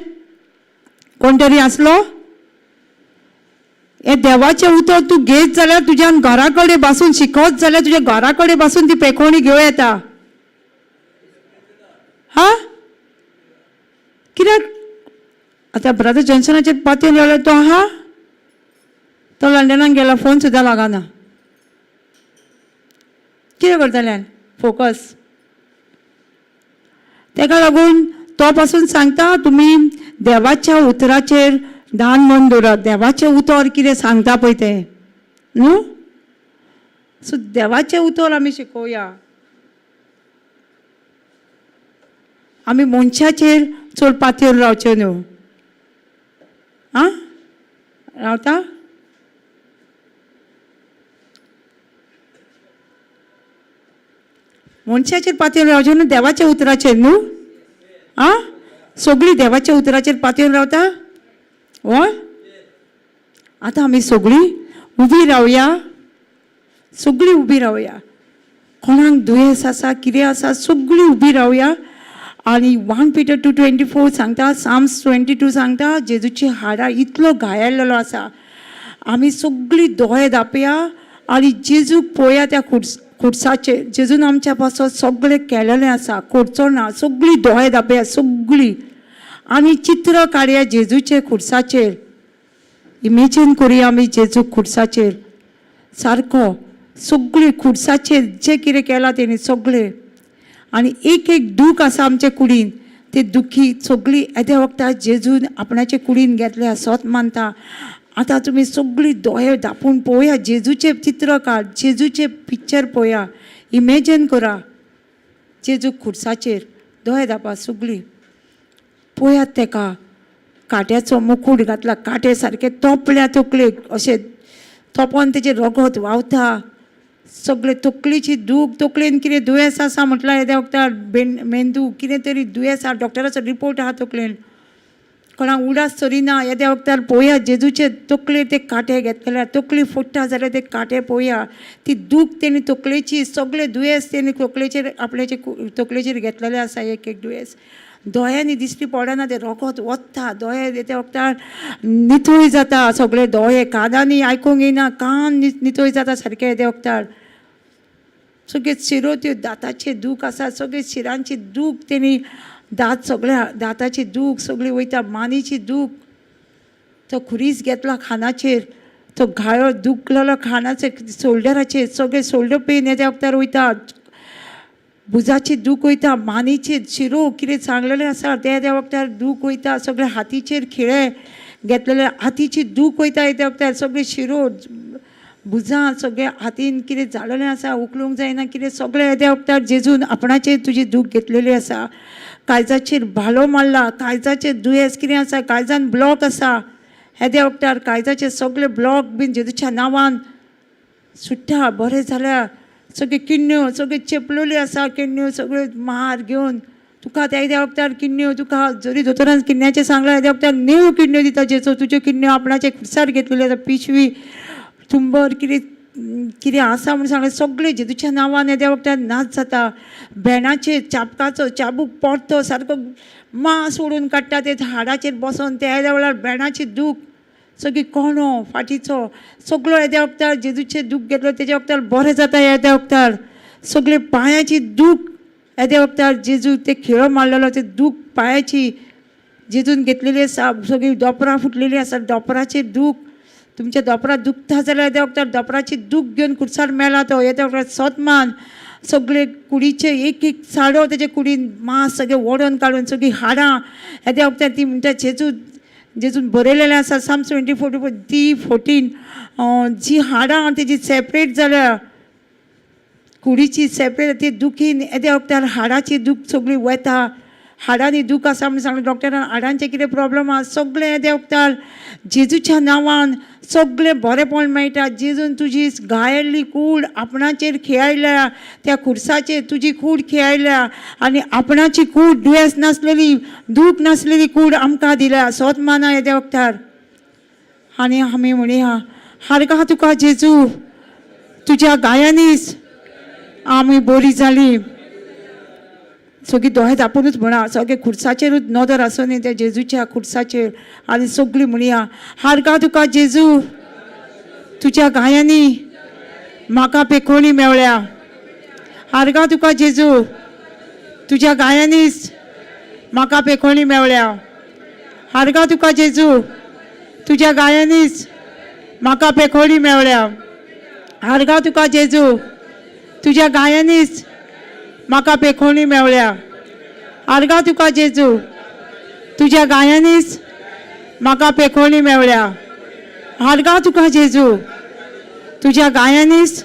कोण तरी आसलो. हे देवाचें उतर तूं घेत जाल्यार तुज्यान घरा कडेन बसून शिकत जाल्यार तुज्या घरा कडेन बसून ती पेखवणी घेवं येता. हा कित्याक आतां ब्रदर जॉन्सनाचे पातयेन गेलो तो आहा तो लंडनाक गेला फोन सुद्दां लागना. कितें करतल्यान फोकस. तेका लागून तो पासून सांगता तुमी देवाच्या उतराचेर ध्यान मन दवरात. देवाचें उतर कितें सांगता पळय तें न्हू सो देवाचे उतर आमी शिकोवया. आमी मनशाचेर चड पातयर रावचे न्हू. आं रावता? मनशाचेर पातयर रावचे न्हू, देवाच्या उतराचेर न्हू. आं सगळीं देवाच्या उतराचेर पातयर रावता. हय आतां आमी सगळीं उबी रावया. सगळीं उबी रावया. कोणाक दुयेंस आसा कितें आसा सगळीं उबी रावया. आनी 1 Peter 2:24 सांगता, Psalms 22 सांगता, जेजूची हाडां इतलो घायल्लेलो आसा. आमी सगळीं दोळे धांपया आनी जेजूक पळोवया त्या खुर्साचेर. जेजून आमच्या पासत सगळें केलेलें आसा, करचो ना. सगळीं दोळे धांपया सगळीं आनी चित्र काडया जेजूचे खुर्साचेर. इमेजीन करुया आमी जेजूक खुर्साचेर सारको. सगळीं खुर्साचेर जें कितें केलां तेणी सगळें. आनी एक एक दूख आसा आमचे कुडीन, ते दुखी सगळीं येद्या वखदार जेजून आपणाचे कुडीन घेतल्या सोत मानता. आतां तुमी सगळीं दोळे धांपून पळोवया जेजूचे चित्र काड, जेजूचे पिक्चर पळोवया. इमेजीन करा जेजू खुर्साचेर. दोळे धांपा सगळीं. पळयात तेका काट्याचो मुकूट घातला, काटे सारके तोपल्या तकलेक, अशें तोपोन तेजे रगत व्हांवता. सगळे तकलेची दूख, तकलेन कितें दुयेंस आसा म्हटल्यार येद्या वखदार मेंदू कितें तरी दुयेंस आहा, डॉक्टराचो रिपोर्ट आहा तकलेन, कोणाक उडास चरिना. येद्या वखदार पळोवया जेजूचे तकले ते काटे घेतलेले. तकली फुट्टा जाल्यार ते काटे पळोवया. ती दूख तेणी तकलेची, सगळे दुयेंस तेणी तकलेचेर आपल्याचे तकलेचेर घेतलेले आसा. एक एक दुयेंस दोळ्यांनी दिश्टी पडना, ते रगत वता. दोळे येद्या वखदार नितळ जाता. सगळे दोळे कानांनी आयकूंक येना, कान नितळ जाता सारके येद्या वखदार. सगळे शिरो त्यो दाताचे दूख आसा, सगळे शिरांची दूख तेणी दात सगळ्या दाताची दूख सगळी वयता. मानेची दूख, तो खुरीस घेतला खानाचेर, तो घायो दुखलेलो खानाचेर शोल्डराचेर, सगळे शोल्डर पेन येद्या वखदार वयता. भुजाची दूख वयता, मानेचेर शिरो कितें सांगलेलें आसा ते येद्या वखदार दूख वयता. सगळे हातीचेर खिळे घेतलेले, हातीची दूख वयता येद्या वखदार. सगळे शिरो भुजां सगळे हातीन कितें जालेलें आसा, उखलूंक जायना कितें, सगळे येद्या वखदार जेजून आपणाचेर तुजी दूख घेतलेली आसा. काळजाचेर भालो मारला, काळजाचेर दुयेंस कितें आसा, काळजान ब्लॉक आसा येद्या वखदार. काळजाचे सगळे ब्लॉक बीन जेजूच्या नांवान सुट्टा, बरें जाल्या. सगळे किडण्यो सगळे चेपलेल्यो आसा, किडण्यो सगळ्यो मार घेवन तुका त्या येद्या वखदार किडण्यो तुका जरी दोतोरान किडण्याचें सांगलां येद्या वखदार नीव किडण्यो दिता जेजू. तुज्यो किडण्यो आपणाचे खुर्सार घेतलेल्यो आसा, पिशवी तुंबर कितें कितें आसा म्हूण सांगलें सगळें जेजूच्या नांवान येद्या वखदार नाच जाता. भेणाचेर चाबकाचो चाबूक पडतो सारको मांस ओडून काडटा ते हाडाचेर बसोन. त्या येद्या वेळार भेणाची दूख, सगळी कोणो फाटीचो सगळो येद्या वखदार जेजूचे दूख घेतलो तेज्या वखदार बरें जाता. येद्या वखदार सगळे पांयाची दूख येद्या वखदार जेजू ते खिळो मारलेलो ते दूख पांयाची जेजून घेतलेली आसा. सगळी दोपरां फुटलेली आसा, दोपराचेर दूख. तुमच्या दोपरां दुखता जाल्यार येद्या वखदार दोपराची दूख घेवन खुर्सार मेला तो. येद्या वखदार सतमान सगळे कुडीचे एक एक साडो तेजे कुडीन मांस सगळे ओडोन काडून सगळीं हाडां येद्या वखदार ती म्हणटा जेजून बरयलेलें आसा. Psalms 24:14 जी हाडां तेजी सेपरेट जाल्या, कुडीची सेपरेट ती दुखीन येद्या वखदार हाडाची दूख सगळी वता. हाडांनी दूख आसा म्हूण सांगलें डॉक्टरान. हाडांचे कितें प्रॉब्लेम आसा सगळें येद्या वखदार जेजूच्या नांवान सगळें बरेंपण मेळटा. जेजून तुजी घायल्ली कूड आपणाचेर खेळयल्या, त्या खुर्साचेर तुजी कूड खेळयल्या आनी आपणाची कूड दुयेंस नासलेली दूख नासलेली कूड आमकां दिल्या. सोत माना येद्या वखदार. आनी आमी म्हणया हारगा तुका जेजू, तुज्या गायांनीच आमी बरी जाली. सगळीं दोळे धांपूनच म्हणा, सगळे खुर्साचेरूच नदर आसूं न्ही त्या जेजूच्या खुर्साचेर. आनी सगळीं म्हणया हारगा तुका जेजू, तुज्या गायांनी म्हाका पेखोणी मेवल्या. हारगा तुका जेजू, तुज्या गायांनीच म्हाका पेखोणी मेवल्या. हारगा तुका जेजू, तुज्या गायांनीच म्हाका पेखोणी मेवल्या. हारगा तुका जेजू, तुज्या गायांनीच म्हाका पेखोणी मेवल्या. हारगा तुका जेजू, तुज्या गायांनीच म्हाका पेखोणी मेवल्या. हारगा तुका जेजू, तुज्या गायांनीच